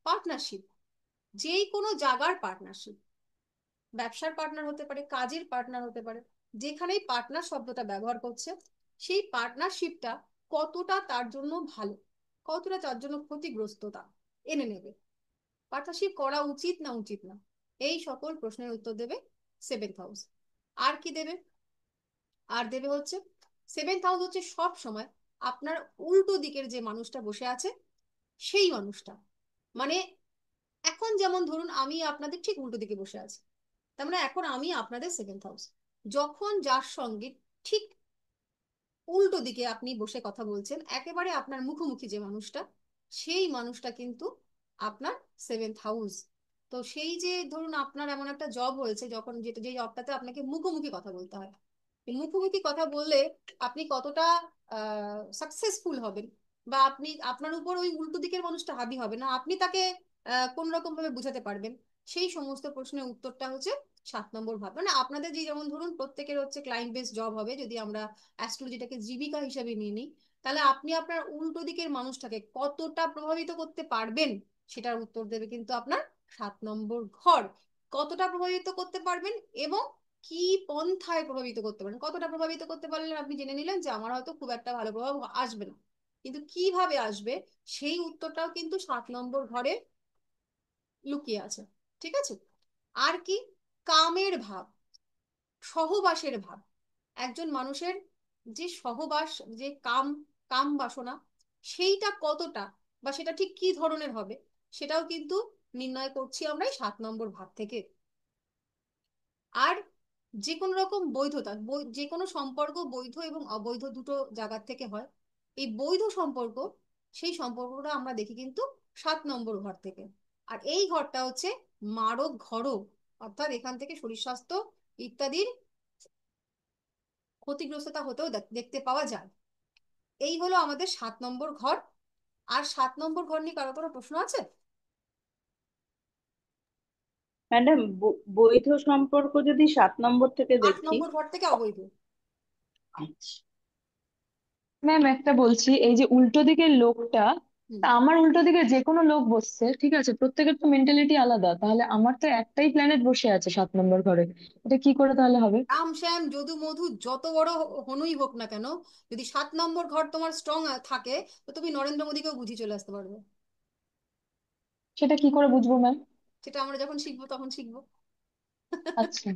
পার্টনারশিপ, যেই কোনো জায়গার পার্টনারশিপ, ব্যবসার পার্টনার হতে পারে, কাজের পার্টনার হতে পারে, যেখানেই পার্টনার শব্দটা ব্যবহার করছে, সেই পার্টনারশিপটা কতটা তার জন্য ভালো, কতটা তার জন্য ক্ষতিগ্রস্ততা এনে নেবে, পার্টনারশিপ করা উচিত না উচিত না, এই সকল প্রশ্নের উত্তর দেবে 7th হাউস। আর কি দেবে? আর দেবে হচ্ছে 7th হাউস হচ্ছে সব সময় আপনার উল্টো দিকের যে মানুষটা বসে আছে, সেই মানুষটা, মানে এখন যেমন ধরুন আমি আপনাদের ঠিক উল্টো দিকে বসে আছি, তার মানে এখন আমি আপনাদের 7th হাউস, যখন যার সঙ্গে ঠিক উল্টো দিকে আপনি বসে কথা বলছেন, একেবারে আপনার মুখোমুখি যে মানুষটা, সেই মানুষটা কিন্তু আপনার 7th হাউস। তো সেই যে ধরুন আপনার এমন একটা জব হয়েছে, যখন যেটা যে জবটাতে আপনাকে মুখোমুখি কথা বলতে হয়, এই মুখোমুখি কথা বললে আপনি কতটা সাকসেসফুল হবেন, বা আপনি আপনার উপর ওই উল্টো দিকের মানুষটা হাবি হবে না, আপনি তাকে কোন রকম ভাবে বুঝাতে পারবেন, সেই সমস্ত প্রশ্নের উত্তরটা হচ্ছে 7 নম্বর ভাব। মানে আপনাদের যে যেমন ধরুন প্রত্যেকের হচ্ছে ক্লায়েন্ট বেস জব হবে, যদি আমরা অ্যাস্ট্রোলজিটাকে জীবিকা হিসেবে নিয়ে নিই, তাহলে আপনি আপনার উল্টো দিকের মানুষটাকে কতটা প্রভাবিত করতে পারবেন, সেটার উত্তর দেবে কিন্তু আপনার 7 নম্বর ঘর। কতটা প্রভাবিত করতে পারবেন এবং কি পন্থায় প্রভাবিত করতে পারেন, কতটা প্রভাবিত করতে পারলেন আপনি জেনে নিলেন যে আমার হয়তো খুব একটা ভালো প্রভাব আসবে না, কিন্তু কিভাবে আসবে সেই উত্তরটাও কিন্তু 7 নম্বর ঘরে লুকিয়ে আছে। ঠিক আছে। আর কি? কামের ভাব, সহবাসের ভাব, একজন মানুষের যে সহবাস, যে কাম, কাম বাসনা, সেইটা কতটা বা সেটা ঠিক কি ধরনের হবে, সেটাও কিন্তু নির্ণয় করছি আমরা এই 7 নম্বর ভাব থেকে। আর যে কোনো রকম বৈধতা, যে কোনো সম্পর্ক বৈধ এবং অবৈধ দুটো জায়গার থেকে হয়, এই বৈধ সম্পর্ক, সেই সম্পর্কটা আমরা দেখি কিন্তু 7 নম্বর ঘর থেকে। আর এই ঘরটা হচ্ছে মারক ঘরও, অর্থাৎ এখান থেকে শরীর স্বাস্থ্য ইত্যাদির ক্ষতিগ্রস্ততা হতেও দেখতে পাওয়া যায়। এই হলো আমাদের 7 নম্বর ঘর। আর 7 নম্বর ঘর নিয়ে কারো কোনো প্রশ্ন আছে? ম্যাডাম, বৈধ সম্পর্ক যদি 7 নম্বর থেকে আট দেখি, নম্বর ঘর থেকে অবৈধ। ম্যাম একটা বলছি, এই যে উল্টো দিকের লোকটা, হুম। তা আমার উল্টো দিকে যে কোনো লোক বসছে, ঠিক আছে, প্রত্যেকের তো মেন্টালিটি আলাদা, তাহলে আমার তো একটাই প্ল্যানেট বসে আছে 7 নম্বর ঘরে, এটা কি করে তাহলে হবে? রাম শ্যাম যদু মধু যত বড় হনুই হোক না কেন, যদি 7 নম্বর ঘর তোমার স্ট্রং থাকে, তো তুমি নরেন্দ্র মোদীকেও বুঝিয়ে চলে আসতে পারবে। সেটা কি করে বুঝবো ম্যাম? সেটা আমরা যখন শিখবো তখন শিখবো। আচ্ছা,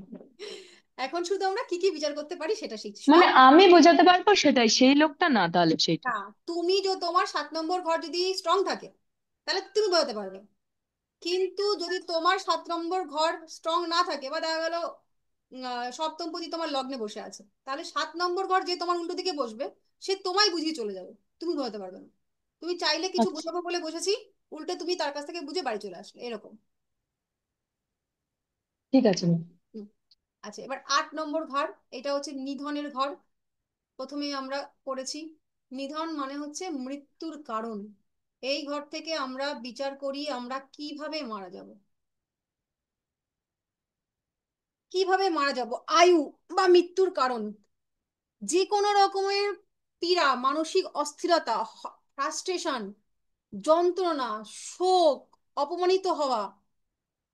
এখন শুধু আমরা কি কি বিচার করতে পারি সেটা শিখছি মানে সব। আমি বোঝাতে পারবো সেটাই, সেই লোকটা না তাহলে সেইটা। না, তুমি যে তোমার 7 নম্বর ঘর যদি স্ট্রং থাকে তাহলে তুমি বোঝাতে পারবে। কিন্তু যদি তোমার 7 নম্বর ঘর স্ট্রং না থাকে, বা দেখা গেল সপ্তমপতি তোমার লগ্নে বসে আছে, তাহলে 7 নম্বর ঘর যে তোমার উল্টো দিকে বসবে সে তোমায় বুঝিয়ে চলে যাবে, তুমি বোঝাতে পারবে না। তুমি চাইলে কিছু আচ্ছা, বোঝাবো বলে বসেছি, উল্টে তুমি তার কাছ থেকে বুঝে বাড়ি চলে আসলে, এরকম। ঠিক আছে ম্যাম। হুম। আচ্ছা, এবার 8 নম্বর ঘর, এটা হচ্ছে নিধনের ঘর। প্রথমে আমরা পড়েছি, নিধন মানে হচ্ছে মৃত্যুর কারণ। এই ঘর থেকে আমরা বিচার করি আমরা কিভাবে মারা যাব, কিভাবে মারা যাব, আয়ু বা মৃত্যুর কারণ। যে কোনো রকমের পীড়া, মানসিক অস্থিরতা, ফ্রাস্ট্রেশন, যন্ত্রণা, শোক, অপমানিত হওয়া,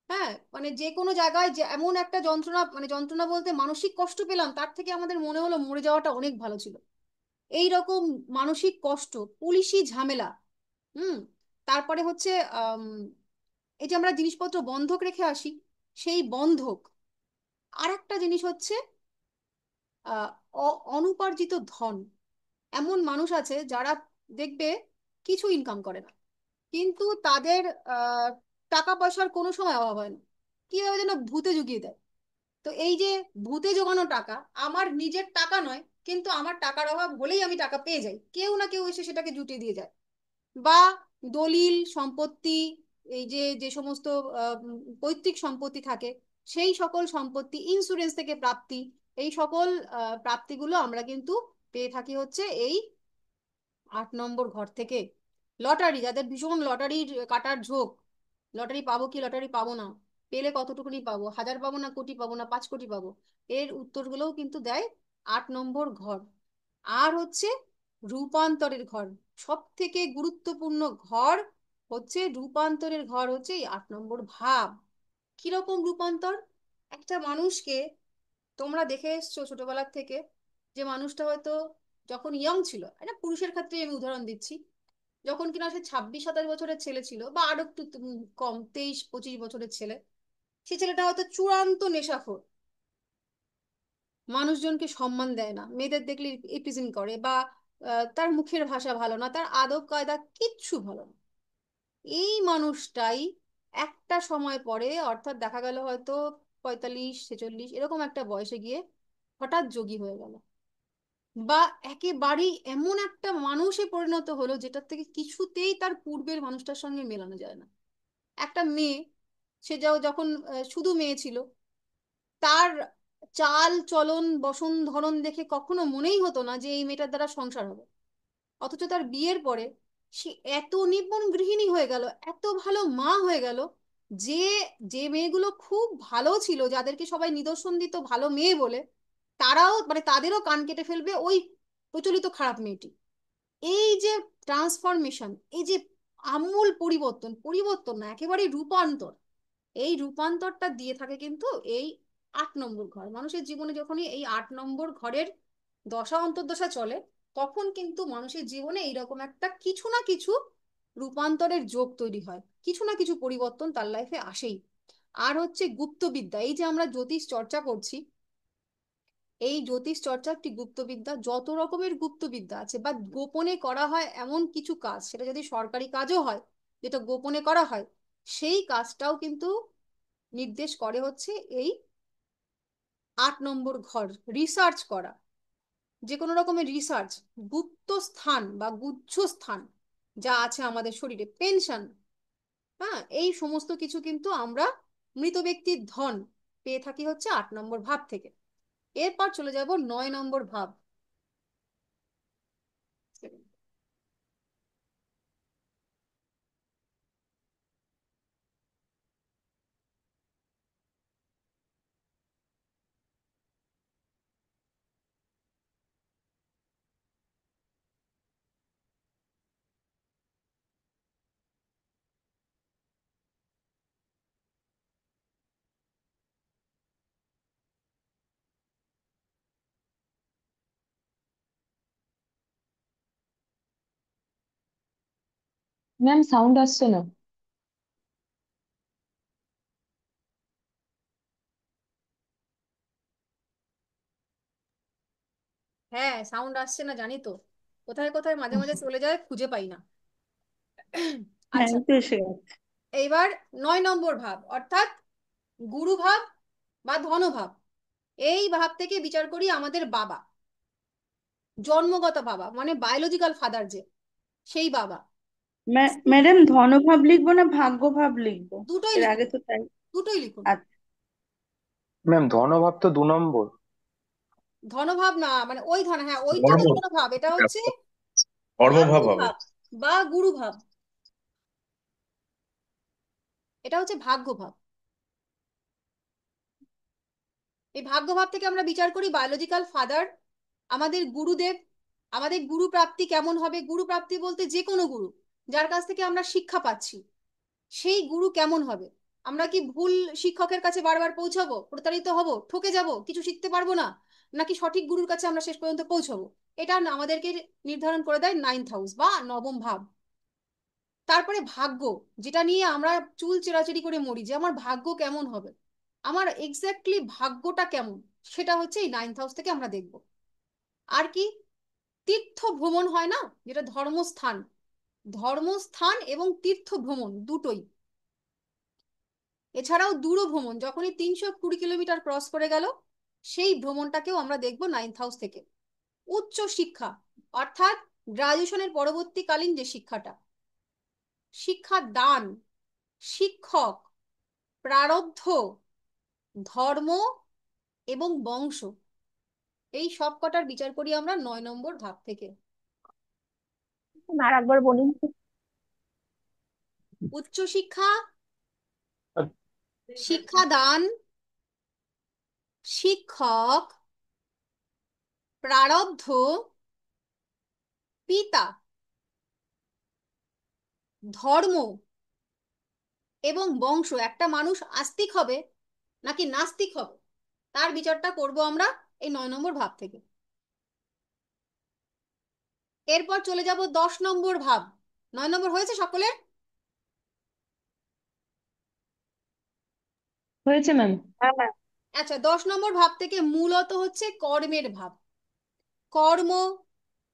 হ্যাঁ, মানে যে কোনো জায়গায় যে এমন একটা যন্ত্রণা, মানে যন্ত্রণা বলতে মানসিক কষ্ট পেলাম, তার থেকে আমাদের মনে হলো মরে যাওয়াটা অনেক ভালো ছিল। এই রকম মানসিক কষ্ট, পুলিশি ঝামেলা। হুম। তারপরে হচ্ছে আম, এই যে আমরা জিনিসপত্র বন্ধক রেখে আসি, সেই বন্ধক। আর একটা জিনিস হচ্ছে আহ অনুপার্জিত ধন। এমন মানুষ আছে যারা দেখবে কিছু ইনকাম করে না, কিন্তু তাদের আহ টাকা পয়সার কোনো সময় অভাব হয় না, কিভাবে যেন ভূতে জুগিয়ে দেয়। তো এই যে ভূতে জোগানো টাকা, আমার নিজের টাকা নয়, কিন্তু আমার টাকার অভাব হলেই আমি টাকা পেয়ে যাই, কেউ না কেউ এসে সেটাকে জুটিয়ে দিয়ে যায়। বা দলিল সম্পত্তি, এই যে যে সমস্ত পৈতৃক সম্পত্তি থাকে, সেই সকল সম্পত্তি, ইন্স্যুরেন্স থেকে প্রাপ্তি, এই সকল প্রাপ্তিগুলো আমরা কিন্তু পেয়ে থাকি হচ্ছে এই 8 নম্বর ঘর থেকে। লটারি, যাদের ভীষণ লটারির কাটার ঝোঁক, লটারি পাবো কি লটারি পাবো না, পেলে কতটুকুনি পাবো, 1000 পাবো না কোটি পাবো না 5 কোটি পাবো, এর উত্তরগুলোও কিন্তু দেয় 8 নম্বর ঘর। আর হচ্ছে রূপান্তরের ঘর, সব থেকে গুরুত্বপূর্ণ ঘর হচ্ছে রূপান্তরের ঘর, হচ্ছে এই 8 নম্বর ভাব। কিরকম রূপান্তর? একটা মানুষকে তোমরা দেখে এসছো ছোটবেলার থেকে, যে মানুষটা হয়তো যখন ইয়ং ছিল, এটা পুরুষের ক্ষেত্রে আমি উদাহরণ দিচ্ছি, যখন কিনা সে 26-27 বছরের ছেলে ছিল, বা আরো একটু কম, 23-25 বছরের ছেলে, সে ছেলেটা হয়তো চূড়ান্ত নেশাখোর, মানুষজনকে সম্মান দেয় না, মেয়েদের দেখলে ইপিজিং করে, বা তার মুখের ভাষা ভালো না, তার আদব কায়দা কিচ্ছু ভালো না। এই মানুষটাই একটা সময় পরে, অর্থাৎ দেখা গেল হয়তো 45-46 এরকম একটা বয়সে গিয়ে হঠাৎ যোগী হয়ে গেল, বা একেবারেই এমন একটা মানুষে পরিণত হলো যেটার থেকে কিছুতেই তার পূর্বের মানুষটার সঙ্গে মেলানো যায় না। একটা মেয়ে, সে যখন শুধু মেয়ে ছিল, তার চাল চলন বসন ধরন দেখে কখনো মনেই হতো না যে এই মেয়েটার দ্বারা সংসার হবে। অথচ তার বিয়ের পরে সে এত নিপুণ গৃহিণী হয়ে গেল, এত ভালো মা হয়ে গেল, যে যে মেয়েগুলো খুব ভালো ছিল, যাদেরকে সবাই নিদর্শন দিত ভালো মেয়ে বলে, তারাও মানে তাদেরও কান কেটে ফেলবে ওই প্রচলিত খারাপ মেয়েটি। এই যে ট্রান্সফরমেশন, এই যে আমূল পরিবর্তন, পরিবর্তন না একেবারেই রূপান্তর, এই রূপান্তরটা দিয়ে থাকে কিন্তু এই 8 নম্বর ঘর। মানুষের জীবনে যখনই এই 8 নম্বর ঘরের দশা অন্তর্দশা চলে, তখন কিন্তু মানুষের জীবনে এইরকম একটা কিছু না কিছু রূপান্তরের যোগ তৈরি হয়, কিছু না কিছু পরিবর্তন তার লাইফে আসেই। আর হচ্ছে গুপ্তবিদ্যা, এই যে আমরা জ্যোতিষ চর্চা করছি, এই জ্যোতিষ চর্চা একটি গুপ্তবিদ্যা। যত রকমের গুপ্তবিদ্যা আছে বা গোপনে করা হয় এমন কিছু কাজ, সেটা যদি সরকারি কাজও হয়, যেটা গোপনে করা হয়, সেই কাজটাও কিন্তু নির্দেশ করে হচ্ছে এই 8 নম্বর ঘর। রিসার্চ করা, যে কোনো রকমের রিসার্চ, গুপ্ত স্থান বা গুহ্য স্থান যা আছে আমাদের শরীরে, পেনশন, হ্যাঁ, এই সমস্ত কিছু কিন্তু আমরা মৃত ব্যক্তির ধন পেয়ে থাকি হচ্ছে 8 নম্বর ভাব থেকে। এরপর চলে যাব 9 নম্বর ভাব। ম্যাম সাউন্ড আসছে না। হ্যাঁ, সাউন্ড আসছে না জানি তো, কোথায় কোথায় মাঝে মাঝে চলে যায়, খুঁজে পাই না। হ্যাঁ, আচ্ছা, এই তো এসে গেছে। এইবার 9 নম্বর ভাব অর্থাৎ গুরু ভাব বা ধনভাব। এই ভাব থেকে বিচার করি আমাদের বাবা, জন্মগত বাবা, মানে বায়োলজিক্যাল ফাদার যে, সেই বাবা। ম্যাডাম, ধনভাব লিখবো না ভাগ্যভাব লিখবো? দুটোই এর লিখুন, আগে তো তাই। দুটোই লিখুন। আচ্ছা। ম্যাম ধনভাব তো 2 নম্বর। ধনভাব না, মানে ওই ধন, হ্যাঁ ওইটা ধর্ম, তো ধনভাব, এটা হচ্ছে কর্মভাব হবে। ভাগ্যভাব বা গুরুভাব, এটা হচ্ছে ভাগ্যভাব। এই ভাগ্যভাব থেকে আমরা বিচার করি বায়োলজিক্যাল ফাদার, আমাদের গুরুদেব, আমাদের গুরু প্রাপ্তি কেমন হবে। গুরু প্রাপ্তি বলতে যে কোনো গুরু, যার কাছ থেকে আমরা শিক্ষা পাচ্ছি, সেই গুরু কেমন হবে। আমরা কি ভুল শিক্ষকের কাছে বারবার পৌঁছাবো, প্রতারিত হব, ঠকে যাব, কিছু শিখতে পারবো না, নাকি সঠিক গুরুর কাছে আমরা শেষ পর্যন্ত পৌঁছাবো। এটা না আমাদেরকে নির্ধারণ করে দেয় 9th হাউস বা নবম ভাব। তারপরে ভাগ্য, যেটা নিয়ে আমরা চুল চেরাচেরি করে মরি যে আমার ভাগ্য কেমন হবে, আমার এক্স্যাক্টলি ভাগ্যটা কেমন, সেটা হচ্ছে এই 9th হাউস থেকে আমরা দেখব। আর কি, তীর্থ ভ্রমণ হয় না, যেটা ধর্মস্থান, ধর্মস্থান এবং তীর্থ ভ্রমণ দুটোই, এছাড়াও দূর ভ্রমণ, যখনই 320 কিলোমিটার ক্রস করে গেল, সেই ভ্রমণটাকেও আমরা দেখব 9th হাউস থেকে। উচ্চ শিক্ষা অর্থাৎ গ্রাজুয়েশনের পরবর্তীকালীন যে শিক্ষাটা, শিক্ষা দান, শিক্ষক, প্রারব্ধ, ধর্ম এবং বংশ, এই সব কটার বিচার করি আমরা 9 নম্বর ভাব থেকে। আর একবার বলুন তো। উচ্চ শিক্ষা, শিক্ষাদান, শিক্ষক, প্রারব্ধ, পিতা, ধর্ম এবং বংশ। একটা মানুষ আস্তিক হবে নাকি নাস্তিক হবে, তার বিচারটা করব আমরা এই 9 নম্বর ভাব থেকে। এরপর চলে যাব 10 নম্বর ভাব। 9 নম্বর হয়েছে সকলের? হয়েছে ম্যাম। হ্যাঁ ম্যাম। আচ্ছা, 10 নম্বর ভাব থেকে মূলত হচ্ছে কর্মের ভাব। কর্ম,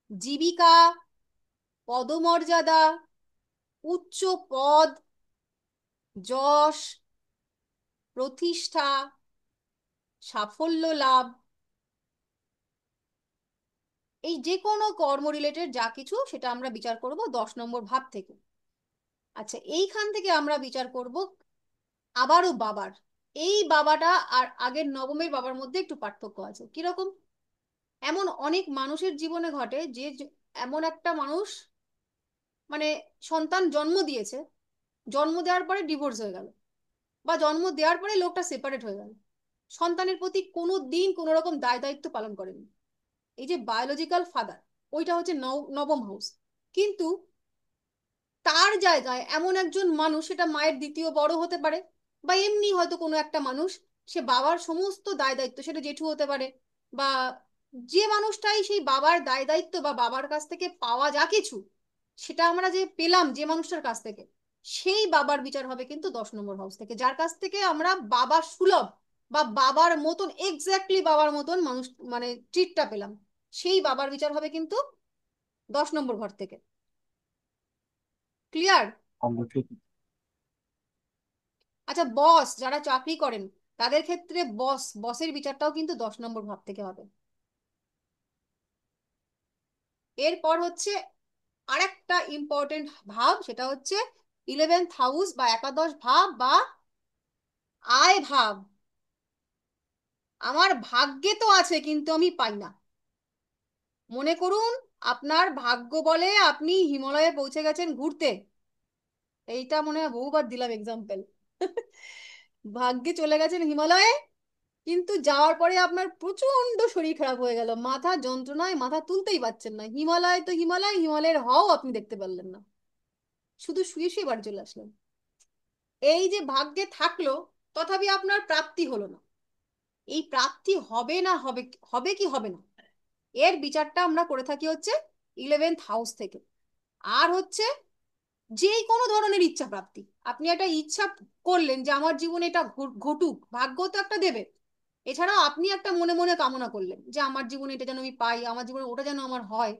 জীবিকা, পদমর্যাদা, উচ্চ পদ, যশ, প্রতিষ্ঠা, সাফল্য লাভ, এই যে কোনো কর্ম রিলেটেড যা কিছু, সেটা আমরা বিচার করব 10 নম্বর ভাব থেকে। আচ্ছা, এইখান থেকে আমরা বিচার করব আবারও বাবার। এই বাবাটা আর আগের নবমের বাবার মধ্যে একটু পার্থক্য আছে। কিরকম? এমন অনেক মানুষের জীবনে ঘটে যে এমন একটা মানুষ, মানে সন্তান জন্ম দিয়েছে, জন্ম দেওয়ার পরে ডিভোর্স হয়ে গেল, বা জন্ম দেওয়ার পরে লোকটা সেপারেট হয়ে গেল, সন্তানের প্রতি কোনো দিন কোনো রকম দায় দায়িত্ব পালন করেনি। এই যে বায়োলজিক্যাল ফাদার, ওইটা হচ্ছে নবম হাউস। কিন্তু তার জায়গায় এমন একজন মানুষ, সেটা মায়ের দ্বিতীয় বড় হতে পারে, বা এমনি হয়তো কোনো একটা মানুষ, সে বাবার সমস্ত দায় দায়িত্ব, সেটা জেঠু হতে পারে, বা যে মানুষটাই সেই বাবার দায় দায়িত্ব বা বাবার কাছ থেকে পাওয়া যা কিছু, সেটা আমরা যে পেলাম যে মানুষটার কাছ থেকে, সেই বাবার বিচার হবে কিন্তু 10 নম্বর হাউস থেকে। যার কাছ থেকে আমরা বাবা সুলভ বা বাবার মতন, এক্স্যাক্টলি বাবার মতন মানুষ, মানে ট্রিটটা পেলাম, সেই বাবার বিচার হবে কিন্তু 10 নম্বর ঘর থেকে। ক্লিয়ার? আচ্ছা, বস যারা চাকরি করেন, তাদের ক্ষেত্রে বসের বিচারটাও কিন্তু 10 নম্বর ভাব থেকে হবে। এরপর হচ্ছে আরেকটা ইম্পর্টেন্ট ভাব, সেটা হচ্ছে 11th হাউস বা একাদশ ভাব বা আয় ভাব। আমার ভাগ্যে তো আছে কিন্তু আমি পাই না। মনে করুন আপনার ভাগ্য বলে আপনি হিমালয়ে পৌঁছে গেছেন ঘুরতে, এইটা মনে হয় বহুবার দিলাম এক্সাম্পল। ভাগ্যে চলে গেছেন হিমালয়ে, কিন্তু যাওয়ার পরে আপনার প্রচন্ড শরীর খারাপ হয়ে গেল, মাথা যন্ত্রণায় মাথা তুলতেই পারছেন না, হিমালয় তো হিমালয়, হিমালয়ের হাও আপনি দেখতে পারলেন না, শুধু শুয়ে শুয়ে বাড়ি চলে আসলেন। এই যে ভাগ্যে থাকলো, তথাপি আপনার প্রাপ্তি হলো না। এই প্রাপ্তি হবে না, হবে হবে কি হবে না, এর বিচারটা আমরা করে থাকি হচ্ছে 11th হাউস থেকে। আর হচ্ছে যে কোনো ধরনের ইচ্ছা প্রাপ্তি। আপনি একটা ইচ্ছা করলেন যে আমার জীবনে এটা ঘটুক, ভাগ্য তো একটা দেবে। এছাড়াও আপনি একটা মনে মনে কামনা করলেন যে আমার জীবনে এটা যেন আমি পাই, আমার জীবনে ওটা যেন আমার হয়।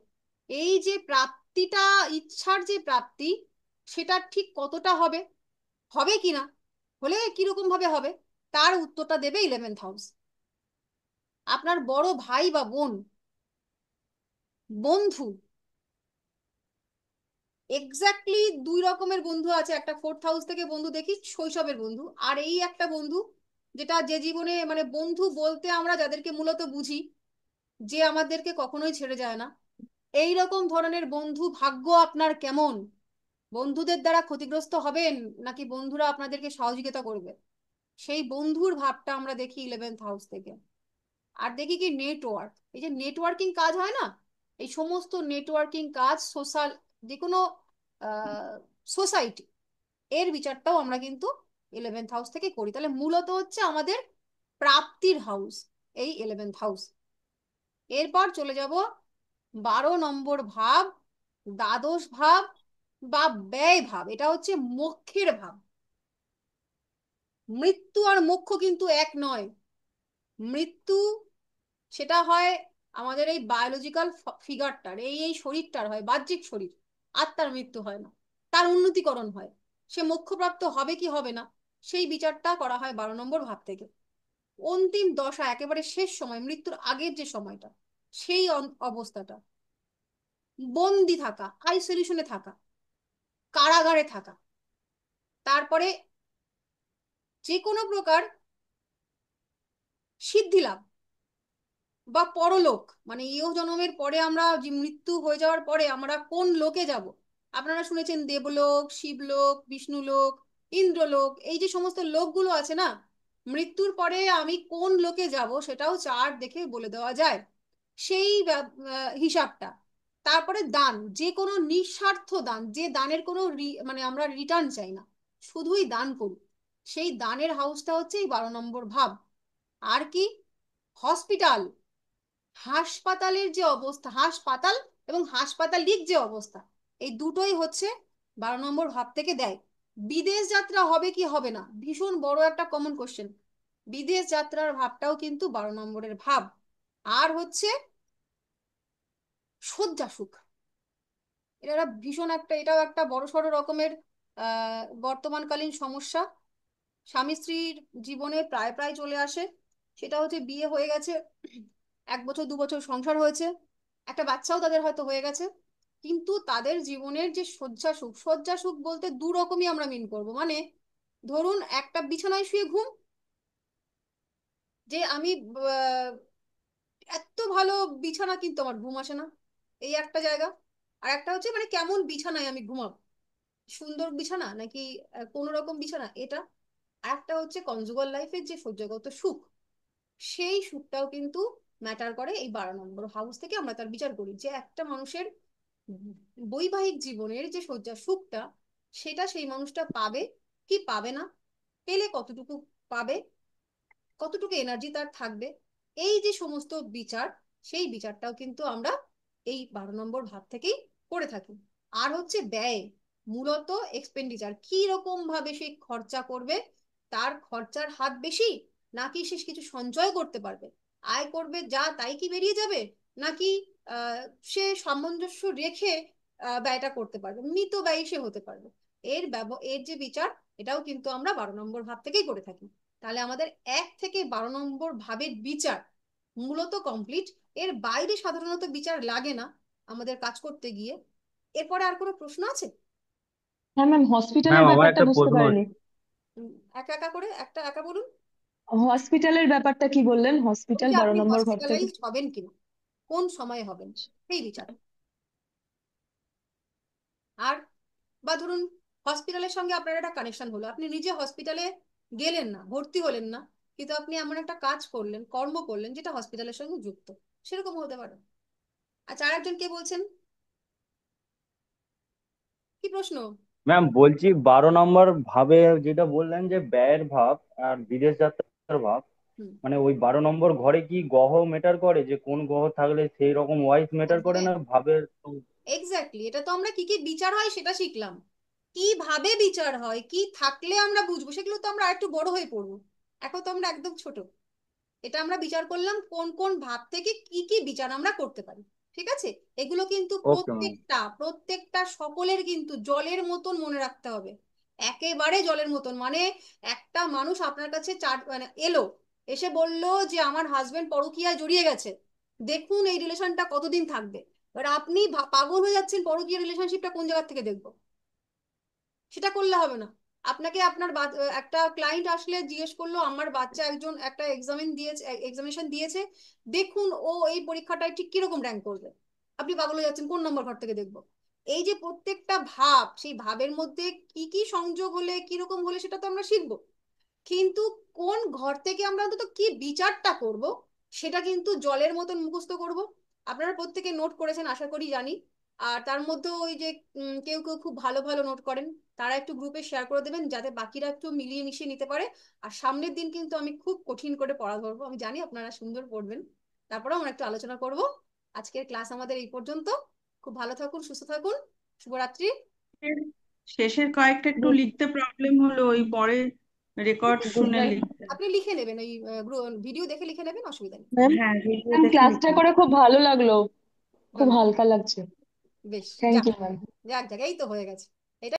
এই যে প্রাপ্তিটা, ইচ্ছার যে প্রাপ্তি, সেটা ঠিক কতটা হবে, হবে কিনা, হলে কিরকম ভাবে হবে, তার উত্তরটা দেবে 11th হাউস। আপনার বড় ভাই বা বোন, বন্ধু, এক্স্যাক্টলি দুই রকমের বন্ধু আছে। একটা 4th হাউস থেকে বন্ধু দেখি শৈশবের বন্ধু, আর এই একটা বন্ধু যেটা যে জীবনে মানে বন্ধু বলতে আমরা যাদেরকে মূলত বুঝি যে আমাদেরকে কখনোই ছেড়ে যায় না। এই রকম ধরনের বন্ধু ভাগ্য আপনার কেমন? বন্ধুদের দ্বারা ক্ষতিগ্রস্ত হবেন নাকি বন্ধুরা আপনাদেরকে সহযোগিতা করবে? সেই বন্ধুর ভাবটা আমরা দেখি 11th হাউস থেকে। আর দেখি কি নেটওয়ার্ক, এই যে নেটওয়ার্কিং কাজ হয় না, এই সমস্ত নেটওয়ার্কিং কাজ, সোশ্যাল যে কোনো সোসাইটি, এর বিচারটাও আমরা কিন্তু 11th হাউস থেকে করি। তাহলে মূলত হচ্ছে আমাদের প্রাপ্তির হাউস এই 11th হাউস। এরপর চলে যাব 12 নম্বর ভাব, দ্বাদশ ভাব বা ব্যয় ভাব। এটা হচ্ছে মোক্ষের ভাব। মৃত্যু আর মোক্ষ কিন্তু এক নয়। মৃত্যু সেটা হয় আমাদের এই বায়োলজিক্যাল ফিগারটার, এই শরীরটার হয়, বাহ্যিক শরীর। আত্মার মৃত্যু হয় না, তার উন্নতিকরণ হয়। সে মোক্ষপ্রাপ্ত হবে কি হবে না, সেই বিচারটা করা হয় 12 নম্বর ভাব থেকে। অন্তিম দশা, একেবারে শেষ সময়, মৃত্যুর আগের যে সময়টা, সেই অবস্থাটা, বন্দি থাকা, আইসোলেশনে থাকা, কারাগারে থাকা, তারপরে যে কোনো প্রকার সিদ্ধি লাভ বা পরলোক, মানে ইহ জন্মের পরে আমরা যে মৃত্যু হয়ে যাওয়ার পরে আমরা কোন লোকে যাব। আপনারা শুনেছেন দেবলোক, শিবলোক, বিষ্ণুলোক, ইন্দ্রলোক, এই যে সমস্ত লোকগুলো আছে না, মৃত্যুর পরে আমি কোন লোকে যাব সেটাও চার্ট দেখে বলে দেওয়া যায়। সেই হিসাবটা। তারপরে দান, যে কোনো নিঃস্বার্থ দান, যে দানের কোনো মানে আমরা রিটার্ন চাই না, শুধুই দান করি, সেই দানের হাউসটা হচ্ছে এই 12 নম্বর ভাব। আর কি, হসপিটাল, হাসপাতালের যে অবস্থা, হাসপাতাল এবং হাসপাতালিক যে অবস্থা, এই দুটোই হচ্ছে 12 নম্বর ভাব থেকে দেয়। বিদেশ যাত্রা হবে কি হবে না, ভীষণ বড় একটা কমন কোশ্চেন। বিদেশ যাত্রার ভাবটাও কিন্তু 12 নম্বরের ভাব। আর হচ্ছে শয্যা সুখ, এটা ভীষণ একটা, এটাও একটা বড়সড় রকমের বর্তমানকালীন সমস্যা। স্বামী স্ত্রীর জীবনে প্রায় প্রায় চলে আসে। সেটা হচ্ছে বিয়ে হয়ে গেছে, 1 বছর 2 বছর সংসার হয়েছে, একটা বাচ্চাও তাদের হয়তো হয়ে গেছে, কিন্তু তাদের জীবনের যে শয্যা সুখ, শয্যা সুখ বলতে দু রকমই আমরা মিন করব। মানে ধরুন একটা বিছানায় শুয়ে ঘুম, যে আমি আহ, এত ভালো বিছানা কিন্তু আমার ঘুম আসে না, এই একটা জায়গা। আর একটা হচ্ছে মানে কেমন বিছানায় আমি ঘুমাবো, সুন্দর বিছানা নাকি কোনো রকম বিছানা, এটা। আর একটা হচ্ছে কনজুগাল লাইফের যে সহ্যগত সুখ, সেই সুখটাও কিন্তু ম্যাটার করে। এই 12 নম্বর হাউস থেকে আমরা তার বিচার করি যে একটা মানুষের বৈবাহিক জীবনের যে শয্যা সুখটা, সেটা সেই মানুষটা পাবে কি পাবে না, পেলে কতটুকু পাবে, কতটুকু এনার্জি তার থাকবে, এই যে সমস্ত বিচার, সেই বিচারটাও কিন্তু আমরা এই 12 নম্বর ভাব থেকেই করে থাকি। আর হচ্ছে ব্যয়, মূলত এক্সপেন্ডিচার, কি রকম ভাবে সে খরচা করবে, তার খরচার হাত বেশি নাকি সে কিছু সঞ্চয় করতে পারবে, আয় করবে যা তাই কি বেরিয়ে যাবে, নাকি আহ সে সামঞ্জস্য রেখে ব্যয়টা করতে পারবে, মিত ব্যয়ী সে হতে পারবে। এর যে বিচার, এটাও কিন্তু আমরা 12 নম্বর ভাব থেকেই করে থাকি। তাহলে আমাদের 1 থেকে 12 নম্বর ভাবের বিচার মূলত কমপ্লিট। এর বাইরে সাধারণত বিচার লাগে না আমাদের কাজ করতে গিয়ে। এরপরে আর কোনো প্রশ্ন আছে? হ্যাঁ ম্যাম, ম্যাম হসপিটালের আমার ব্যাপারটা একটা বুঝতে প্রশ্ন পারিনি। আছে। একা একা করে একটা একা বলুন। হসপিটালের ব্যাপারটা কি বললেন, হসপিটাল বলছি বারো আপনি নম্বর ঘর থেকে? হসপিটালাইজড হবেন কিনা, কোন সময়ে হবেন, সেই বিচার। আর বা ধরুন হসপিটালের সঙ্গে আপনার একটা কানেকশন হলো, আপনি নিজে হসপিটালে গেলেন না, ভর্তি হলেন না, কিন্তু আপনি এমন একটা কাজ করলেন, কর্ম করলেন যেটা হসপিটালের সঙ্গে যুক্ত, সেরকম হতে পারে। আচ্ছা, আর একজন কে বলছেন, কি প্রশ্ন? ম্যাম বলছি 12 নম্বর ভাবে যেটা বললেন যে ব্যয়ের ভাব আর বিদেশ যাত্রার ভাব, হুম, মানে ওই 12 নম্বর ঘরে কি গ্রহ মেটার করে, যে কোন গ্রহ থাকলে সেই রকম ওয়াইজ মেটার করে হ্যাঁ না ভাবের? এক্স্যাক্টলি, এটা তো আমরা কি কি বিচার হয় সেটা শিখলাম। কিভাবে বিচার হয়, কি থাকলে আমরা বুঝবো, সেগুলো তো আমরা একটু বড় হয়ে পড়বো। এখন তো আমরা একদম ছোট। এটা আমরা বিচার করলাম কোন কোন ভাব থেকে কি কি বিচার আমরা করতে পারি। ঠিক আছে? এগুলো কিন্তু ওকে ম্যাম। প্রত্যেকটা প্রত্যেকটা সকলের কিন্তু জলের মতন মনে রাখতে হবে, একেবারে জলের মতন। মানে একটা মানুষ আপনার কাছে মানে এলো, এসে বলল যে আমার হাজবেন্ড পরকীয়ায় জড়িয়ে গেছে, দেখুন এই রিলেশনটা কতদিন থাকবে। এবার আপনি পাগল হয়ে যাচ্ছেন পরকীয়া রিলেশনশিপটা কোন জায়গা থেকে দেখবো, সেটা করলে হবে না। আপনাকে আপনার একটা ক্লায়েন্ট আসলে জিজ্ঞেস করলো আমার বাচ্চা একজন একটা এক্সামিনেশন দিয়েছে, দেখুন ও এই পরীক্ষাটায় ঠিক কিরকম র্যাঙ্ক করবে। আপনি পাগল হয়ে যাচ্ছেন কোন নম্বর ঘর থেকে দেখবো। এই যে প্রত্যেকটা ভাব, সেই ভাবের মধ্যে কি কি সংযোগ হলে কিরকম হলে সেটা তো আমরা শিখবো, কিন্তু কোন ঘর থেকে আমরা অন্তত কি বিচারটা করব সেটা কিন্তু জলের মতন মুখস্থ করব। আপনারা প্রত্যেকে নোট করেছেন আশা করি, জানি। আর তার মধ্যে ওই যে কেউ কেউ খুব ভালো ভালো নোট করেন, তারা একটু গ্রুপে শেয়ার করে দেবেন যাতে বাকিরা একটু মিলিয়ে মিশিয়ে নিতে পারে। আর সামনের দিন কিন্তু আমি খুব কঠিন করে পড়া ধরবো, আমি জানি আপনারা সুন্দর পড়বেন। তারপরে আমরা একটু আলোচনা করব। আজকের ক্লাস আমাদের এই পর্যন্ত। খুব ভালো থাকুন, সুস্থ থাকুন। শুভরাত্রি। শেষের শেষের কয়েকটা একটু লিখতে প্রবলেম হলো, ওই পরে রেকর্ড গুড শুনে নাইট। লিখতে। আপনি লিখে নেবেন, ওই ভিডিও দেখে লিখে নেবেন, অসুবিধা নেই। ম্যাম হ্যাঁ, ভিডিও ম্যাম দেখে ক্লাসটা লিখে করে খুব ভালো লাগলো, খুব ধন্যবাদ। হালকা লাগছে। বেশ, থ্যাংক যাক ইউ ম্যাম। যাক যাক, এই তো হয়ে গেছে।